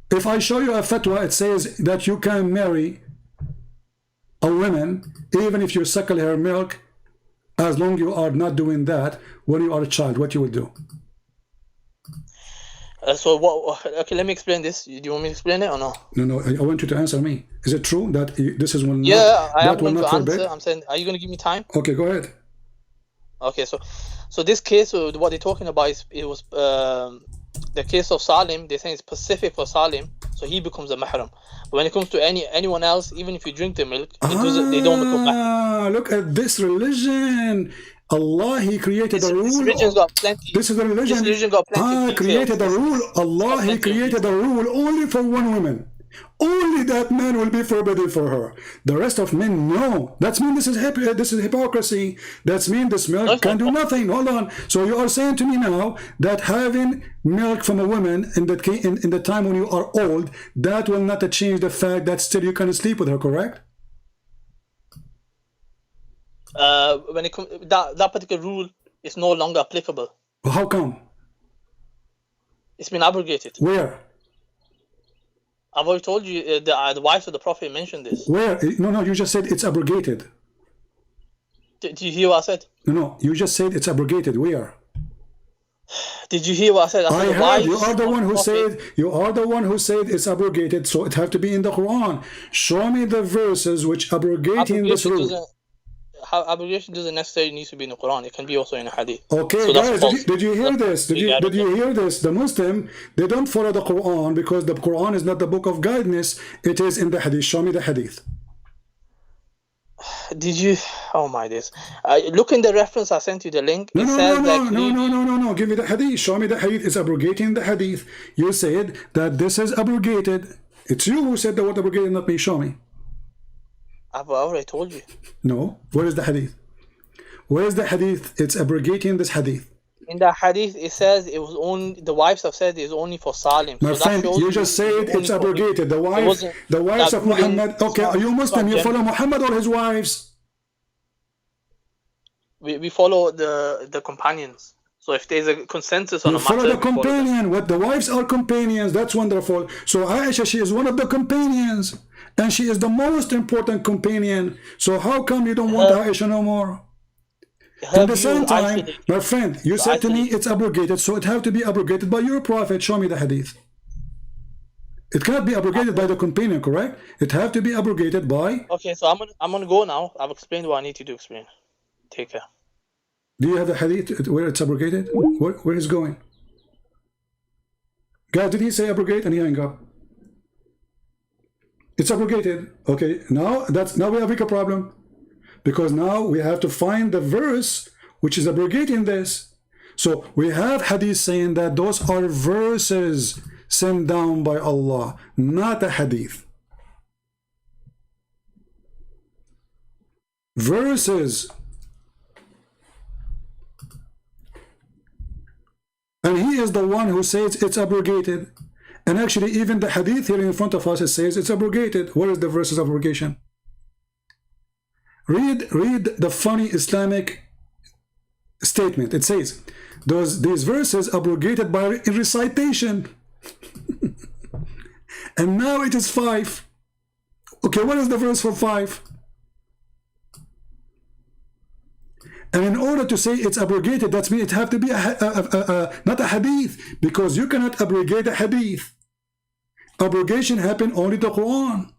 If I show you a fatwa, it says that you can marry a woman even if you suckle her milk, as long you are not doing that when you are a child. What you will do? So what? Okay, let me explain this. Do you want me to explain it or no? No. I want you to answer me. Is it true that this is one? Yeah, I am going to answer. I'm saying, are you going to give me time? Okay, go ahead. Okay, so this case, what they're talking about is it was the case of Salim. They're saying it's specific for Salim, so he becomes a mahram. But when it comes to anyone else, even if you drink the milk, they don't become mahram. Look at this religion. Allah, He created a rule. This religion's got plenty. This is the religion. This religion got plenty. Created a rule. Allah, He created a rule only for one woman. Only that man will be forbidden for her. The rest of men, no. That means this is hypocrisy. That means this milk can do nothing. Hold on. So you are saying to me now that having milk from a woman in the time when you are old, that will not change the fact that still you can sleep with her, correct? When it comes that particular rule is no longer applicable. How come? It's been abrogated. Where? I've already told you the wives of the Prophet mentioned this. Where? No, you just said it's abrogated. Do you hear what I said? No, you just said it's abrogated. Where? Did you hear what I said? I heard. You are the one who said. You are the one who said it's abrogated, so it have to be in the Quran. Show me the verses which abrogating this rule. Abrogation doesn't necessarily need to be in the Quran. It can be also in a hadith. Okay, so guys, did you hear this? Did you hear this? The Muslim, they don't follow the Quran because the Quran is not the book of guidance. It is in the hadith. Show me the hadith. Did you? Oh my days! Look in the reference I sent you the link. No. Give me the hadith. Show me the hadith. It's abrogating the hadith. You said that this is abrogated. It's you who said the word abrogated, not me. Show me. I've already told you. No. Where is the hadith? Where is the hadith? It's abrogating this hadith. In the hadith, it says it was only the wives have said it's only for Salim. My friend, you just said it's abrogated. The wives of Muhammad. Okay, are you Muslim? You follow Muhammad or his wives? We follow the companions. So if there's a consensus on a matter, follow the companion. What the wives are companions. That's wonderful. So Aisha, she is one of the companions, and she is the most important companion. So how come you don't want Aisha no more? At the same time, my friend, you said to me it's abrogated, so it have to be abrogated by your prophet. Show me the hadith. It cannot be abrogated by the companion, correct? It have to be abrogated by. Okay, so I'm gonna go now. I've explained what I need to explain. Take care. Do you have the hadith where it's abrogated? Where is going? Guys, did he say abrogate? And he hang up. It's abrogated. Okay, now we have a bigger problem. Because now we have to find the verse which is abrogating this. So we have hadith saying that those are verses sent down by Allah, not a hadith. Verses. And he is the one who says it's abrogated. And actually even the hadith here in front of us, it says it's abrogated. Where is the verses of abrogation? Read the funny Islamic statement. It says, these verses abrogated by recitation. And now it is 5. Okay, what is the verse for 5? And in order to say it's abrogated, that means it have to be not a hadith, because you cannot abrogate a hadith. Abrogation happened only to the Quran.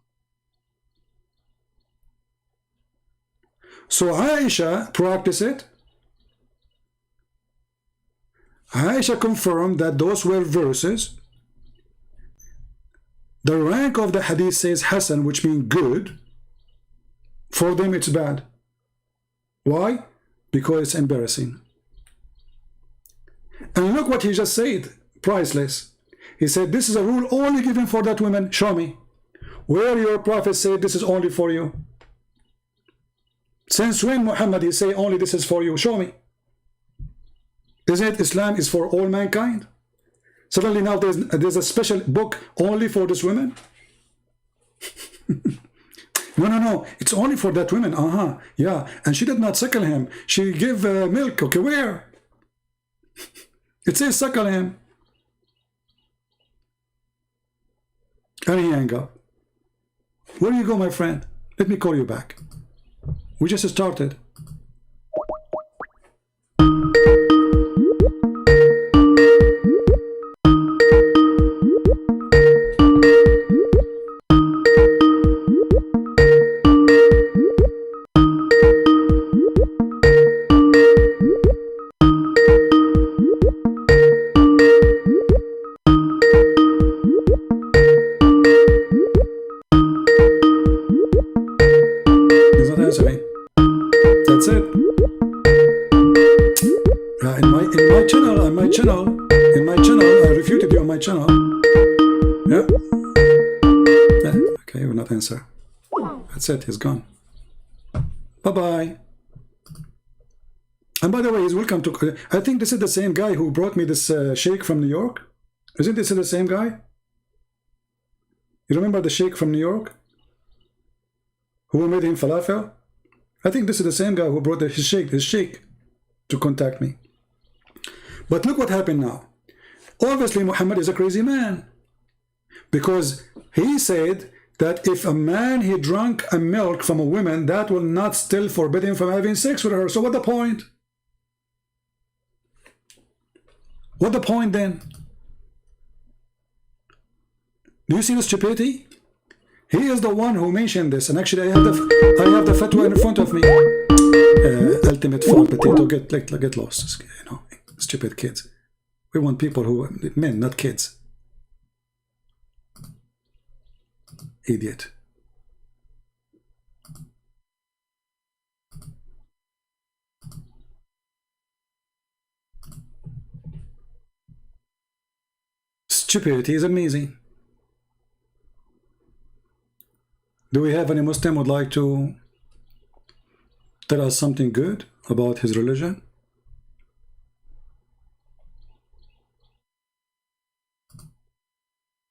So Aisha practiced it. Aisha confirmed that those were verses. The rank of the hadith says Hasan, which means good. For them it's bad. Why? Because it's embarrassing. And look what he just said. Priceless. He said, this is a rule only given for that woman. Show me. Where your prophet said this is only for you. Since when Muhammad he say only this is for you? Show me. Isn't it Islam is for all mankind? Suddenly now there's a special book only for this women? No. It's only for that woman. Yeah. And she did not suckle him. She gave milk. Okay, where? It says suckle him. And he hang up. Where do you go, my friend? Let me call you back. We just started. That's it. In my channel, I refuted you on my channel. Yeah. Okay, will not answer. That's it. He's gone. Bye-bye. And by the way, he's welcome to. I think this is the same guy who brought me this sheikh from New York. Isn't this the same guy? You remember the sheikh from New York? Who made him falafel? I think this is the same guy who brought his sheikh to contact me. But look what happened now. Obviously, Muhammad is a crazy man. Because he said that if a man, he drank a milk from a woman, that will not still forbid him from having sex with her. So what's the point? What the point then? Do you see the stupidity? He is the one who mentioned this, and actually I have the fatwa in front of me. Ultimate farm potato, get lost, you know, stupid kids. We want people who, men, not kids. Idiot. Stupidity is amazing. Do we have any Muslim who would like to tell us something good about his religion?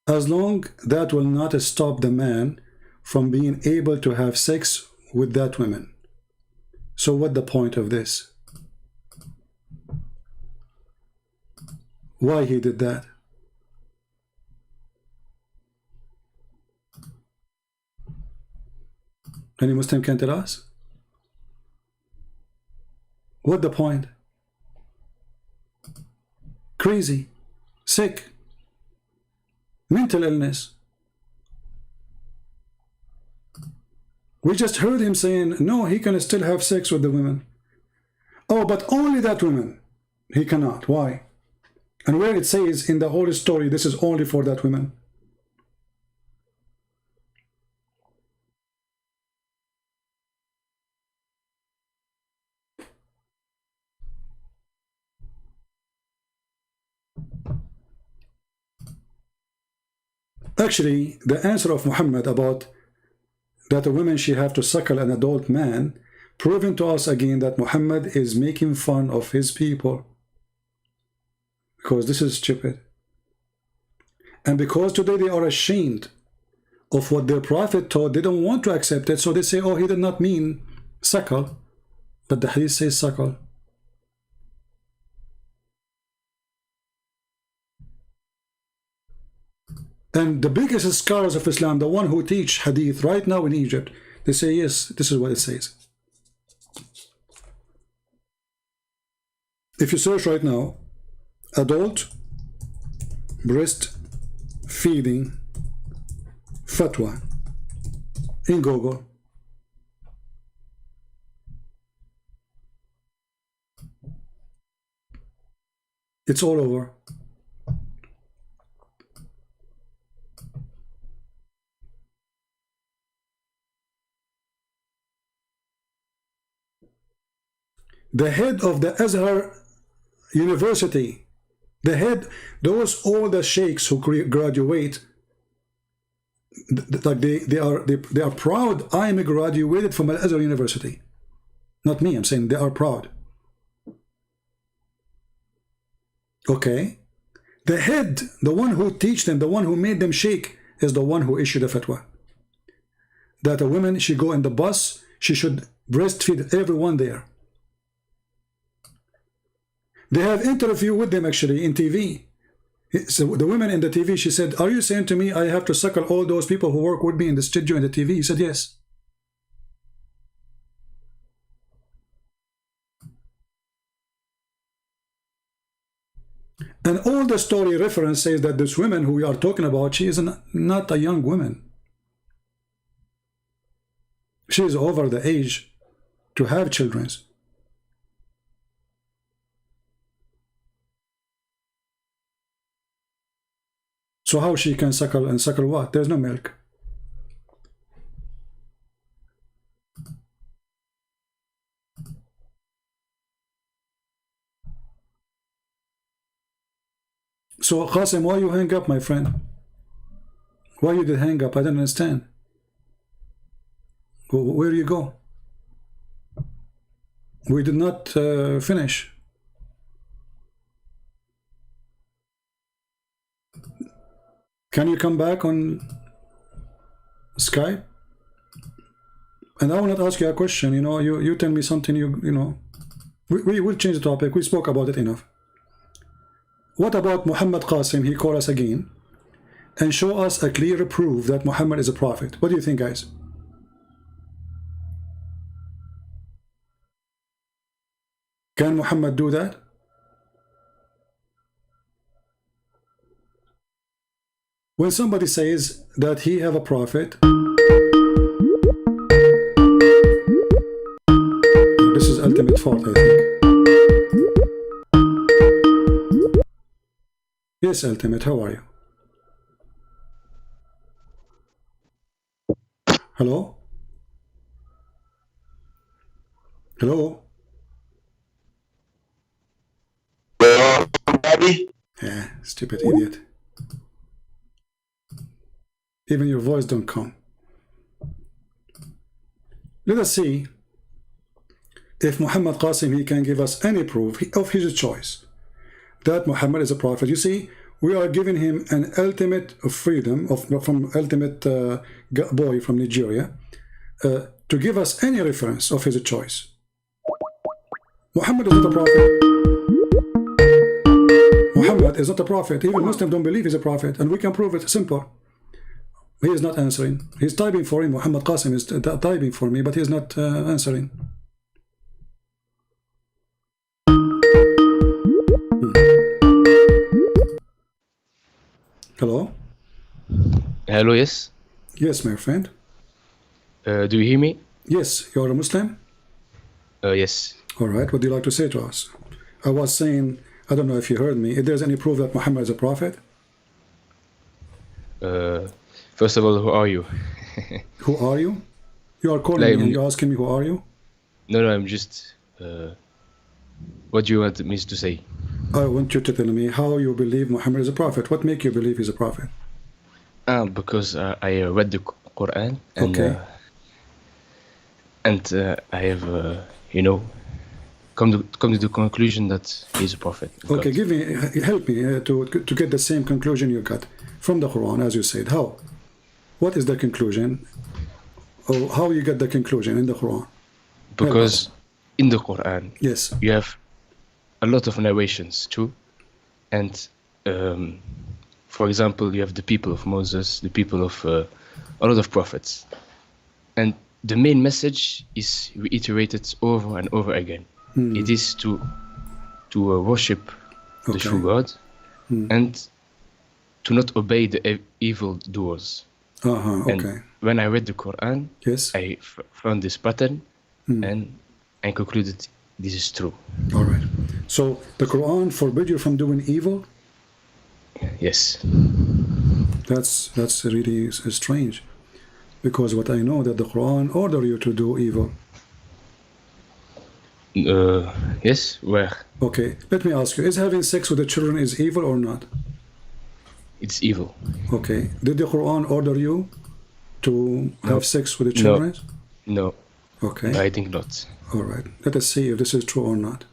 As long that will not stop the man from being able to have sex with that woman. So what the point of this? Why he did that? Any Muslim can tell us? What the point? Crazy, sick, mental illness. We just heard him saying, no, he can still have sex with the women. Oh, but only that woman. He cannot. Why? And where it says in the whole story, this is only for that woman. Actually, the answer of Muhammad about that a woman she have to suckle an adult man, proven to us again that Muhammad is making fun of his people. Because this is stupid. And because today they are ashamed of what their prophet taught, they don't want to accept it, so they say, oh, he did not mean suckle, but the hadith says suckle. And the biggest scholars of Islam, the one who teach hadith right now in Egypt, they say, yes, this is what it says. If you search right now, adult breast feeding fatwa in Google, it's all over. The head of the Azhar University, the head, all the sheikhs who graduate, like they are proud. I am graduated from Al Azhar University. Not me, I'm saying they are proud. Okay, the head, the one who teach them, the one who made them sheikh, is the one who issued a fatwa that a woman, she go in the bus, she should breastfeed everyone there. They have interview with them actually in TV. So the woman in the TV, she said, are you saying to me I have to suckle all those people who work with me in the studio in the TV? He said, yes. And all the story reference says that this woman who we are talking about, she is not a young woman. She is over the age to have children. So how she can suckle, and suckle what? There's no milk. So Qasim, why you hang up, my friend? Why you did hang up? I don't understand. Where do you go? We did not finish. Can you come back on Skype? And I will not ask you a question. You know, you tell me something. You know, we will change the topic. We spoke about it enough. What about Muhammad Qasim? He called us again and show us a clear proof that Muhammad is a prophet. What do you think, guys? Can Muhammad do that? When somebody says that he have a prophet, this is ultimate fault, I think. Yes, ultimate, how are you? Hello? Hello? Yeah, stupid idiot. Even your voice don't come. Let us see if Muhammad Qasim, he can give us any proof of his choice that Muhammad is a prophet. You see, we are giving him an ultimate freedom from ultimate boy from Nigeria to give us any reference of his choice. Muhammad is not a prophet. Muhammad is not a prophet. Even Muslims don't believe he's a prophet, and we can prove it. Simple. He is not answering. He's typing for him. Muhammad Qasim is typing for me, but he's not answering. Hello? Hello, yes? Yes, my friend. Do you hear me? Yes, you're a Muslim? Yes. All right, what do you like to say to us? I was saying, I don't know if you heard me, if there's any proof that Muhammad is a prophet? First of all, who are you? Who are you? You are calling me and you're asking me who are you? No, I'm just... what do you want me to say? I want you to tell me how you believe Muhammad is a prophet. What makes you believe he's a prophet? Because I read the Quran and, okay. I have, come to the conclusion that he's a prophet. Okay, help me to get the same conclusion you got from the Quran, as you said. How? What is the conclusion? Or how you get the conclusion in the Quran? Because in the Quran, yes, you have a lot of narrations too, and for example, you have the people of Moses, the people of a lot of prophets, and the main message is reiterated over and over again. It is to worship the true God and to not obey the evil doers. And when I read the Quran, yes, I found this pattern and I concluded this is true. All right. So the Quran forbid you from doing evil? Yes. That's really strange, because what I know that the Quran order you to do evil. Yes. Where? Okay. Let me ask you: is having sex with the children is evil or not? It's evil. Okay. Did the Quran order you to have sex with the children? No. Okay. I think not. All right. Let us see if this is true or not.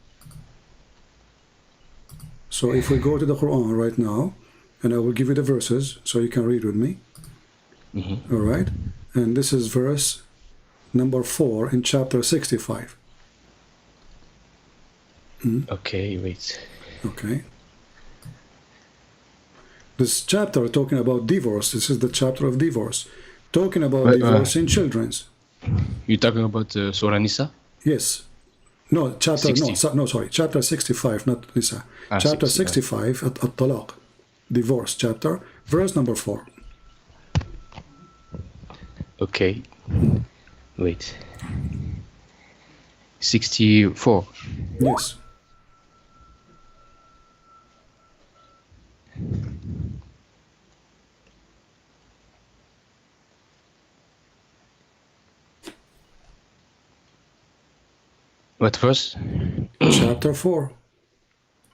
So if we go to the Quran right now, and I will give you the verses so you can read with me. All right. And this is verse number 4 in chapter 65. Okay, wait. Okay. This chapter talking about divorce. This is the chapter of divorce. Talking about divorcing children. You're talking about Surah Nisa? Yes. No, chapter 60. no, sorry. Chapter 65, not Nisa. Chapter 65 at Talaq. Divorce chapter, verse number 4. Okay. Wait. 64. Yes. What verse? Chapter 4.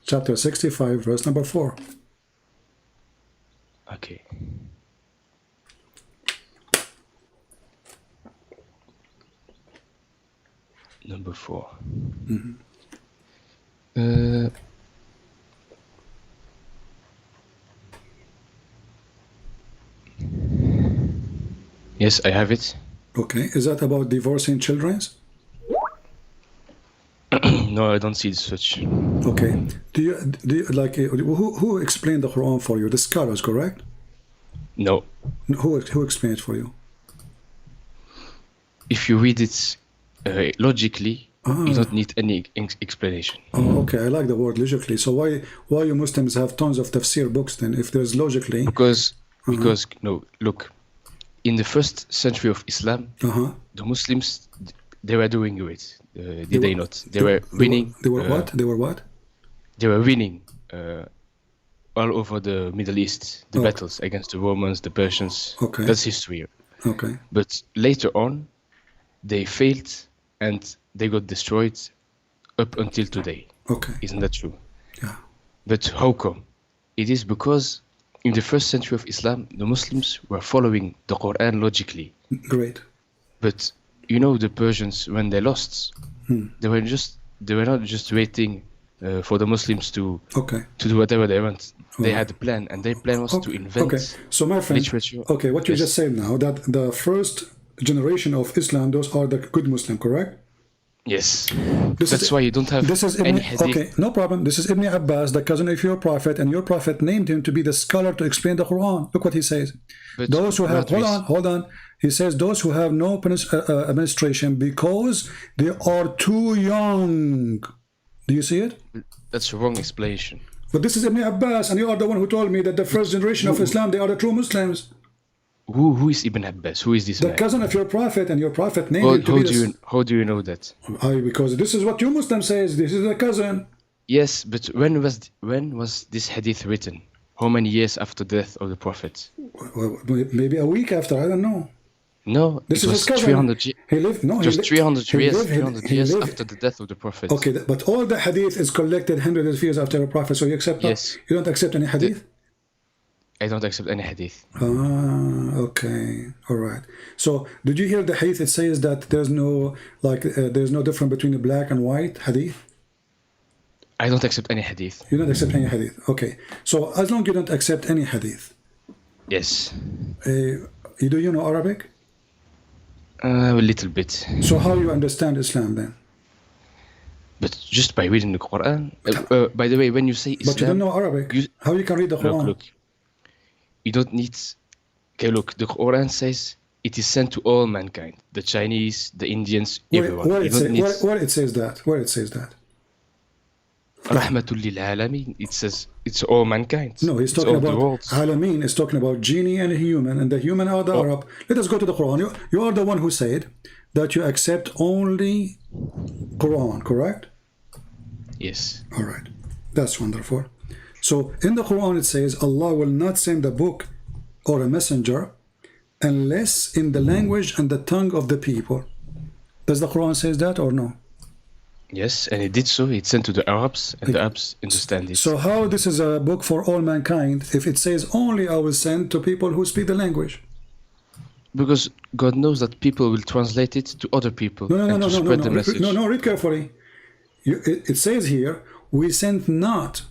Chapter 65, verse number 4. Okay. Number 4. Yes, I have it. Okay. Is that about divorcing children? No, I don't see such. Okay. Do you like who explained the Quran for you? The scholars, correct? No. Who explained it for you? If you read it logically, you don't need any explanation. Oh, okay. I like the word logically. So why you Muslims have tons of tafsir books then? If there's logically, Because Because look, in the first century of Islam, the Muslims, they were doing great. Did they not? They were winning. They were what? They were what? They were winning all over the Middle East, the battles against the Romans, the Persians. Okay. That's history. Okay. But later on, they failed and they got destroyed up until today. Okay. Isn't that true? Yeah. But how come? It is because in the first century of Islam, the Muslims were following the Quran logically. Great. But the Persians, when they lost, they were not just waiting for the Muslims to do whatever they want. They had a plan, and their plan was to invent So my friend, literature. Okay, what you just said now, that the first generation of Islam, those are the good Muslim, correct? Yes. That's why you don't have any hadith. Okay, no problem. This is Ibn Abbas, the cousin of your prophet, and your prophet named him to be the scholar to explain the Quran. Look what he says. But those who have, hold on. He says those who have no administration because they are too young. Do you see it? That's a wrong explanation. But this is Ibn Abbas, and you are the one who told me that the first generation of Islam, they are the true Muslims. Who is Ibn Abbas? Who is this man? The cousin of your prophet, and your prophet named him to be how do you know that? Because this is what your Muslim says. This is the cousin. Yes, but when was this hadith written? How many years after the death of the prophet? Well, maybe a week after. I don't know. No, this it is was his cousin. 300 he lived. No, just he 300 years. 300 years after the death of the prophet. Okay, but all the hadith is collected hundreds of years after the prophet. So you accept that? Yes. You don't accept any hadith? I don't accept any hadith. Okay, all right. So did you hear the hadith? It says that there's no difference between the black and white hadith. I don't accept any hadith. You don't accept any hadith. Okay. So as long as you don't accept any hadith. Yes. Do you know Arabic? A little bit. So how you understand Islam then? But just by reading the Quran. By the way, when you say Islam, but you don't know Arabic. How you can read the Quran? Look. You don't need. Okay, look. The Quran says it is sent to all mankind: the Chinese, the Indians, everyone. Where it says that? Where it says that? Rahmatul lil alamin. It says it's all mankind. No, he's talking about Alameen is talking about genie and human, and the human are the Arab. Let us go to the Quran. You are the one who said that you accept only Quran, correct? Yes. All right. That's wonderful. So in the Quran it says Allah will not send a book or a messenger unless in the language and the tongue of the people. Does the Quran says that or no? Yes, and it did so. It sent to the Arabs, and the Arabs understand it. So how this is a book for all mankind if it says only I will send to people who speak the language? Because God knows that people will translate it to other people to spread the message. No, read carefully. It says here, we sent not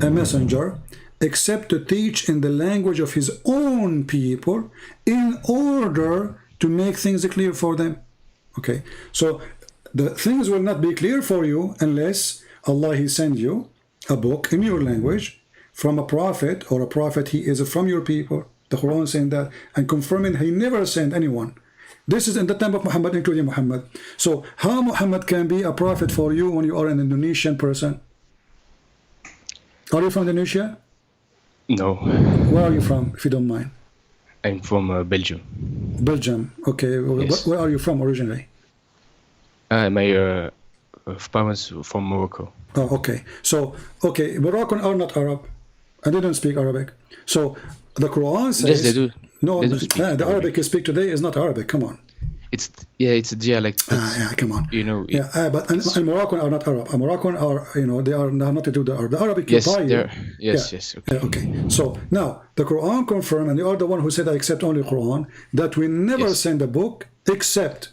a messenger except to teach in the language of his own people in order to make things clear for them. Okay, so the things will not be clear for you unless Allah He send you a book in your language from a prophet, or a prophet he is from your people. The Quran saying that and confirming he never sent anyone. This is in the time of Muhammad, including Muhammad. So how Muhammad can be a prophet for you when you are an Indonesian person? Are you from Indonesia? No. Where are you from, if you don't mind? I'm from Belgium. Belgium, okay. Yes. Where are you from originally? My parents from Morocco. Oh, okay. So, okay, Moroccan are not Arab, and they don't speak Arabic. So the Quran says... Yes, they do. No, they do speak the Arabic you speak today is not Arabic. Come on. It's a dialect. Yeah, come on. You know. But and Moroccan are not Arab. Moroccan are, they are not to do the Arab. The Arabic yes, you buy. Yes. Okay. Okay. So now the Quran confirmed, and you are the one who said I accept only Quran, that we never send a book except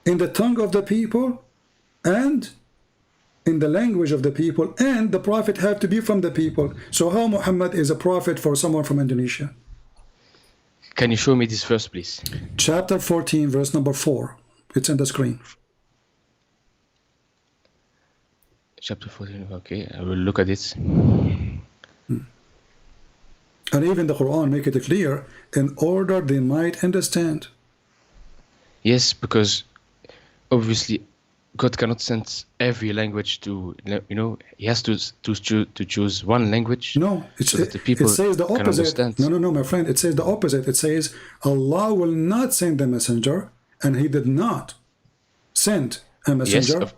in the tongue of the people and in the language of the people, and the prophet have to be from the people. So how Muhammad is a prophet for someone from Indonesia? Can you show me this verse, please? Chapter 14, verse number 4. It's on the screen. Chapter 14, okay. I will look at it. And even the Quran make it clear in order they might understand. Yes, because obviously God cannot send every language to, he has to choose one language. No, so that the people it says the can opposite. understand. No, my friend. It says the opposite. It says Allah will not send a messenger, and He did not send a messenger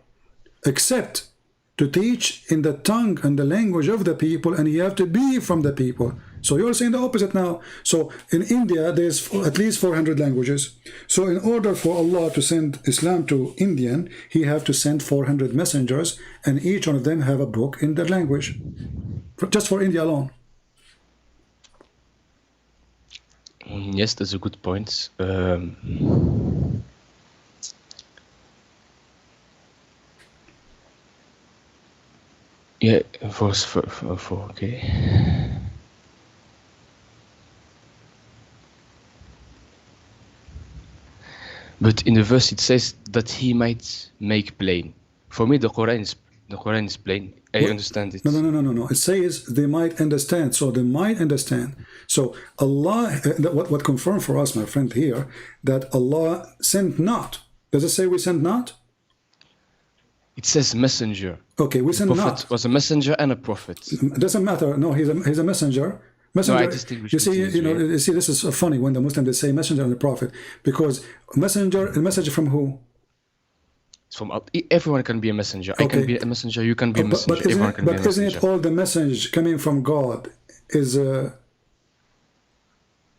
except to teach in the tongue and the language of the people, and you have to be from the people. So you're saying the opposite now. So in India, there's at least 400 languages. So in order for Allah to send Islam to Indian, He have to send 400 messengers, and each one of them have a book in their language, just for India alone. Yes, that's a good point. Yeah, for okay. But in the verse it says that He might make plain. For me, the Quran is plain. I understand it. No. It says they might understand. So they might understand. So Allah, what confirmed for us, my friend, here, that Allah sent not. Does it say we sent not? It says messenger. Okay, we sent Prophet not. was a messenger and a prophet. It doesn't matter. No, he's a messenger. Messenger. No, I distinguish you see, between you see, this is funny when the Muslims they say messenger and the prophet, because a message from who? It's from everyone can be a messenger. I can be a messenger. You can be a messenger. Everyone can be a messenger. Isn't it all the message coming from God is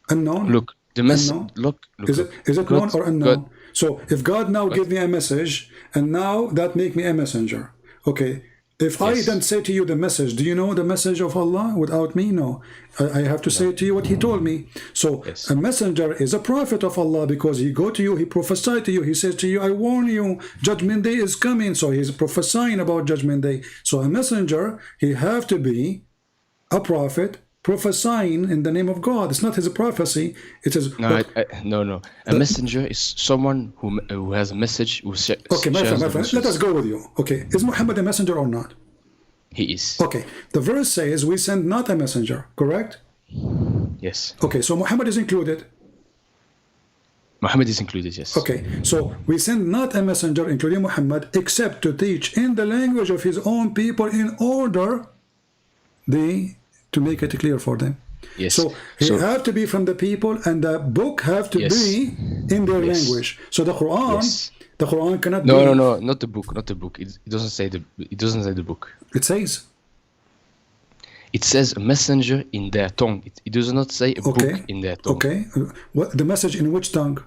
unknown? Look, the message. Look. Is it God, known or unknown? God. So if God now give me a message, and now that make me a messenger, okay. If I then say to you the message, do you know the message of Allah without me? No. I have to say to you what He told me. So a messenger is a prophet of Allah, because he go to you, he prophesy to you, he says to you, I warn you, judgment day is coming. So he's prophesying about judgment day. So a messenger, he have to be a prophet prophesying in the name of God. It's not his prophecy. It is no. A messenger is someone who has a message. Okay, my friend, let us go with you. Okay, is Muhammad a messenger or not? He is. Okay, the verse says we send not a messenger, correct? Yes. Okay, so Muhammad is included. Muhammad is included, yes. Okay, so we send not a messenger, including Muhammad, except to teach in the language of his own people in order to make it clear for them. Yes. So he have to be from the people, and the book have to be in their language. So the Quran cannot be. No, not the book, not the book. It doesn't say the book. It says. It says a messenger in their tongue. It does not say a book in their tongue. Okay. What the message in which tongue?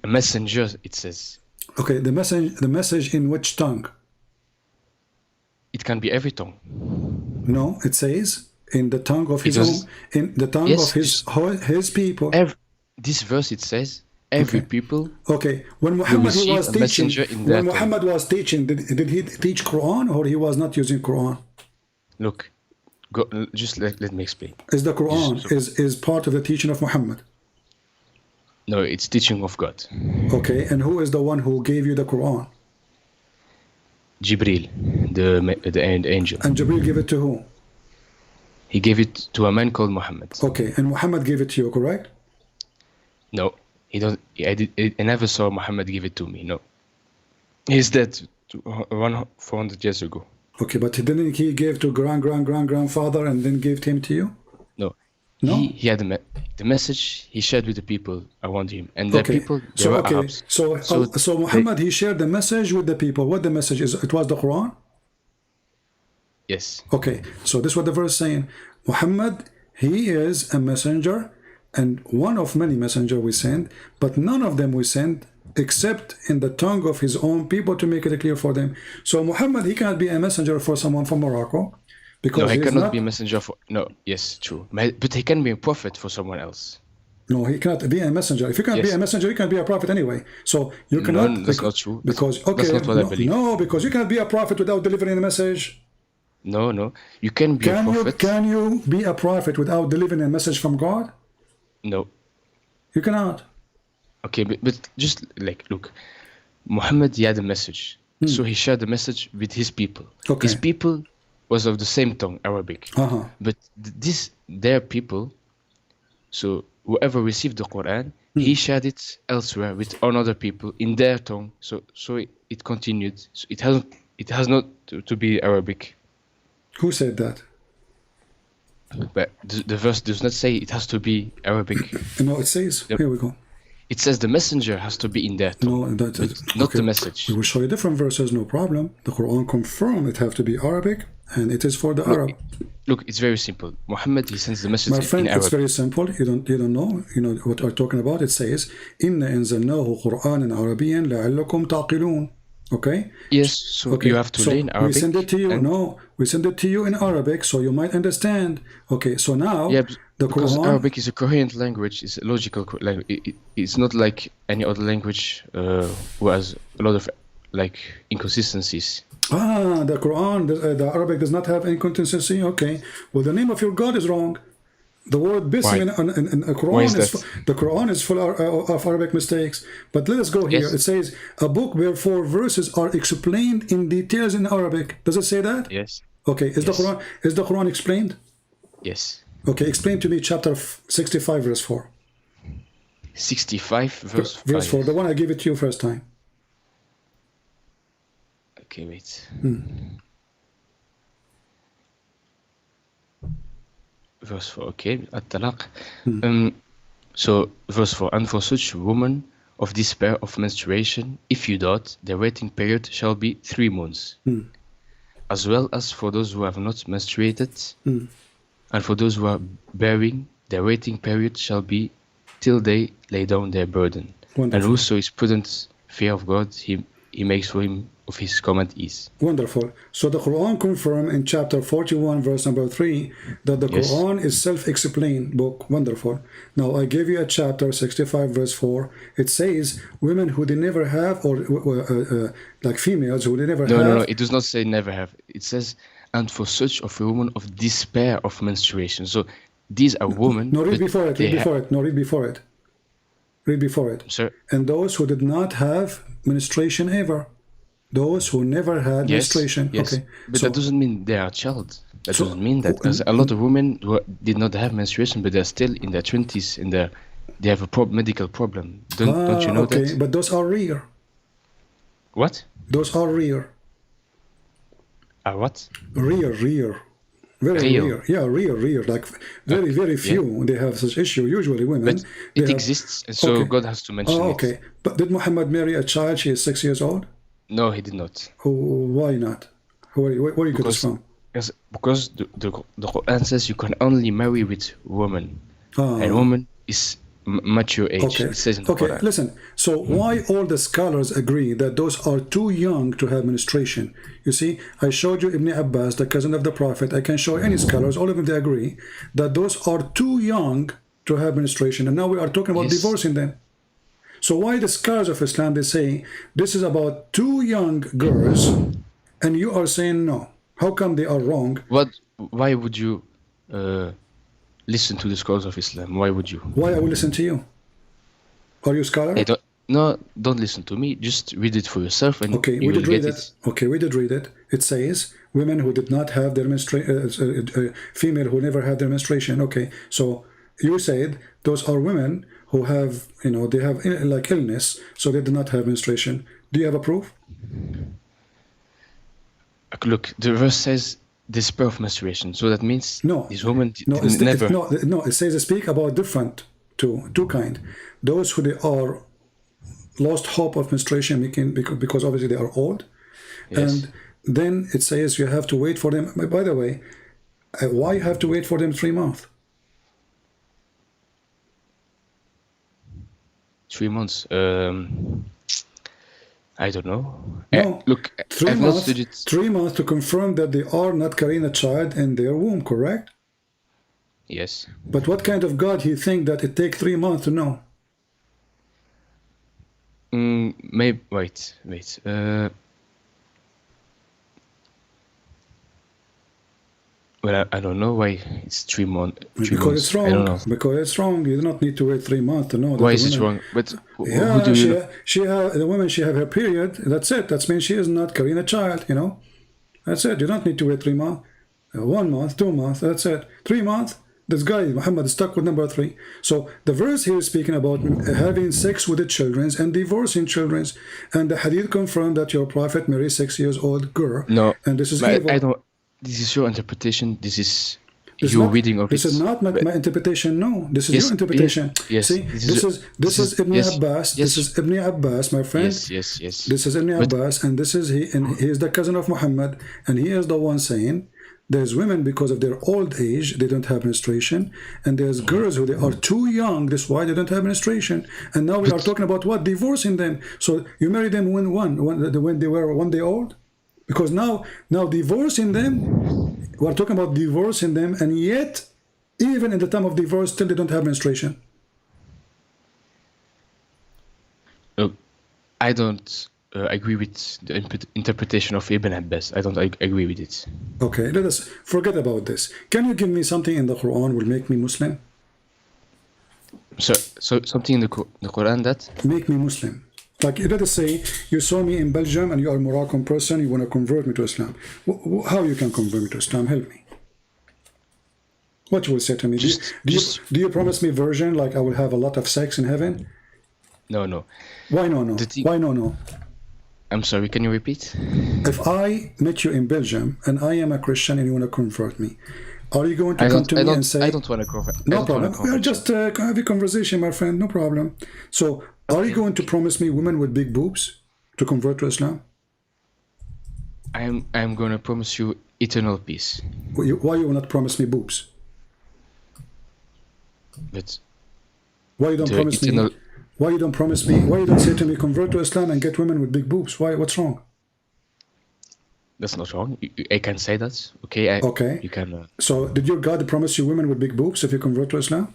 A messenger, it says. Okay, the message in which tongue? It can be every tongue. No, it says in the tongue of his own, in the tongue of his people. This verse it says every people. Okay, when Muhammad was teaching, did he teach Quran, or he was not using Quran? Look, just let me explain. Is the Quran is part of the teaching of Muhammad? No, it's teaching of God. Okay, and who is the one who gave you the Quran? Jibril, the angel. And Jibril gave it to who? He gave it to a man called Muhammad. Okay, and Muhammad gave it to you, correct? No, he don't. I never saw Muhammad give it to me. No, he's dead 400 years ago. Okay, but didn't he give to grandfather and then gave him to you? No. He had the message he shared with the people around him, and the people they were Arabs. So Muhammad he shared the message with the people. What the message is? It was the Quran. Yes. Okay, so this is what the verse is saying. Muhammad, he is a messenger, and one of many messengers we send, but none of them we send except in the tongue of his own people to make it clear for them. So Muhammad, he cannot be a messenger for someone from Morocco. No, he cannot be a messenger for. No, yes, true. But he can be a prophet for someone else. No, he cannot be a messenger. If you can't be a messenger, you can be a prophet anyway. So you cannot. No, that's not true. Because that's not what I believe. No, because you cannot be a prophet without delivering a message. No, you can be a prophet. Can you be a prophet without delivering a message from God? No, you cannot. Okay, but just look, Muhammad, he had a message, so he shared the message with his people. Okay. His people was of the same tongue, Arabic. But their people, so whoever received the Quran, he shared it elsewhere with another people in their tongue. So it continued. So it has not to be Arabic. Who said that? But the verse does not say it has to be Arabic. No, it says, here we go. It says the messenger has to be in their tongue, No, not the message. We will show you different verses, no problem. The Quran confirms it have to be Arabic, and it is for the Arab. Look, it's very simple. Muhammad, he sends the message My friend, in Arabic. it's very simple. You don't know. You know what I'm talking about. It says, "Inna anzalnahu Qur'anan Arabiyan la'allakum taqilun." Okay. Yes. So you have to learn Arabic. We send it to you. No, we send it to you in Arabic, so you might understand. Okay. So now, the because Quran. Arabic is a coherent language. It's a logical language. It's not like any other language who has a lot of inconsistencies. The Quran, the Arabic does not have inconsistency. Okay. Well, the name of your God is wrong. The word bism in the Quran the Quran is full of Arabic mistakes. But let us go here. Yes. It says a book where 4 verses are explained in details in Arabic. Does it say that? Yes. Okay. Is the Quran explained? Yes. Okay. Explain to me chapter 65 verse 4. 65 verse 4. The one I gave it to you first time. Okay, wait. Verse 4, okay, At-Talaq. So, verse 4, and for such women of despair of menstruation, if you doubt, their waiting period shall be 3 months. As well as for those who have not menstruated, and for those who are bearing, their waiting period shall be till they lay down their burden. Wonderful. And whoso is prudent, fear of God, he makes for him of his command ease. Wonderful. So the Quran confirms in chapter 41 verse number 3 that the Quran is self-explained book. Wonderful. Now I gave you a chapter 65 verse 4. It says women who they never have, or like females who they never have. No, it does not say never have. It says, and for such of a woman of despair of menstruation. So these are women. No, read before it. Read before it. No, read before it. Read before it. Sir. And those who did not have menstruation ever. Those who never had menstruation. Yes. Okay. But that doesn't mean they are a child. That doesn't mean that. There's a lot of women who did not have menstruation, but they're still in their 20s and they have a medical problem. Don't you know that? But those are rare. What? Those are rare. Are what? Rare. Very rare. Yeah, rare. Like very few. They have such issue. Usually women. But it exists, and so God has to mention it. Okay. But did Muhammad marry a child? She is 6 years old? No, he did not. Why not? Where you get this from? Because the Quran says you can only marry with woman. And woman is mature age. Okay. It says in the Quran. Listen. So why all the scholars agree that those are too young to have menstruation? You see, I showed you Ibn Abbas, the cousin of the Prophet. I can show any scholars, all of them, they agree that those are too young to have menstruation. And now we are talking about divorcing them. So why the scholars of Islam, they say this is about 2 young girls, and you are saying no? How come they are wrong? Why would you listen to the scholars of Islam? Why would you? Why I will listen to you? Are you a scholar? Don't listen to me. Just read it for yourself, and we did read it. Okay, we did read it. It says women who did not have their menstruation, female who never had their menstruation. Okay, so you said those are women who have, they have like illness, so they did not have menstruation. Do you have a proof? Look, the verse says despair of menstruation, so that means this woman never. It says speak about different two kind. Those who they are lost hope of menstruation because obviously they are old, and then it says you have to wait for them. By the way, why you have to wait for them 3 months? 3 months. I don't know. No, look, 3 months. 3 months to confirm that they are not carrying a child in their womb, correct? Yes. But what kind of God he think that it take 3 months to know? Maybe. Wait. Well, I don't know why it's 3 months. Because it's wrong. I don't know. Because it's wrong. You do not need to wait 3 months to know. Why is it wrong? But who do you? The woman, she have her period. That's it. That means she is not carrying a child. That's it. You don't need to wait 3 months. 1 month, 2 months. That's it. 3 months. This guy, Muhammad, is stuck with number 3. So the verse here is speaking about having sex with the children and divorcing children. And the hadith confirmed that your prophet married 6-year-old girl. No, and this is but evil. This is your interpretation. This is This your not, reading of this it. is not my interpretation. No, this is your interpretation. Yes. See, this is Ibn Abbas. This is Ibn Abbas, my friend. Yes. This is Ibn Abbas, and this is he, and he is the cousin of Muhammad, and he is the one saying there's women because of their old age they don't have menstruation, and there's girls who they are too young. That's why they don't have menstruation. And now we are talking about what, divorcing them. So you marry them when they were 1 day old, because now divorcing them. We're talking about divorcing them, and yet, even in the time of divorce, still they don't have menstruation. Look, I don't agree with the interpretation of Ibn Abbas. I don't agree with it. Okay, let us forget about this. Can you give me something in the Quran will make me Muslim? So something in the Quran that make me Muslim. Like, let us say you saw me in Belgium and you are a Moroccan person, you want to convert me to Islam. How you can convert me to Islam? Help me. What you will say to me? Do you promise me virgin, like I will have a lot of sex in heaven? No. Why no? Why no? I'm sorry, can you repeat? If I met you in Belgium and I am a Christian and you want to convert me, are you going to come to me and say... I don't want to convert. No problem. We are just have a conversation, my friend. No problem. So, are you going to promise me women with big boobs to convert to Islam? I'm going to promise you eternal peace. Why you will not promise me boobs? But why you don't promise me? Why you don't promise me? Why you don't say to me, convert to Islam and get women with big boobs? Why? What's wrong? That's not wrong. I can say that. Okay. Okay. You can. So, did your God promise you women with big boobs if you convert to Islam?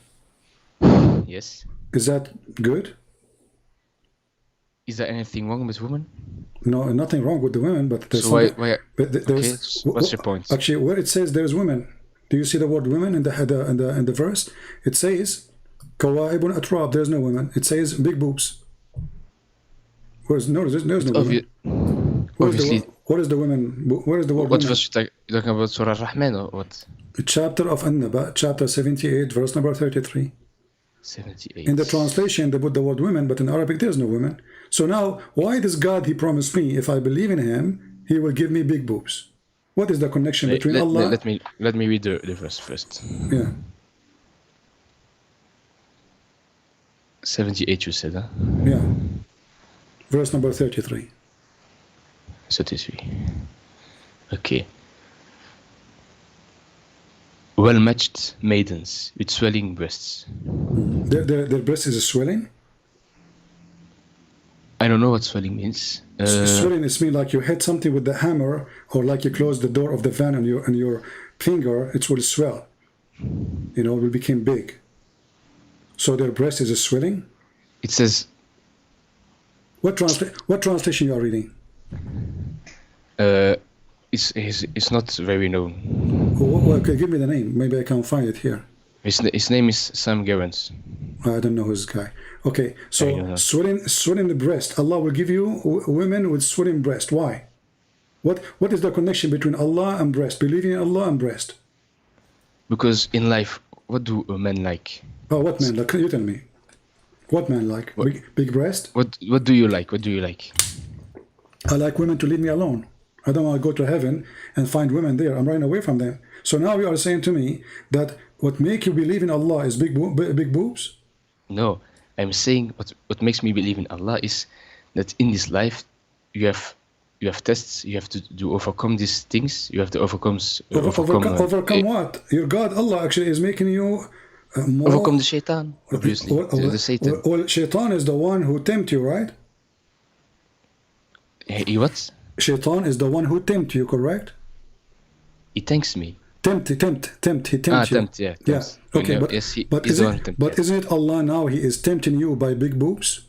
Yes. Is that good? Is there anything wrong with women? No, nothing wrong with the women, but there's so why what's your point? Actually, where it says there's women, do you see the word women in the verse? It says kawaibun atrab. There's no women. It says big boobs. There's no women. Obviously. What is the women? Where is the word? What verse you talking about? Surah Rahman or what? The chapter of An-Naba, chapter 78, verse number 33. 78. In the translation, they put the word women, but in Arabic, there's no women. So now, why does God, he promised me, if I believe in him, he will give me big boobs? What is the connection between Allah? Let me read the verse first. Yeah. 78 you said, huh? Yeah. Verse number 33. 33. Okay. Well-matched maidens with swelling breasts. Their breast is swelling? I don't know what swelling means. Swelling is mean like you hit something with the hammer, or like you close the door of the van and your finger, it will swell. You know, it will become big. So their breast is swelling? It says... What translation you are reading? It's not very known. Well, okay, give me the name. Maybe I can find it here. His name is Sam Gerrans. I don't know who's this guy. Okay, so swelling the breast. Allah will give you women with swelling breast. Why? What is the connection between Allah and breast? Believing in Allah and breast? Because in life, what do men like? Oh, what men like? You tell me. What men like? Big breast? What do you like? What do you like? I like women to leave me alone. I don't want to go to heaven and find women there. I'm running away from them. So now you are saying to me that what make you believe in Allah is big boobs? No, I'm saying what makes me believe in Allah is that in this life you have tests. You have to overcome these things. You have to overcome what? Your God Allah actually is making you overcome the shaitan. Obviously, the Satan. Well, shaitan is the one who tempt you, right? He what? Shaitan is the one who tempt you, correct? He tempts me. Tempt. He tempts you. Tempt, yeah. Yes. Okay, but isn't it Allah now? He is tempting you by big boobs.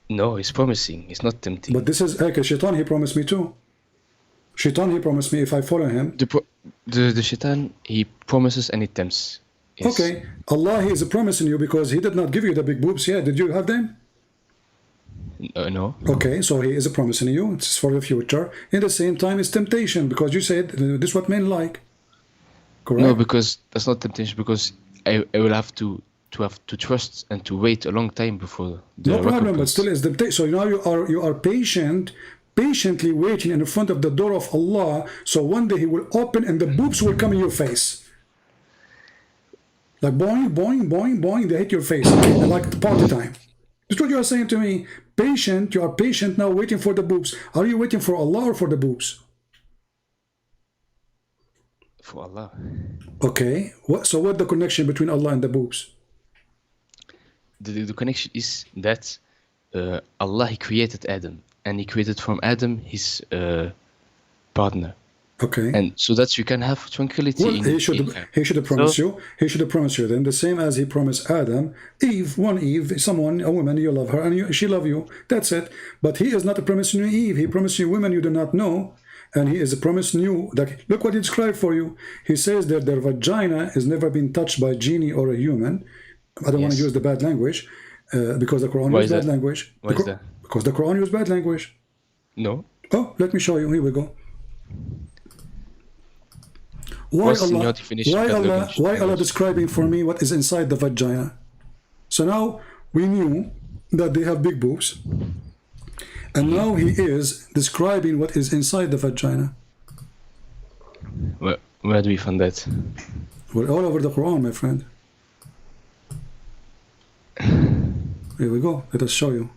No, he's promising. He's not tempting. But this is okay. Shaitan, he promised me too. Shaitan, he promised me if I follow him. The Shaitan, he promises and he tempts. Yes. Okay, Allah, he is promising you because he did not give you the big boobs yet. Did you have them? No. Okay, so he is promising you. It's for the future. In the same time, it's temptation because you said this is what men like. correct? No, because that's not temptation. Because I will have to trust and to wait a long time before the no problem, but recompense. still is temptation. So now you are patiently waiting in front of the door of Allah. So one day He will open and the boobs will come in your face. Like boing, boing, boing, boing, they hit your face. And like the party time. That's what you are saying to me. Patient, you are patient now waiting for the boobs. Are you waiting for Allah or for the boobs? For Allah. Okay. So what's the connection between Allah and the boobs? The connection is that Allah, He created Adam, and He created from Adam his partner. Okay. And so that you can have tranquility. Well, he should have promised you. He should have promised you then the same as He promised Adam. Eve, someone, a woman, you love her and she love you. That's it. But He is not promising you Eve. He promised you women you do not know. And He is promising you that, look what He described for you. He says that their vagina has never been touched by a genie or a human. I don't want to use the bad language because the Quran uses bad language. Why is that? Because the Quran uses bad language. No. Oh, let me show you. Here we go. Why Allah describing for me what is inside the vagina? So now we knew that they have big boobs. And now He is describing what is inside the vagina. Where do we find that? Well, all over the Quran, my friend. Here we go. Let us show you.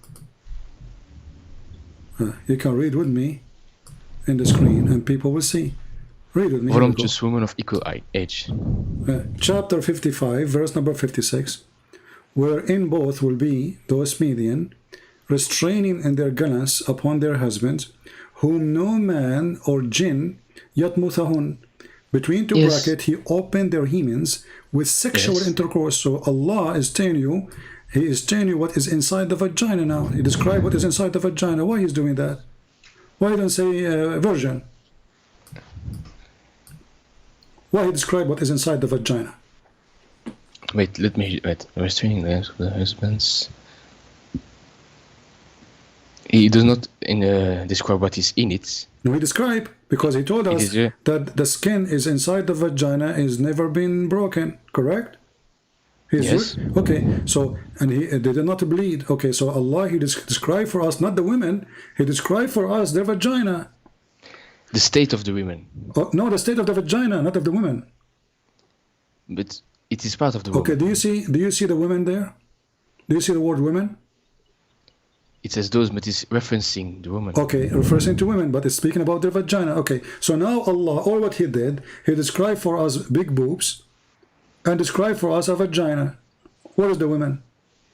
You can read with me in the screen and people will see. Read with me. Voluptuous women of equal age. Chapter 55, verse number 56. Wherein both will be those median, restraining in their gallants upon their husbands, whom no man or jinn yatmuthahun. Between two brackets, He opened their hymens with sexual intercourse. So Allah is telling you, He is telling you what is inside the vagina now. He described what is inside the vagina. Why He's doing that? Why He don't say virgin? Why He described what is inside the vagina? Wait, restraining the husbands. He does not describe what is in it. No, He described, because He told us that the skin is inside the vagina is never been broken, correct? Yes. Okay, so, and they did not bleed. Okay, so Allah, He described for us, not the women, He described for us their vagina. The state of the women. Oh, no, the state of the vagina, not of the women. But it is part of the woman. Okay, do you see the women there? Do you see the word women? It says those, but it's referencing the woman. Okay, referring to women, but it's speaking about their vagina. Okay, so now Allah, all what He did, He described for us big boobs and described for us a vagina. What is the women?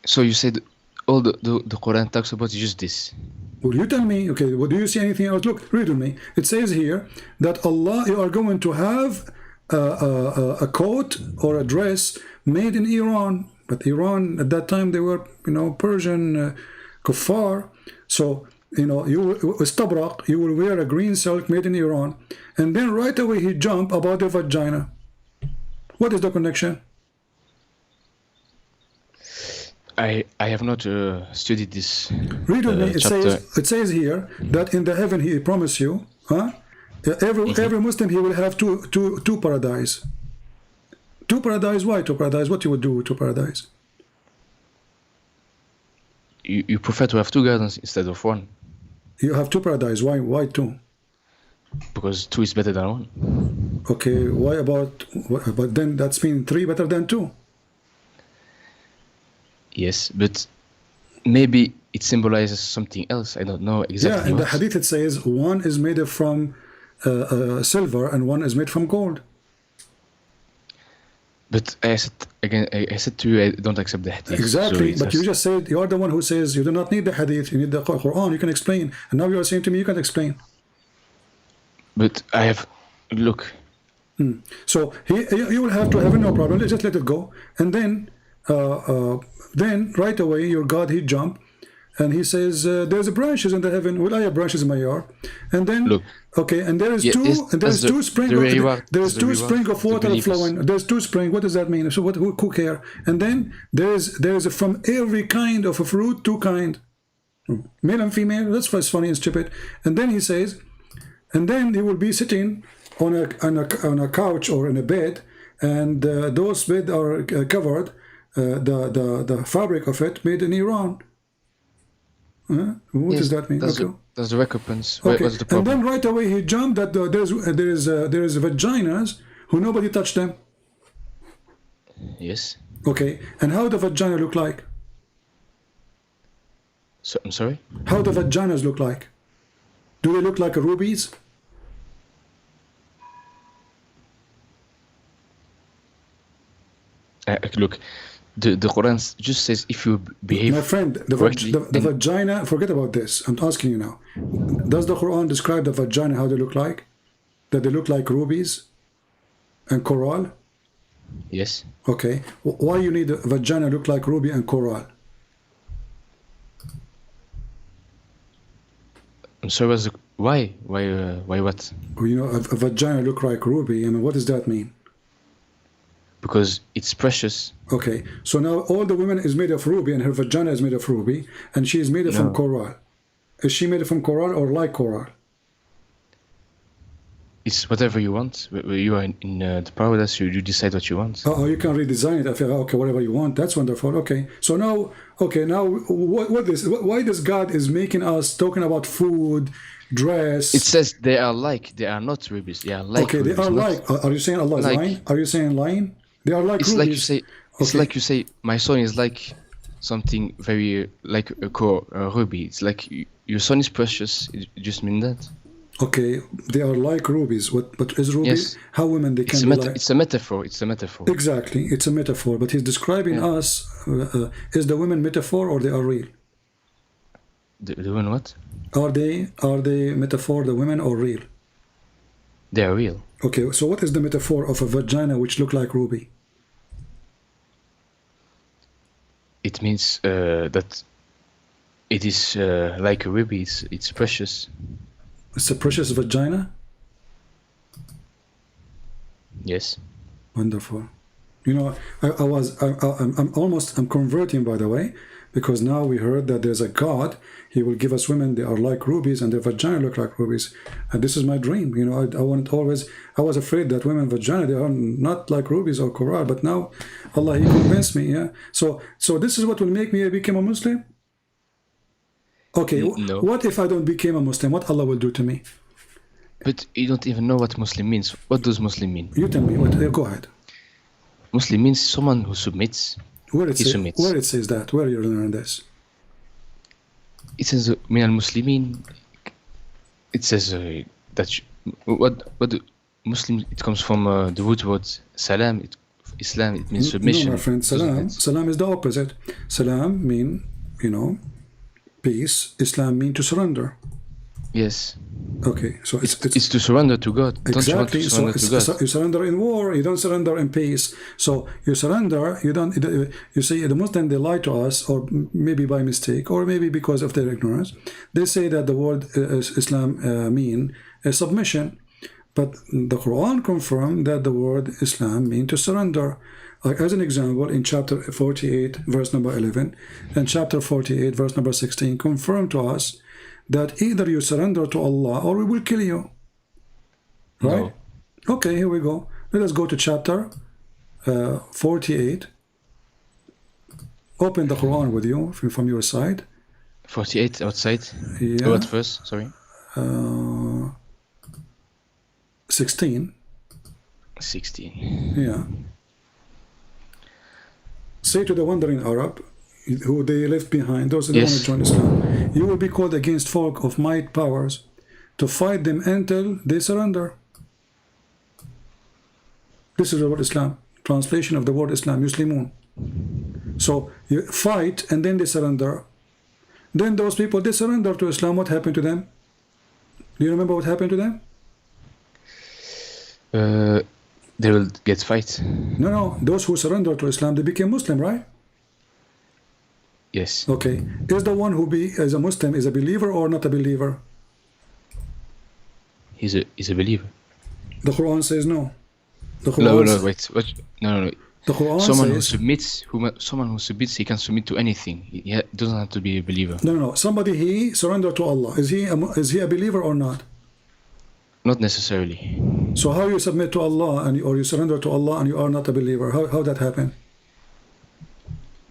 So you said all the Quran talks about is just this. Well, you tell me, okay, well, do you see anything else? Look, read with me. It says here that Allah, you are going to have a coat or a dress made in Iran. But Iran, at that time, they were, Persian kuffar. So, you istabraq, you will wear a green silk made in Iran. And then right away He jump about the vagina. What is the connection? I have not studied this. Read with me. It says here that in the heaven He promised you, every Muslim he will have two paradise. Two paradise. Why two paradise? What you would do with two paradise? You prefer to have two gardens instead of one. You have two paradise. Why two? Because two is better than one. Okay. Why about? But then that's mean three better than two. Yes, but maybe it symbolizes something else. I don't know exactly. Yeah, in the hadith it says one is made from silver and one is made from gold. But I said to you, I don't accept the hadith. Exactly, but you just said you are the one who says you do not need the hadith, you need the Quran, you can explain. And now you are saying to me you can't explain. But I have, look. So you will have to have no problem, just let it go. And then right away your God, he jump and he says there's branches in the heaven. Well, I have branches in my yard. And then look, okay, and there is two spring of water flowing. There's two spring. What does that mean? So who care? And then there's from every kind of a fruit, two kind, male and female. That's what's funny and stupid. And then he says, and then he will be sitting on a couch or in a bed, and those beds are covered, the fabric of it made in Iran. What does that mean? That's the recompense. Okay. What's the problem? And then right away he jumped that there is vaginas who nobody touched them. Yes. Okay. And how the vagina look like? So, I'm sorry? How the vaginas look like? Do they look like rubies? Look, the Quran just says if you behave. My friend, the vagina, forget about this. I'm asking you now. Does the Quran describe the vagina how they look like? That they look like rubies and coral? Yes. Okay. Why you need a vagina look like ruby and coral? I'm sorry, why? Why what? You know, a vagina look like ruby. I mean, what does that mean? Because it's precious. Okay, so now all the women is made of ruby and her vagina is made of ruby and she is made from coral. Is she made from coral or like coral? It's whatever you want. You are in the paradise, you decide what you want. Oh, you can redesign it. I feel, okay, whatever you want. That's wonderful. Okay, so now, why this God is making us talking about food, dress? It says they are not rubies. They are like. Okay, rubies, they are like. Are you saying Allah is lying? Are you saying lying? They are like it's rubies. Like you say. It's like you say. My son is like something very like a ruby. It's like your son is precious. It just mean that. Okay, they are like rubies. But is ruby? Yes. How women they can be like? It's a metaphor. It's a metaphor. Exactly, it's a metaphor. But he's describing us. Is the women metaphor or they are real? The women what? Are they metaphor? The women or real? They are real. Okay, so what is the metaphor of a vagina which look like ruby? It means that it is like a ruby. It's precious. It's a precious vagina? Yes. Wonderful. You know, I'm converting, by the way, because now we heard that there's a God. He will give us women, they are like rubies and their vagina look like rubies. And this is my dream. You know, I was afraid that women vagina, they are not like rubies or coral, but now Allah, He convinced me, yeah. So this is what will make me become a Muslim? Okay, no. What if I don't become a Muslim? What Allah will do to me? But you don't even know what Muslim means. What does Muslim mean? You tell me. Go ahead. Muslim means someone who submits. Where it says that? Where you learn this? It says min al-Muslimin. It says that what the Muslim. It comes from the root word salam. Islam. It means submission. No, my friend. Salam is the opposite. Salam mean, peace. Islam mean to surrender. Yes. Okay, so it's to surrender to God. Exactly. Don't you want to surrender to God? So you surrender in war. You don't surrender in peace. So you surrender. You don't. You see, the Muslims, they lie to us, or maybe by mistake, or maybe because of their ignorance. They say that the word Islam mean submission, but the Quran confirmed that the word Islam mean to surrender. Like as an example, in chapter 48, verse number 11, and chapter 48, verse number 16, confirm to us that either you surrender to Allah or we will kill you. Right? No. Okay, here we go. Let us go to chapter 48. Open the Quran with you from your side. 48 outside? Yeah. What verse? Sorry. 16. 16. Yeah. Say to the wandering Arab, who they left behind, those who want to join Islam, you will be called against folk of might powers to fight them until they surrender. This is the word Islam. Translation of the word Islam, Muslimun. So you fight and then they surrender. Then those people, they surrender to Islam. What happened to them? Do you remember what happened to them? They will get fight. No. Those who surrender to Islam, they became Muslim, right? Yes. Okay. Is the one who is a Muslim is a believer or not a believer? He's a believer. The Quran says no. The Quran No. The Quran someone who submits, he can submit to anything. He doesn't have to be a believer. No. Somebody he surrendered to Allah. Is he a believer or not? Not necessarily. So how you submit to Allah or you surrender to Allah and you are not a believer? How that happen?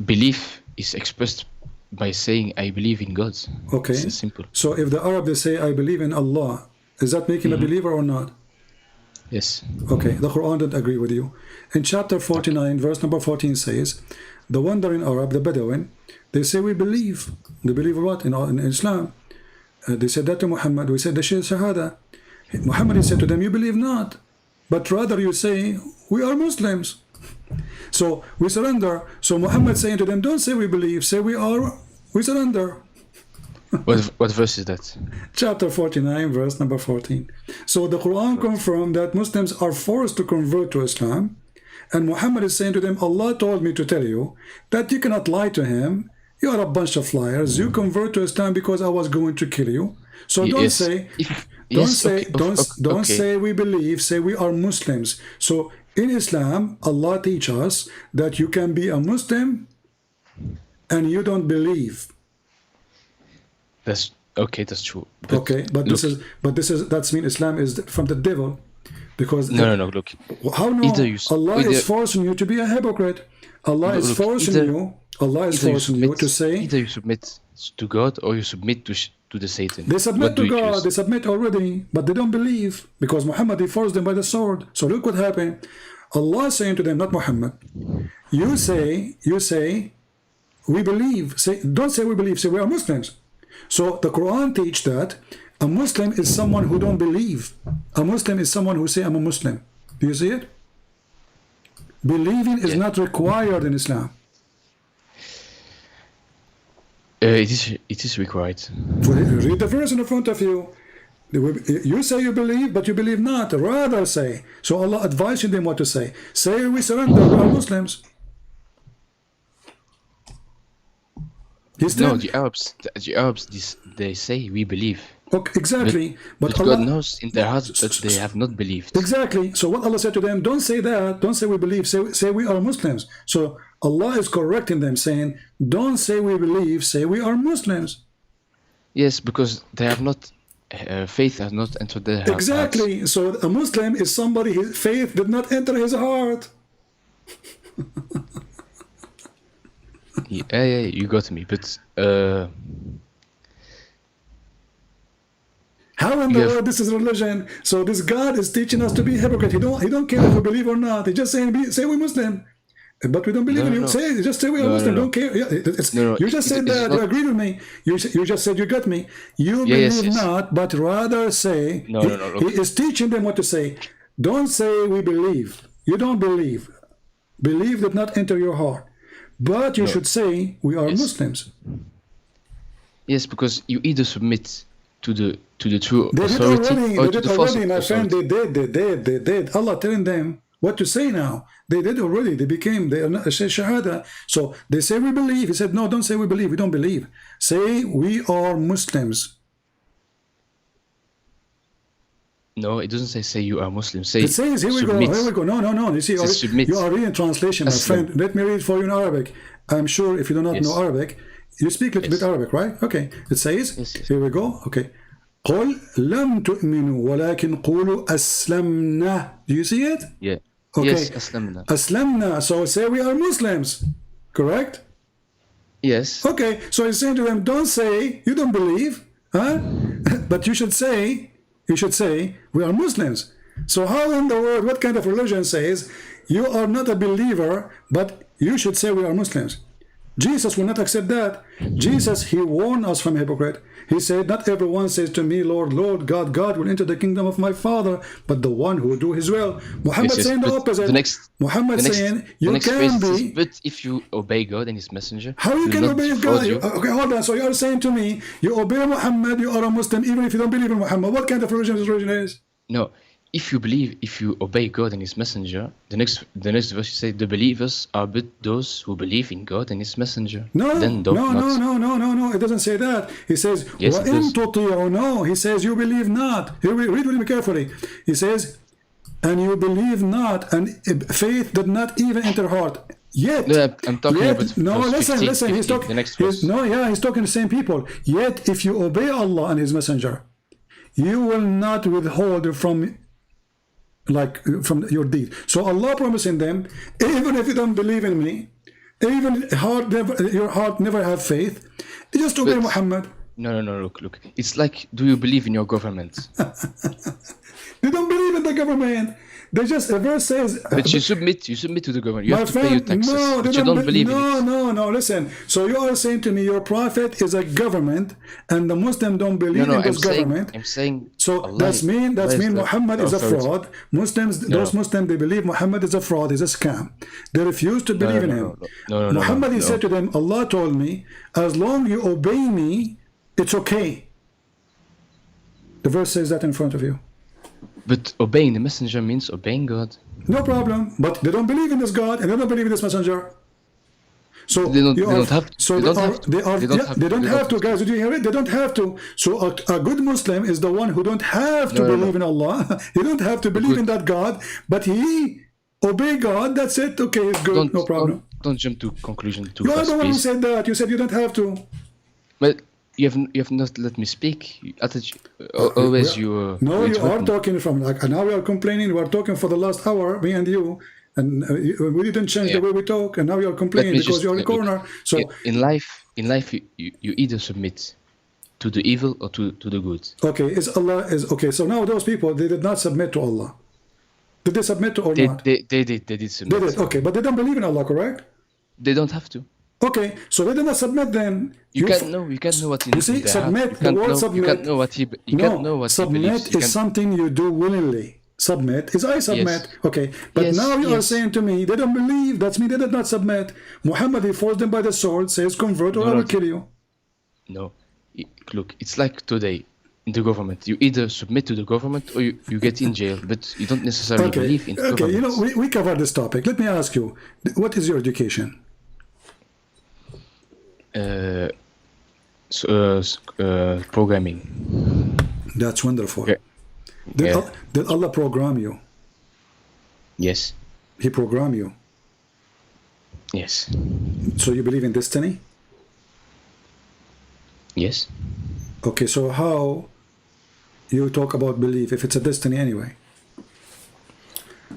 Belief is expressed by saying I believe in God. Okay. It's simple. So if the Arab they say I believe in Allah, is that making a believer or not? Yes. Okay, the Quran didn't agree with you. In chapter 49, verse number 14 says, the wandering Arab, the Bedouin, they say we believe. They believe what? In Islam. They said that to Muhammad. We said the Shahada. Muhammad said to them, you believe not, but rather you say, we are Muslims. So we surrender. So Muhammad saying to them, don't say we believe, say we surrender. What verse is that? Chapter 49, verse number 14. So the Quran confirmed that Muslims are forced to convert to Islam. And Muhammad is saying to them, Allah told me to tell you that you cannot lie to him. You are a bunch of liars. You convert to Islam because I was going to kill you. So don't say, don't say we believe, say we are Muslims. So in Islam, Allah teaches us that you can be a Muslim and you don't believe. That's okay. That's true. But okay, but look, that's mean Islam is from the devil, because no. Look, how no? Allah is forcing you to be a hypocrite. Allah is forcing you. Allah is forcing you to say either you submit to God or you submit to the Satan. They submit to God. They submit already, but they don't believe because Muhammad he forced them by the sword. So look what happened. Allah is saying to them, not Muhammad. You say we believe. Don't say we believe. Say we are Muslims. So the Quran teaches that a Muslim is someone who don't believe. A Muslim is someone who say I'm a Muslim. Do you see it? Believing is not required in Islam. It is required. Read the verse in front of you. You say you believe, but you believe not. Rather say. So Allah advising them what to say. Say we surrender. We are Muslims. No, the Arabs, they say we believe. Okay, exactly. But Allah, God knows in their hearts that they have not believed. Exactly. So what Allah said to them, don't say that. Don't say we believe. Say we are Muslims. So Allah is correcting them, saying, don't say we believe. Say we are Muslims. Yes, because they have not. Faith has not entered their hearts. Exactly. So a Muslim is somebody his faith did not enter his heart. Yeah, you got me. But how in the world this is religion? So this God is teaching us to be hypocrite. He don't care if we believe or not. He's just saying say we're Muslim, but we don't believe in you. Just say we are Muslim. Don't care. Yeah, you just said that. You agreed with me. You just said you got me. You believe not, but rather say. He is teaching them what to say. Don't say we believe. You don't believe. Believe did not enter your heart. But you should say we are Muslims. Yes, because you either submit to the true authority or to the false authority. My friend, they did. Allah telling them what to say now. They did already. They say Shahada. So they say we believe. He said, no, don't say we believe. We don't believe. Say we are Muslims. No, it doesn't say you are Muslim. Say it says here we submit. go. Here we go. No. You see, you are reading translation, my friend. Let me read for you in Arabic. I'm sure if you do not know Arabic, you speak a little bit Arabic, right? Okay. It says, here we go. Okay. قل لم تؤمنوا ولكن قولوا أسلمنا. Do you see it? Yeah. Okay. Yes, أسلمنا. أسلمنا. So say we are Muslims. Correct? Yes. Okay. So he's saying to them, don't say you don't believe, huh? But you should say we are Muslims. So how in the world, what kind of religion says you are not a believer, but you should say we are Muslims? Jesus will not accept that. Jesus, he warned us from hypocrite. He said, not everyone says to me, Lord, Lord, God will enter the kingdom of my Father, but the one who do his will. Muhammad saying the opposite. Muhammad saying, you can be. But if you obey God and his messenger, how you can obey God? Okay, hold on. So you are saying to me, you obey Muhammad, you are a Muslim, even if you don't believe in Muhammad. What kind of religion this religion is? No. If you obey God and his messenger, the next verse you say, the believers are but those who believe in God and his messenger. No. It doesn't say that. He says, yes, it does. No, he says you believe not. Here we read with me carefully. He says, and you believe not, and faith did not even enter heart. Yet, I'm talking about listen. 15, He's talking. The next verse. He's talking to the same people. Yet, if you obey Allah and His Messenger, you will not withhold from your deed. So Allah promising them, even if you don't believe in me, even your heart never have faith, just obey Muhammad. No, look. It's like, do you believe in your government? They don't believe in the government. They just, a verse says... But you submit to the government. You have to pay your taxes. No, but you don't believe in it. No, listen. So you are saying to me your prophet is a government and the Muslims don't believe in this government. I'm saying... So that's mean Muhammad is a fraud. Those Muslims, they believe Muhammad is a fraud, is a scam. They refuse to believe in him. Muhammad, he said to them, Allah told me, as long you obey me, it's okay. The verse says that in front of you. But obeying the messenger means obeying God. No problem. But they don't believe in this God and they don't believe in this messenger. So they don't have to, guys. Did you hear it? They don't have to. So a good Muslim is the one who don't have to believe in Allah. He don't have to believe in that God, but he obey God. That's it. Okay, it's good. No problem. Don't jump to conclusion too fast. You are the one who please. said that. You said you don't have to. But you have not let me speak. Always you. No, you are talking from now we are complaining. We are talking for the last hour, me and you, and we didn't change the way we talk, and now you are complaining because you are in the corner. So in life, you either submit to the evil or to the good. Okay, okay. So now those people, they did not submit to Allah. Did they submit to or not? They did submit. They did. Okay, but they don't believe in Allah, correct? They don't have to. Okay, so they did not submit then. You can't know what you see. Submit. The word submit. You can't know what he. You can't know what he believes. Submit is something you do willingly. Submit is I submit. Yes. Okay, but now you are saying to me they don't believe. That's me. They did not submit. Muhammad, he forced them by the sword. Says convert or I will kill you. No, look, it's like today in the government. You either submit to the government or you get in jail, but you don't necessarily believe in the government. Okay, you know we covered this topic. Let me ask you, what is your education? Programming. That's wonderful. Yeah. Did Allah program you? Yes. He programmed you? Yes. So you believe in destiny? Yes. Okay, so how you talk about belief if it's a destiny anyway?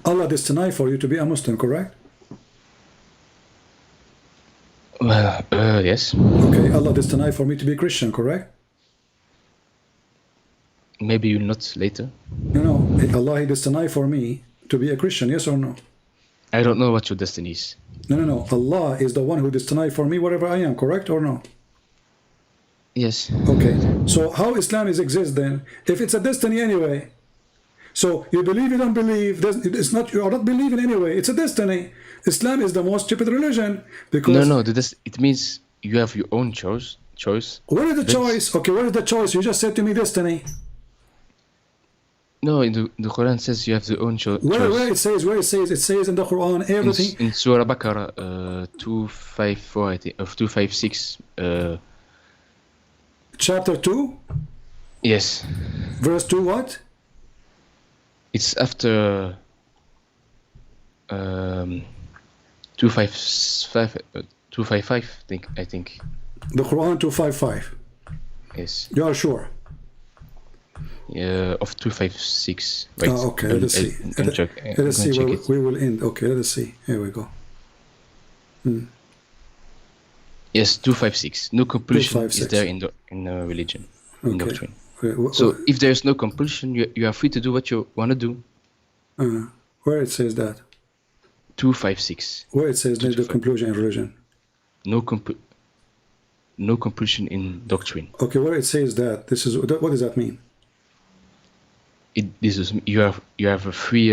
Allah destined for you to be a Muslim, correct? Yes. Okay, Allah destined for me to be a Christian, correct? Maybe you'll not later. No, Allah, He destined for me to be a Christian, yes or no? I don't know what your destiny is. No. Allah is the one who destined for me wherever I am, correct or no? Yes. Okay, so how Islam exists then? If it's a destiny anyway, so you believe, you don't believe, it's not, you are not believing anyway, it's a destiny. Islam is the most stupid religion because... No, it means you have your own choice. Where is the choice? Okay, where is the choice? You just said to me destiny. No, in the Quran says you have the own choice. Where it says? It says in the Quran everything. In Surah Baqarah 254, I think, of 256. Chapter 2? Yes. Verse 2 what? It's after 255, I think. The Quran 255. Yes. You are sure? Of 256. Wait, okay, let's see. Let's see where we will end. Okay, let's see. Here we go. Yes, 256. No compulsion is there in religion, in doctrine. So if there is no compulsion, you are free to do what you want to do. Where it says that? 256. Where it says there's the compulsion in religion? No compulsion in doctrine. Okay, where it says that, what does that mean? You have a free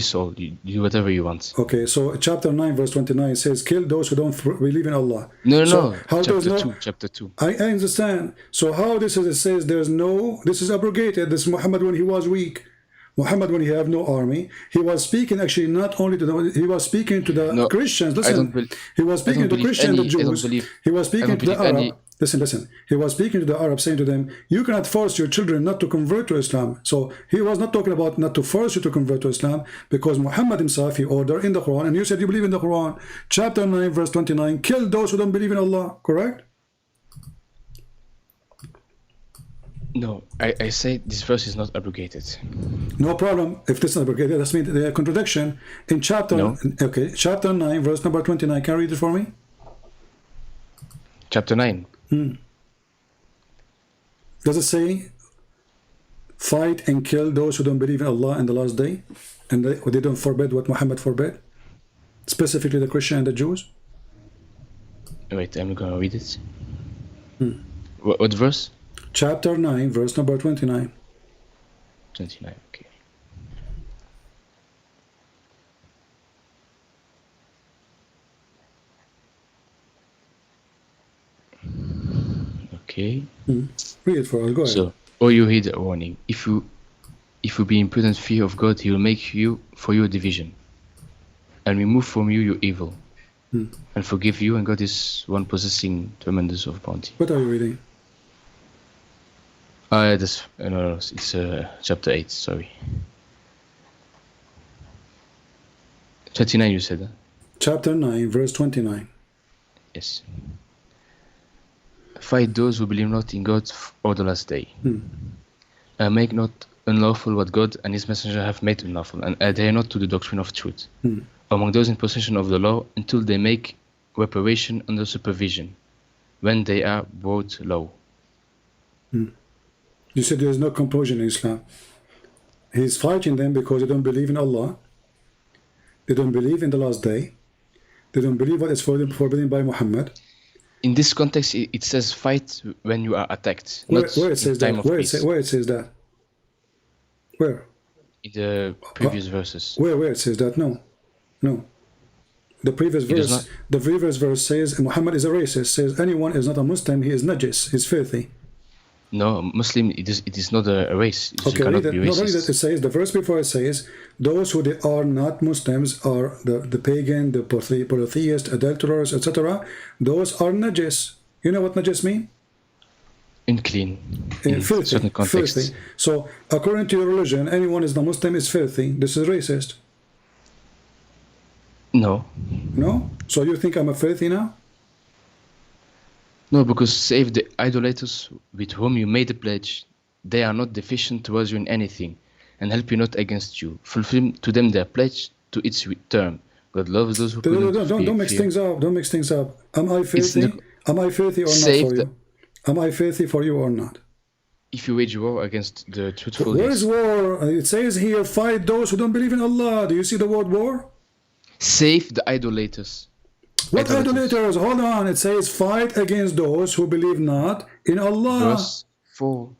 soul. You do whatever you want. Okay, so chapter 9 verse 29 says, kill those who don't believe in Allah. No. Chapter 2. I understand. So how it says this is abrogated. This is Muhammad when he was weak. Muhammad when he had no army. He was speaking actually not only to he was speaking to the Christians. Listen, he was speaking to the Christians, the Jews. He was speaking to the Arab. Listen. He was speaking to the Arabs, saying to them, you cannot force your children not to convert to Islam. So he was not talking about not to force you to convert to Islam, because Muhammad himself, he ordered in the Quran, and you said you believe in the Quran, chapter 9, verse 29, kill those who don't believe in Allah, correct? No, I say this verse is not abrogated. No problem. If this is not abrogated, that means the contradiction in chapter. No. Okay, chapter 9, verse number 29. Can you read it for me? Chapter 9. Does it say, fight and kill those who don't believe in Allah and the last day, and they don't forbid what Muhammad forbid, specifically the Christian and the Jews? Wait, I'm gonna read it. What verse? Chapter 9, verse number 29. 29, okay. Okay. Read it for us, go ahead. So, or you heed a warning. If you be in prudent fear of God, He will make you for you a division, and remove from you your evil, and forgive you. And God is one possessing tremendous of bounty. What are you reading? This no, it's chapter 8. Sorry. 29. You said. Chapter 9, verse 29. Yes. Fight those who believe not in God or the last day. Make not unlawful what God and His messenger have made unlawful, and adhere not to the doctrine of truth among those in possession of the law until they make reparation under supervision, when they are brought low. You said there is no compulsion in Islam. He's fighting them because they don't believe in Allah. They don't believe in the last day. They don't believe what is forbidden by Muhammad. In this context, it says fight when you are attacked. Where not it says in time that? of Where peace. it says that? Where? In the previous verses. Where it says that? No. The previous verse says Muhammad is a racist. Says anyone is not a Muslim, he is najis, he's filthy. No, Muslim, it is not a race. Okay, you cannot be not only racist. that, it says, the verse before it says, those who they are not Muslims are the pagan, the polytheist, adulterers, etc. Those are najis. You know what najis mean? Unclean. In Filthy, certain contexts. filthy. So, according to your religion, anyone is not Muslim is filthy. This is racist. No. No? So you think I'm a filthy now? No, because save the idolaters with whom you made a pledge, they are not deficient towards you in anything, and help you not against you. Fulfill to them their pledge to its term. God loves those who Don't mix things up. Don't mix things up. Am I filthy? Am I filthy or not for you? Am I filthy for you or not? If you wage war against the truthful. Where is war? It says here, fight those who don't believe in Allah. Do you see the word war? Save the idolaters. What idolaters? Hold on. It says fight against those who believe not in Allah.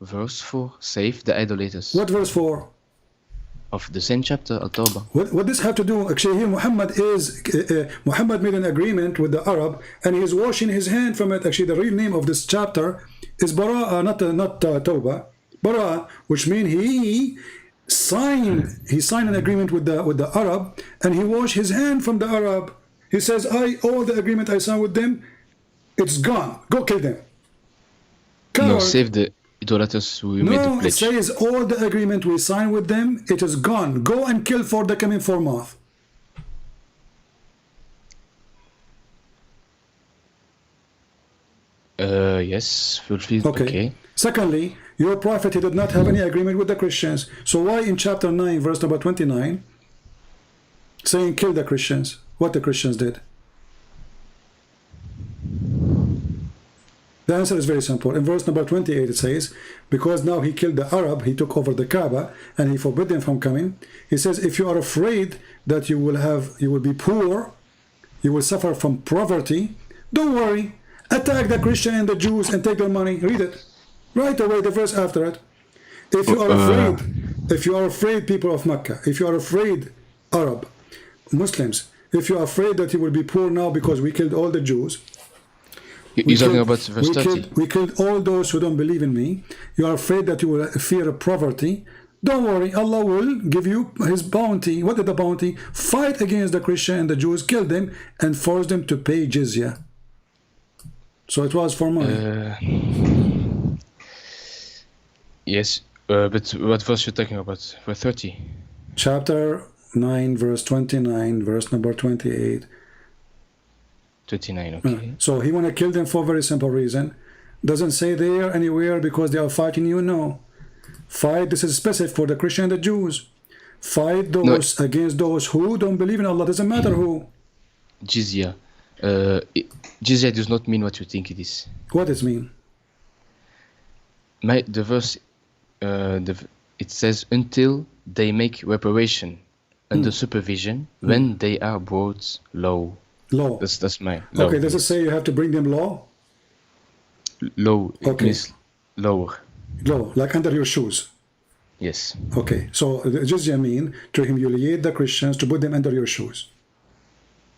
Verse 4. Save the idolaters. What verse 4? Of the same chapter, Al-Tawbah. What does have to do? Actually, here Muhammad made an agreement with the Arab, and he is washing his hand from it. Actually, the real name of this chapter is Bara'a, not Tawbah. Bara'a, which means he signed an agreement with the Arab, and he washed his hand from the Arab. He says, all the agreement I signed with them, it's gone. Go kill them. No, save the idolaters who made the pledge. It says all the agreement we signed with them, it is gone. Go and kill for the coming 4 months. Yes, fulfilled. Okay. Secondly, your prophet, he did not have any agreement with the Christians. So why in chapter 9, verse number 29, saying kill the Christians? What the Christians did? The answer is very simple. In verse number 28 it says, because now he killed the Arab, he took over the Kaaba, and he forbid them from coming. He says, if you are afraid that you will be poor, you will suffer from poverty, don't worry. Attack the Christian and the Jews and take their money. Read it. Right away, the verse after it. If you are afraid, people of Mecca, if you are afraid, Arab, Muslims, if you are afraid that you will be poor now because we killed all the Jews, you're talking about verse 30. We killed all those who don't believe in me. You are afraid that you will fear poverty. Don't worry, Allah will give you His bounty. What is the bounty? Fight against the Christian and the Jews, kill them, and force them to pay jizya. So it was for money. Yes, but what verse you're talking about? Verse 30. Chapter 9, verse 29, verse number 28. 29, okay. So he want to kill them for a very simple reason. Doesn't say there anywhere because they are fighting you. No. Fight, this is specific for the Christian and the Jews. Fight those against those who don't believe in Allah. Doesn't matter who. Jizya. Jizya does not mean what you think it is. What does it mean? The verse, it says, until they make reparation under supervision when they are brought low. Law. That's my law. Okay, does it say you have to bring them law? Low. It Okay. means lower. Law, like under your shoes. Yes. Okay, so jizya mean to humiliate the Christians, to put them under your shoes.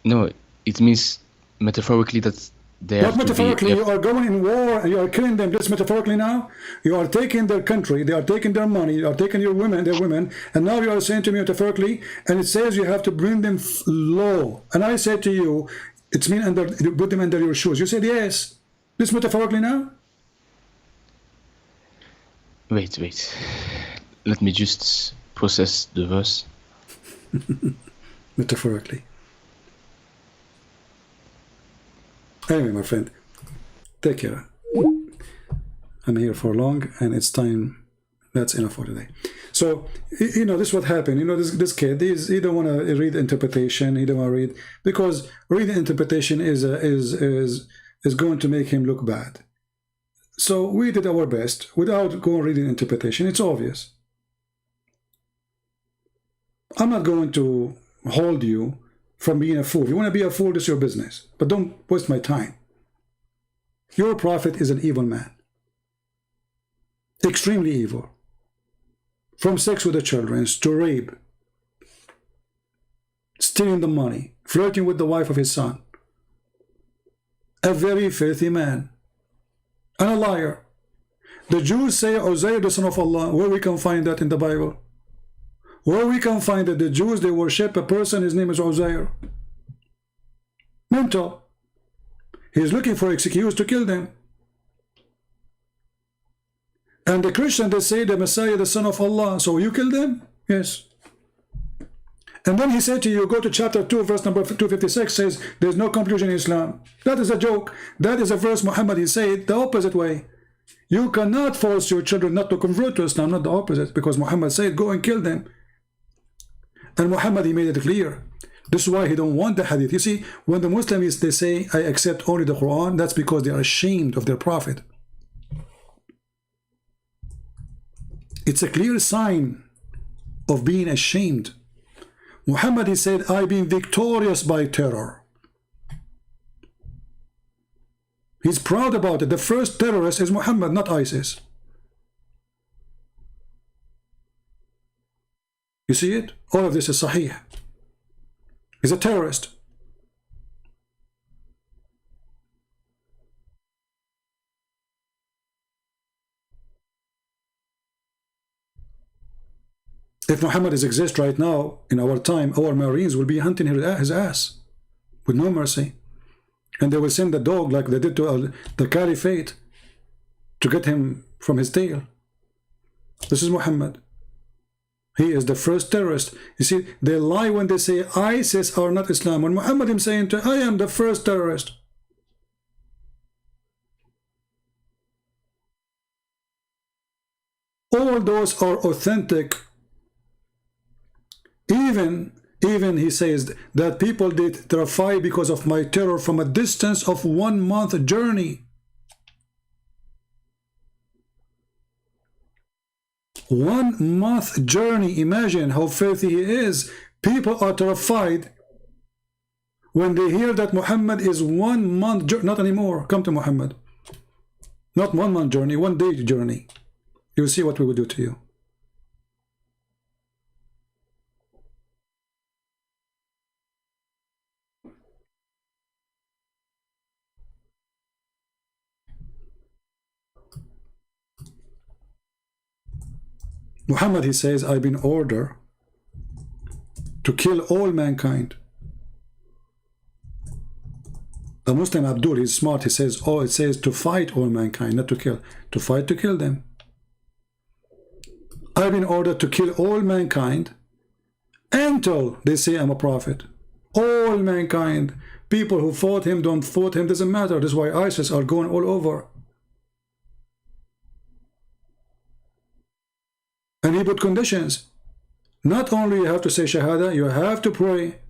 No, it means metaphorically that they Not have metaphorically, to be. you are going in war and you are killing them. Just metaphorically now, you are taking their country, they are taking their money, you are taking their women, and now you are saying to me metaphorically, and it says you have to bring them low. And I said to you, it's mean you put them under your shoes. You said yes. This metaphorically now? Wait. Let me just process the verse. Metaphorically. Anyway, my friend, take care. I'm here for long, and it's time. That's enough for today. So, you know, this is what happened. You know, this kid, he don't want to read interpretation. He don't want to read, because reading interpretation is going to make him look bad. So we did our best without going reading interpretation. It's obvious. I'm not going to hold you from being a fool. If you want to be a fool, this is your business. But don't waste my time. Your prophet is an evil man. Extremely evil. From sex with the children to rape, stealing the money, flirting with the wife of his son. A very filthy man. And a liar. The Jews say Uzair, the son of Allah. Where we can find that in the Bible? Where we can find that the Jews, they worship a person, his name is Uzair. Mental. He's looking for excuse to kill them. And the Christian, they say the Messiah, the son of Allah. So you kill them? Yes. And then he said to you, go to chapter 2, verse number 256, says, there's no conclusion in Islam. That is a joke. That is a verse Muhammad, he said the opposite way. You cannot force your children not to convert to Islam, not the opposite, because Muhammad said, go and kill them. And Muhammad, he made it clear. This is why he don't want the hadith. You see, when the Muslims, they say, I accept only the Quran, that's because they are ashamed of their prophet. It's a clear sign of being ashamed. Muhammad, he said, I've been victorious by terror. He's proud about it. The first terrorist is Muhammad, not ISIS. You see it? All of this is Sahih. He's a terrorist. If Muhammad exists right now, in our time, our Marines will be hunting his ass with no mercy. And they will send the dog like they did to the Caliphate to get him from his tail. This is Muhammad. He is the first terrorist. You see, they lie when they say ISIS are not Islam. When Muhammad is saying, I am the first terrorist. All those are authentic. Even he says that people did terrify because of my terror from a distance of 1 month journey. 1 month journey. Imagine how filthy he is. People are terrified when they hear that Muhammad is 1 month journey. Not anymore. Come to Muhammad. Not 1 month journey, 1 day journey. You'll see what we will do to you. Muhammad, he says, I've been ordered to kill all mankind. The Muslim Abdul, he's smart, he says, oh, it says to fight all mankind, not to kill. To fight, to kill them. I've been ordered to kill all mankind until they say I'm a prophet. All mankind. People who fought him, don't fought him, doesn't matter. That's why ISIS are going all over. he put conditions. Not only you have to say Shahada, you have to pray.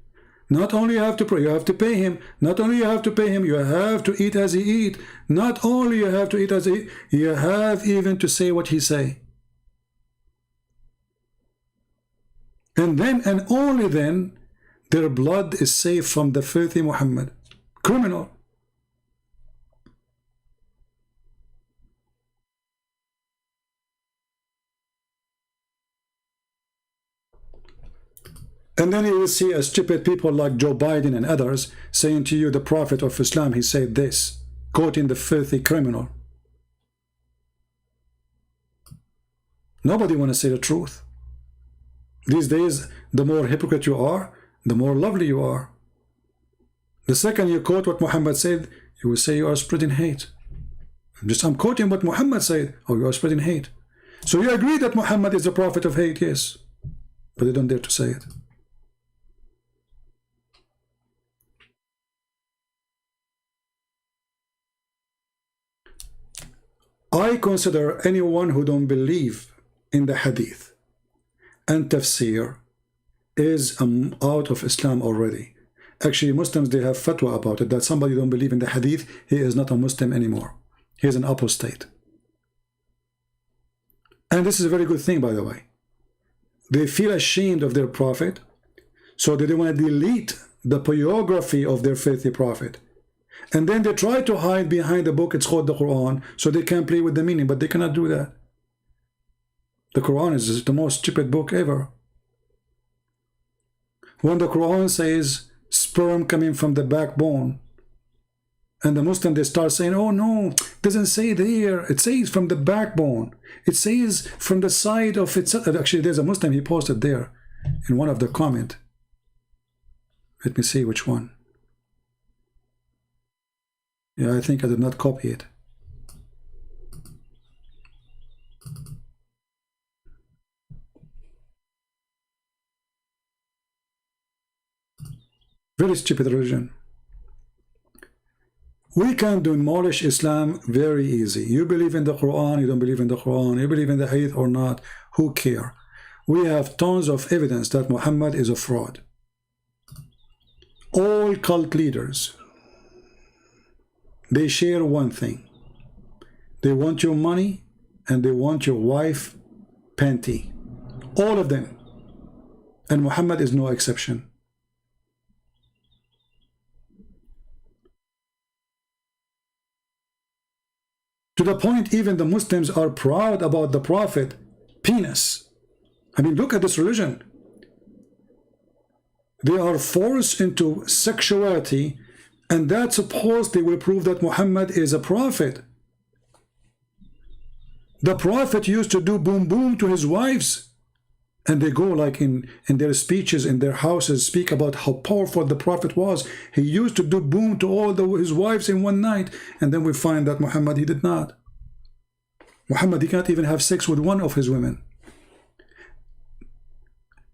Not only you have to pray, you have to pay him. Not only you have to pay him, you have to eat as he eat. Not only you have to eat as he eat, you have even to say what he say. And then and only then their blood is safe from the filthy Muhammad. Criminal. And then you will see a stupid people like Joe Biden and others saying to you, the Prophet of Islam, he said this, quoting the filthy criminal. Nobody want to say the truth. These days, the more hypocrite you are, the more lovely you are. The second you quote what Muhammad said, you will say you are spreading hate. I'm quoting what Muhammad said, oh, you are spreading hate. So you agree that Muhammad is the prophet of hate, yes. But they don't dare to say it. I consider anyone who don't believe in the hadith and tafsir is out of Islam already. Actually, Muslims, they have fatwa about it, that somebody don't believe in the hadith, he is not a Muslim anymore. He is an apostate. And this is a very good thing, by the way. They feel ashamed of their prophet, so they don't want to delete the biography of their faithful prophet. And then they try to hide behind the book, it's called the Quran, so they can play with the meaning, but they cannot do that. The Quran is the most stupid book ever. When the Quran says sperm coming from the backbone, and the Muslim, they start saying, oh no, it doesn't say there, it says from the backbone, it says from the side of itself. Actually, there's a Muslim, he posted there in one of the comment. Let me see which one. Yeah, I think I did not copy it. Very stupid religion. We can demolish Islam very easy. You believe in the Quran, you don't believe in the Quran, you believe in the Hadith or not, who care? We have tons of evidence that Muhammad is a fraud. All cult leaders, they share one thing. They want your money and they want your wife panty. All of them. And Muhammad is no exception. To the point even the Muslims are proud about the Prophet penis. I mean, look at this religion. They are forced into sexuality, and that supposedly will prove that Muhammad is a prophet. The Prophet used to do boom boom to his wives, and they go like in their speeches in their houses speak about how powerful the Prophet was. He used to do boom to all his wives in one night, and then we find that Muhammad, he did not. Muhammad, he can't even have sex with one of his women.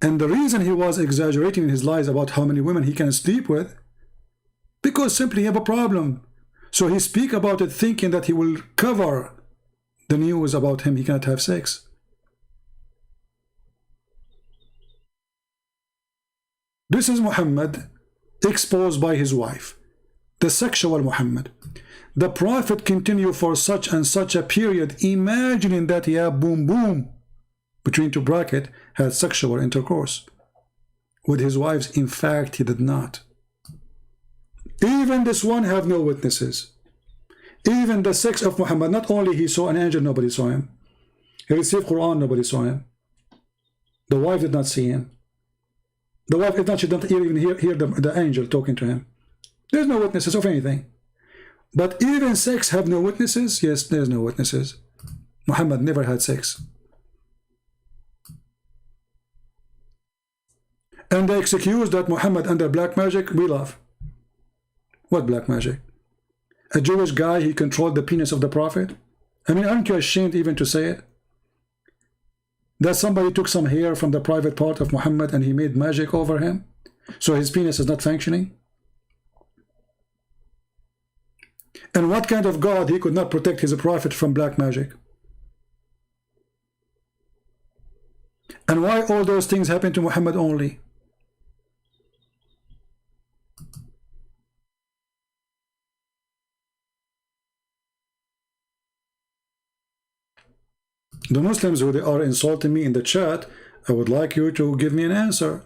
And the reason he was exaggerating in his lies about how many women he can sleep with, because simply he have a problem. So he speak about it thinking that he will cover the news about him, he cannot have sex. This is Muhammad exposed by his wife, the sexual Muhammad. The Prophet continued for such and such a period, imagining that he had boom boom, between two brackets, had sexual intercourse with his wives. In fact, he did not. Even this one have no witnesses. Even the sex of Muhammad, not only he saw an angel, nobody saw him. He received Quran, nobody saw him. The wife did not see him. The wife did not, she didn't even hear the angel talking to him. There's no witnesses of anything. But even sex have no witnesses? Yes, there's no witnesses. Muhammad never had sex. And they excuse that Muhammad under black magic, we laugh. What black magic? A Jewish guy, he controlled the penis of the Prophet? I mean, aren't you ashamed even to say it? That somebody took some hair from the private part of Muhammad and he made magic over him? So his penis is not functioning? And what kind of God he could not protect his Prophet from black magic? And why all those things happen to Muhammad only? The Muslims who they are insulting me in the chat, I would like you to give me an answer.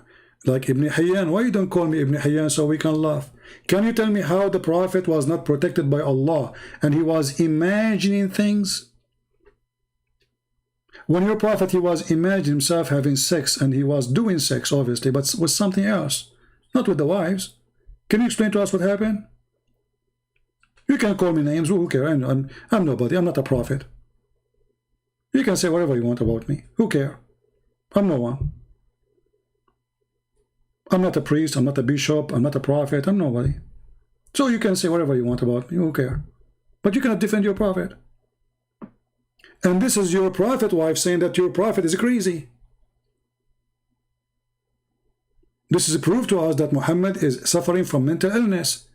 Like Ibn Hayyan, why you don't call me Ibn Hayyan so we can laugh? Can you tell me how the Prophet was not protected by Allah and he was imagining things? When your Prophet, he was imagining himself having sex, and he was doing sex obviously, but with something else, not with the wives. Can you explain to us what happened? You can call me names, who cares? I'm nobody, I'm not a prophet. You can say whatever you want about me, who cares? I'm no one. I'm not a priest, I'm not a bishop, I'm not a prophet, I'm nobody. So you can say whatever you want about me, who cares? But you cannot defend your prophet. And this is your prophet wife saying that your prophet is crazy. This is a proof to us that Muhammad is suffering from mental illness.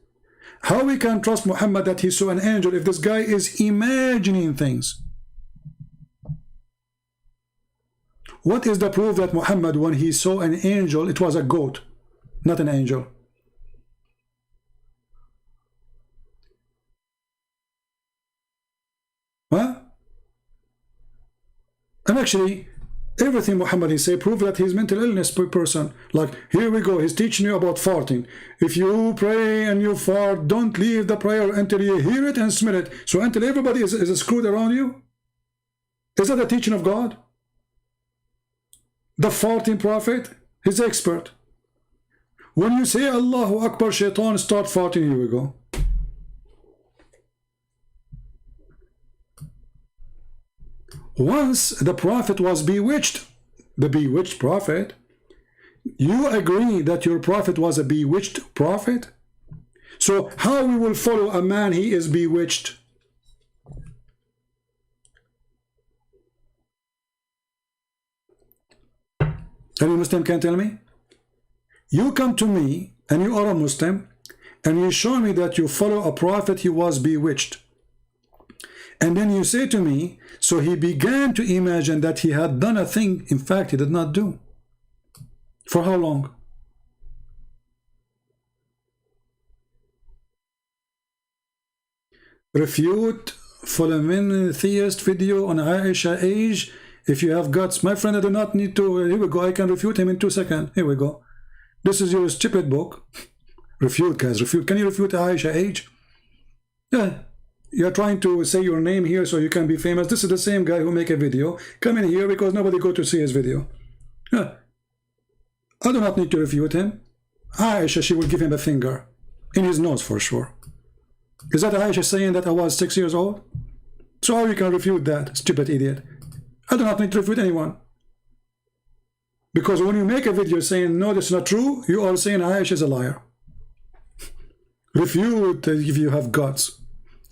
How we can trust Muhammad that he saw an angel if this guy is imagining things? What is the proof that Muhammad, when he saw an angel, it was a goat, not an angel? Huh? And actually, everything Muhammad he say prove that he's mental illness person. Like, here we go, he's teaching you about farting. If you pray and you fart, don't leave the prayer until you hear it and smell it. So until everybody is screwed around you? Is that the teaching of God? The farting prophet, he's expert. When you say Allahu Akbar, shaitan start farting, here we go. Once the prophet was bewitched, the bewitched prophet, you agree that your prophet was a bewitched prophet? So how we will follow a man he is bewitched? Any Muslim can tell me? You come to me and you are a Muslim and you show me that you follow a prophet he was bewitched. And then you say to me, so he began to imagine that he had done a thing, in fact, he did not do. For how long? Refute Fulhamian theist video on Aisha age. If you have guts, my friend, I do not need to. Here we go. I can refute him in 2 seconds. Here we go. This is your stupid book. Refute, guys. Refute. Can you refute Aisha age? Yeah. You're trying to say your name here so you can be famous. This is the same guy who make a video. Come in here because nobody go to see his video. Yeah. I do not need to refute him. Aisha, she will give him a finger. In his nose for sure. Is that Aisha saying that I was 6 years old? So how you can refute that, stupid idiot? I do not need to refute anyone. Because when you make a video saying, no, that's not true, you are saying Aisha is a liar. Refute if you have guts.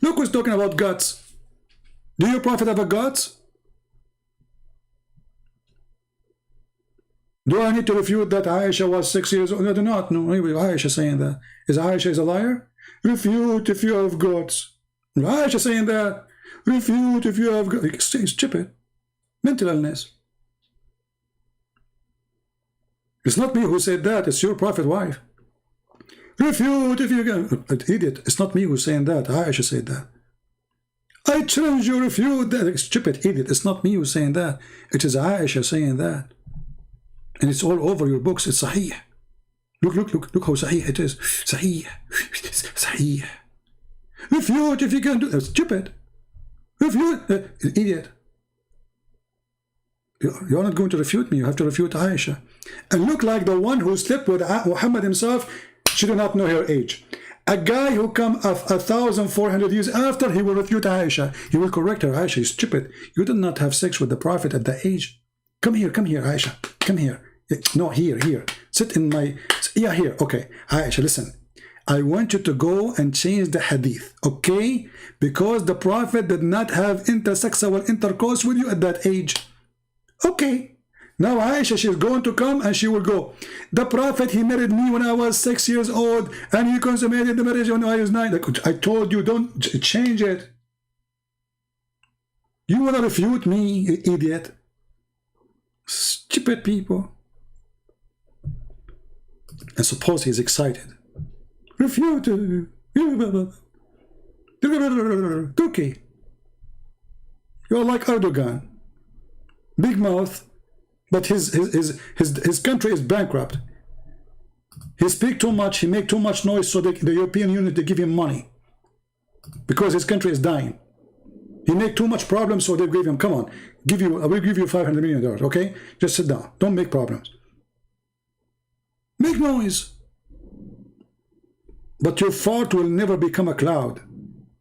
Look who's talking about guts. Do your prophet have a guts? Do I need to refute that Aisha was 6 years old? No, I do not. No, Aisha saying that. Is Aisha is a liar? Refute if you have guts. Aisha saying that. Refute if you have guts. It's stupid. Mental illness. It's not me who said that. It's your prophet wife. Refute if you can. Idiot. It's not me who's saying that. Aisha said that. I challenge you, refute that. Stupid idiot. It's not me who's saying that. It is Aisha saying that. And it's all over your books. It's Sahih. Look how Sahih it is. Sahih. Sahih. Refute if you can do that. Stupid. Refute. Idiot. You're not going to refute me. You have to refute Aisha. And look like the one who slept with Muhammad himself. She did not know her age. A guy who come 1,400 years after, he will refute Aisha. He will correct her. Aisha is stupid. You did not have sex with the Prophet at that age. Come here, Aisha. Come here. No, here. Sit in my... Yeah, here. Okay. Aisha, listen. I want you to go and change the hadith. Okay? Because the Prophet did not have intersexual intercourse with you at that age. Okay. Now Aisha, she's going to come and she will go. The Prophet, he married me when I was 6 years old and he consummated the marriage when I was 9. I told you, don't change it. You want to refute me, you idiot? Stupid people. And suppose he's excited. Refute. Turkey. You're like Erdogan. Big mouth, but his country is bankrupt. He speaks too much, he makes too much noise, so the European Union, they give him money. Because his country is dying. He make too much problems, so they give him, come on, I will give you $500 million, okay? Just sit down, don't make problems. Make noise. But your fart will never become a cloud.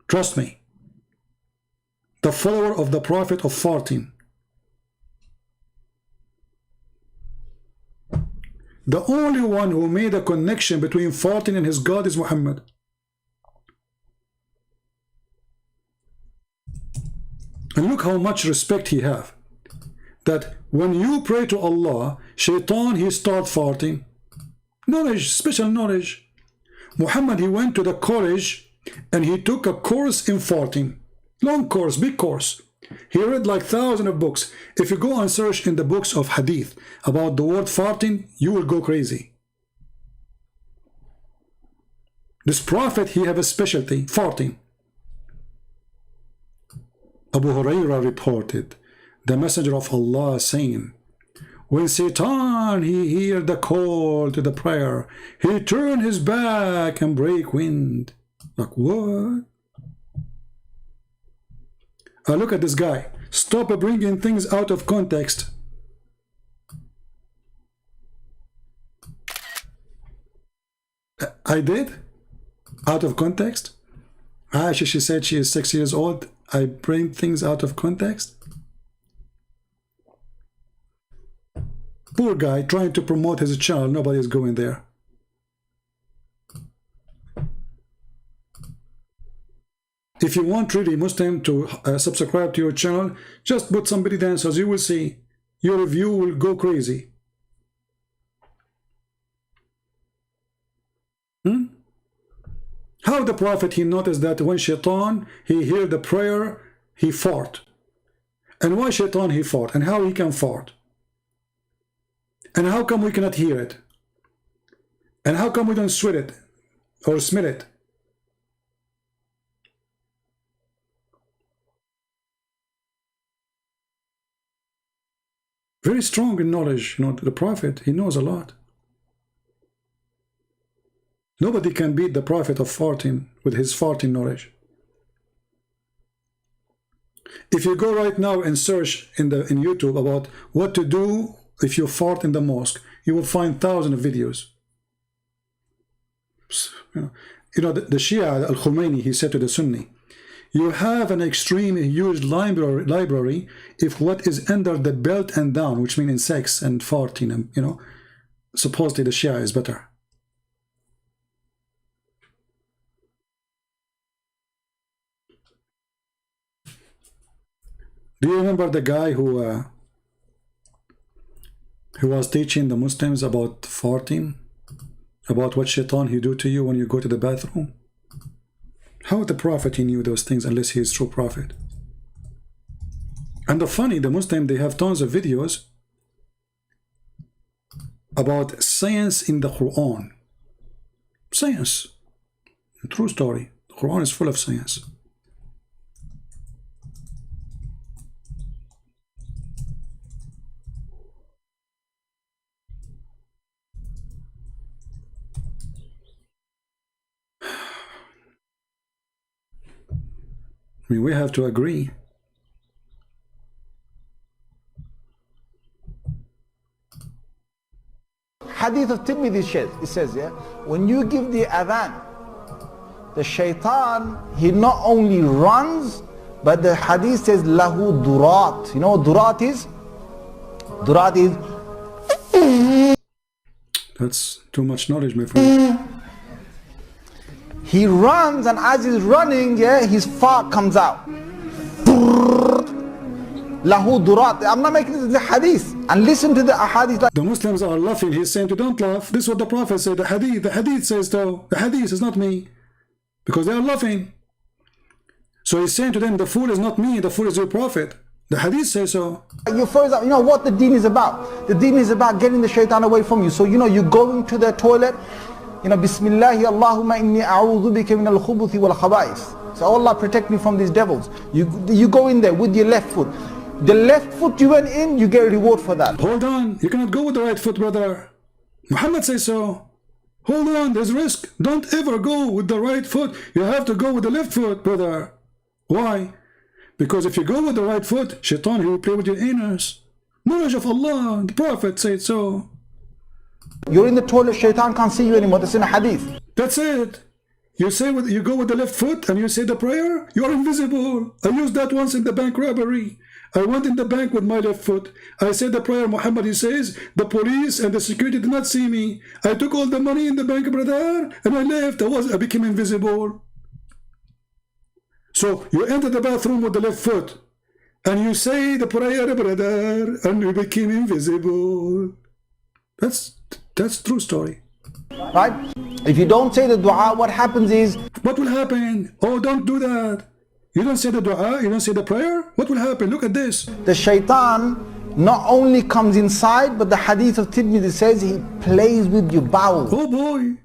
Trust me. The follower of the Prophet of farting. The only one who made a connection between farting and his God is Muhammad. And look how much respect he have. That when you pray to Allah, shaitan, he start farting. Knowledge, special knowledge. Muhammad, he went to the college and he took a course in farting. Long course, big course. He read like thousands of books. If you go and search in the books of hadith about the word farting, you will go crazy. This prophet, he have a specialty, farting. Abu Hurairah reported, the messenger of Allah saying, when Satan, he heard the call to the prayer, he turned his back and break wind. Like what? Look at this guy. Stop bringing things out of context. I did? Out of context? She said she is 6 years old. I bring things out of context? Poor guy trying to promote his channel. Nobody is going there. If you want really Muslim to subscribe to your channel, just put somebody dancers. You will see your review will go crazy. How the Prophet, he noticed that when shaitan, he heard the prayer, he fart. And why shaitan he fart? And how he can fart? And how come we cannot hear it? And how come we don't sweat it or smell it? Very strong in knowledge. You know, the Prophet, he knows a lot. Nobody can beat the Prophet of farting with his farting knowledge. If you go right now and search in YouTube about what to do if you fart in the mosque, you will find thousands of videos. You know the Shia al-Khomeini, he said to the Sunni, you have an extreme huge library if what is under the belt and down, which means in sex and farting, and you know, supposedly the Shia is better. Do you remember the guy who was teaching the Muslims about farting? About what shaitan he do to you when you go to the bathroom? How the Prophet he knew those things unless he is true prophet? And the funny, the Muslim, they have tons of videos about science in the Quran. Science. True story. The Quran is full of science. I mean, we have to agree. Hadith of Tirmidhi, it says, yeah, when you give the adhan, the shaitan, he not only runs, but the hadith says, lahu durat. You know what durat is? Durat is... That's too much knowledge, my friend. He runs, and as he's running, yeah, his fart comes out. Lahu durat. I'm not making this the hadith. And listen to the ahadith. Like the Muslims are laughing. He's saying to don't laugh. This is what the Prophet said. The hadith says so. The hadith is not me. Because they are laughing. So he's saying to them, the fool is not me, the fool is your Prophet. The hadith says so. You first, you know what the deen is about. The deen is about getting the shaitan away from you. So you know, you go into the toilet, you know, Bismillahi Allahumma inni a'udhu bika min al-khubuthi wal khaba'is. So Allah protect me from these devils. You go in there with your left foot. The left foot you went in, you get a reward for that. Hold on, you cannot go with the right foot, brother. Muhammad says so. Hold on, there's risk. Don't ever go with the right foot. You have to go with the left foot, brother. Why? Because if you go with the right foot, shaitan, he will play with your anus. Knowledge of Allah, the Prophet said so. You're in the toilet, shaitan can't see you anymore. That's in a hadith. That's it. You go with the left foot and you say the prayer, you are invisible. I used that once in the bank robbery. I went in the bank with my left foot. I said the prayer, Muhammad, he says, the police and the security did not see me. I took all the money in the bank, brother, and I left. I became invisible. So you enter the bathroom with the left foot and you say the prayer, brother, and you became invisible. That's true story. Right? If you don't say the dua, what happens is... What will happen? Oh, don't do that. You don't say the dua, you don't say the prayer? What will happen? Look at this. The shaitan not only comes inside, but the hadith of Tirmidhi says he plays with your bowels. Oh boy.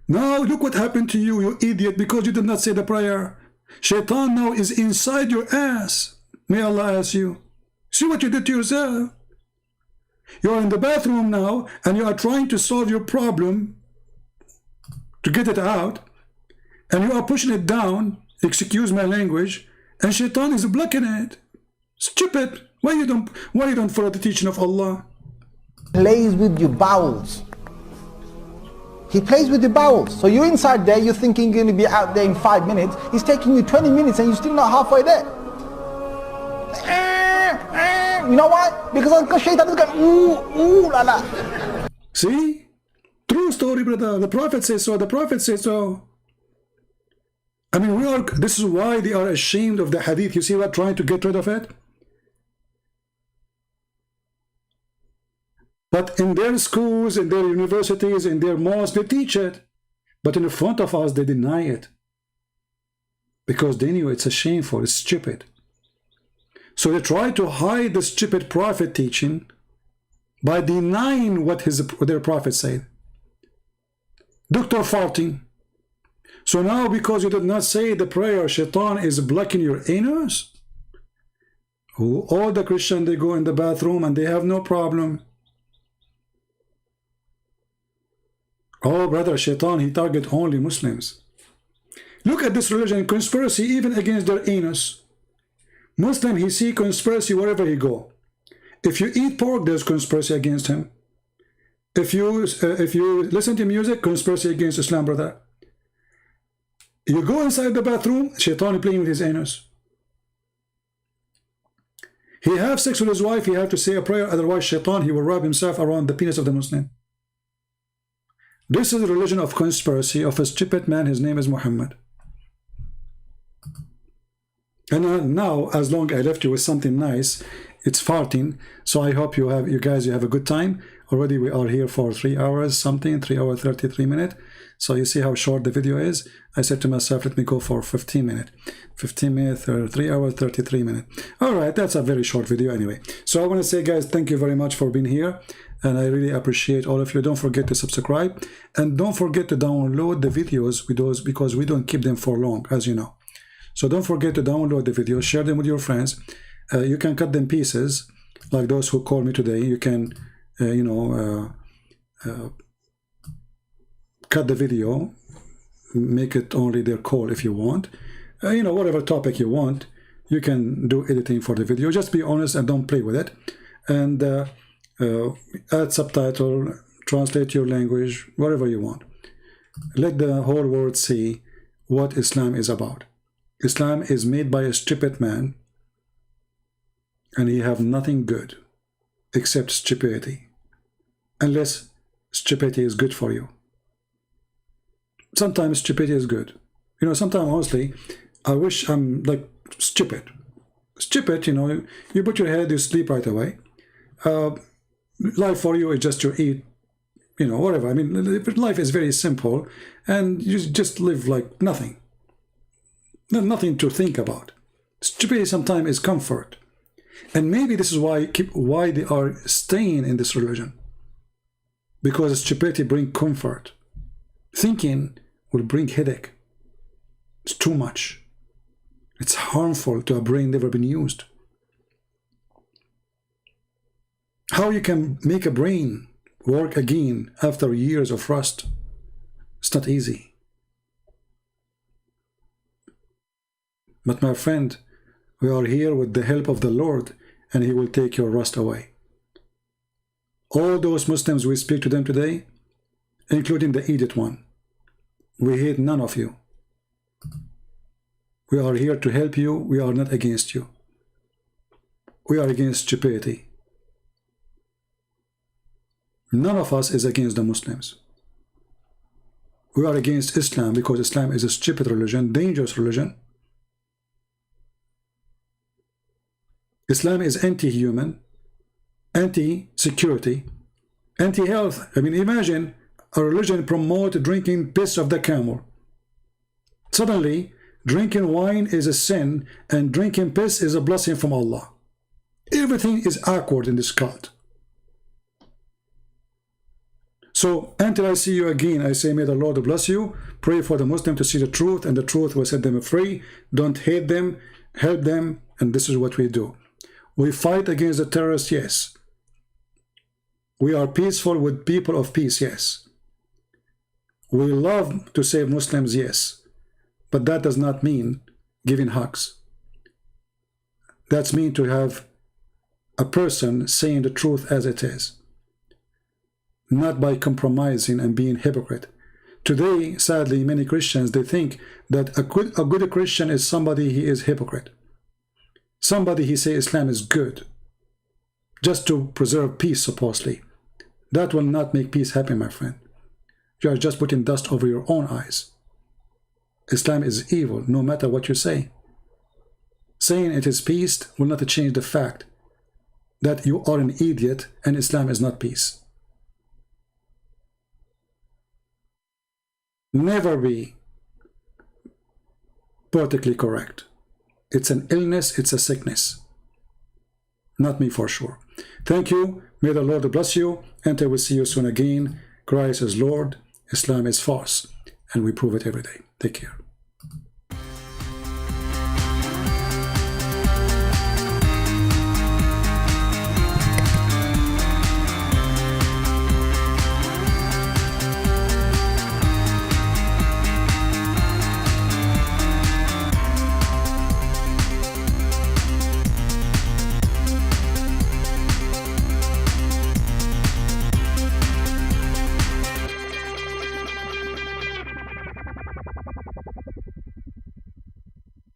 Now look what happened to you, you idiot, because you did not say the prayer. Shaitan now is inside your ass. May Allah ask you. See what you did to yourself. You are in the bathroom now and you are trying to solve your problem, to get it out, and you are pushing it down, excuse my language, and shaitan is blocking it. Stupid. Why you don't follow the teaching of Allah? Plays with your bowels. He plays with your bowels. So you're inside there, you're thinking you're going to be out there in 5 minutes. He's taking you 20 minutes and you're still not halfway there. You know why? Because shaitan is going, ooh, la la. See? True story, brother. The Prophet says so. The Prophet says so. I mean, this is why they are ashamed of the hadith. You see what? Trying to get rid of it. But in their schools, in their universities, in their mosques, they teach it. But in front of us, they deny it. Because they knew it's shameful, it's stupid. So they try to hide the stupid Prophet teaching by denying what their Prophet said. Dr. farting. So now because you did not say the prayer, shaitan is blocking your anus? All the Christians, they go in the bathroom and they have no problem. Oh, brother, shaitan, he target only Muslims. Look at this religion, conspiracy even against their anus. Muslim, he see conspiracy wherever he go. If you eat pork, there's conspiracy against him. If you listen to music, conspiracy against Islam, brother. You go inside the bathroom, shaitan playing with his anus. He have sex with his wife, he have to say a prayer, otherwise shaitan, he will wrap himself around the penis of the Muslim. This is the religion of conspiracy of a stupid man. His name is Muhammad. And now, as long as I left you with something nice, it's farting. So I hope you guys have a good time. Already we are here for 3 hours something, 3 hours 33 minutes. So you see how short the video is. I said to myself, let me go for 15 minutes. 15 minutes or 3 hours 33 minutes. All right, that's a very short video anyway. So I want to say, guys, thank you very much for being here. And I really appreciate all of you. Don't forget to subscribe. And don't forget to download the videos with those, because we don't keep them for long, as you know. So don't forget to download the videos, share them with your friends. You can cut them pieces, like those who called me today. You can, cut the video, make it only their call if you want. Whatever topic you want, you can do editing for the video. Just be honest and don't play with it. And add subtitle, translate your language, whatever you want. Let the whole world see what Islam is about. Islam is made by a stupid man, and he have nothing good except stupidity, unless stupidity is good for you. Sometimes stupidity is good. Sometimes honestly, I wish I'm like stupid. Stupid, you put your head, you sleep right away. Life for you is just to eat, whatever. I mean, life is very simple, and you just live like nothing. Nothing to think about. Stupidity sometimes is comfort. And maybe this is why they are staying in this religion. Because stupidity brings comfort. Thinking will bring headache. It's too much. It's harmful to a brain never been used. How you can make a brain work again after years of rust? It's not easy. But my friend, we are here with the help of the Lord, and He will take your rust away. All those Muslims we speak to them today, including the idiot one, we hate none of you. We are here to help you. We are not against you. We are against stupidity. None of us is against the Muslims. We are against Islam because Islam is a stupid religion, dangerous religion. Islam is anti-human, anti-security, anti-health. I mean, imagine a religion promote drinking piss of the camel. Suddenly, drinking wine is a sin and drinking piss is a blessing from Allah. Everything is awkward in this cult. So, until I see you again, I say, may the Lord bless you. Pray for the Muslim to see the truth, and the truth will set them free. Don't hate them, help them, and this is what we do. We fight against the terrorists, yes. We are peaceful with people of peace, yes. We love to save Muslims, yes. But that does not mean giving hugs. That's mean to have a person saying the truth as it is. Not by compromising and being hypocrite. Today, sadly, many Christians, they think that a good Christian is somebody he is hypocrite. Somebody he say Islam is good. Just to preserve peace, supposedly. That will not make peace happen, my friend. You are just putting dust over your own eyes. Islam is evil, no matter what you say. Saying it is peace will not change the fact that you are an idiot and Islam is not peace. Never be politically correct. It's an illness, it's a sickness. Not me for sure. Thank you. May the Lord bless you. And I will see you soon again. Christ is Lord. Islam is false. And we prove it every day. Take care.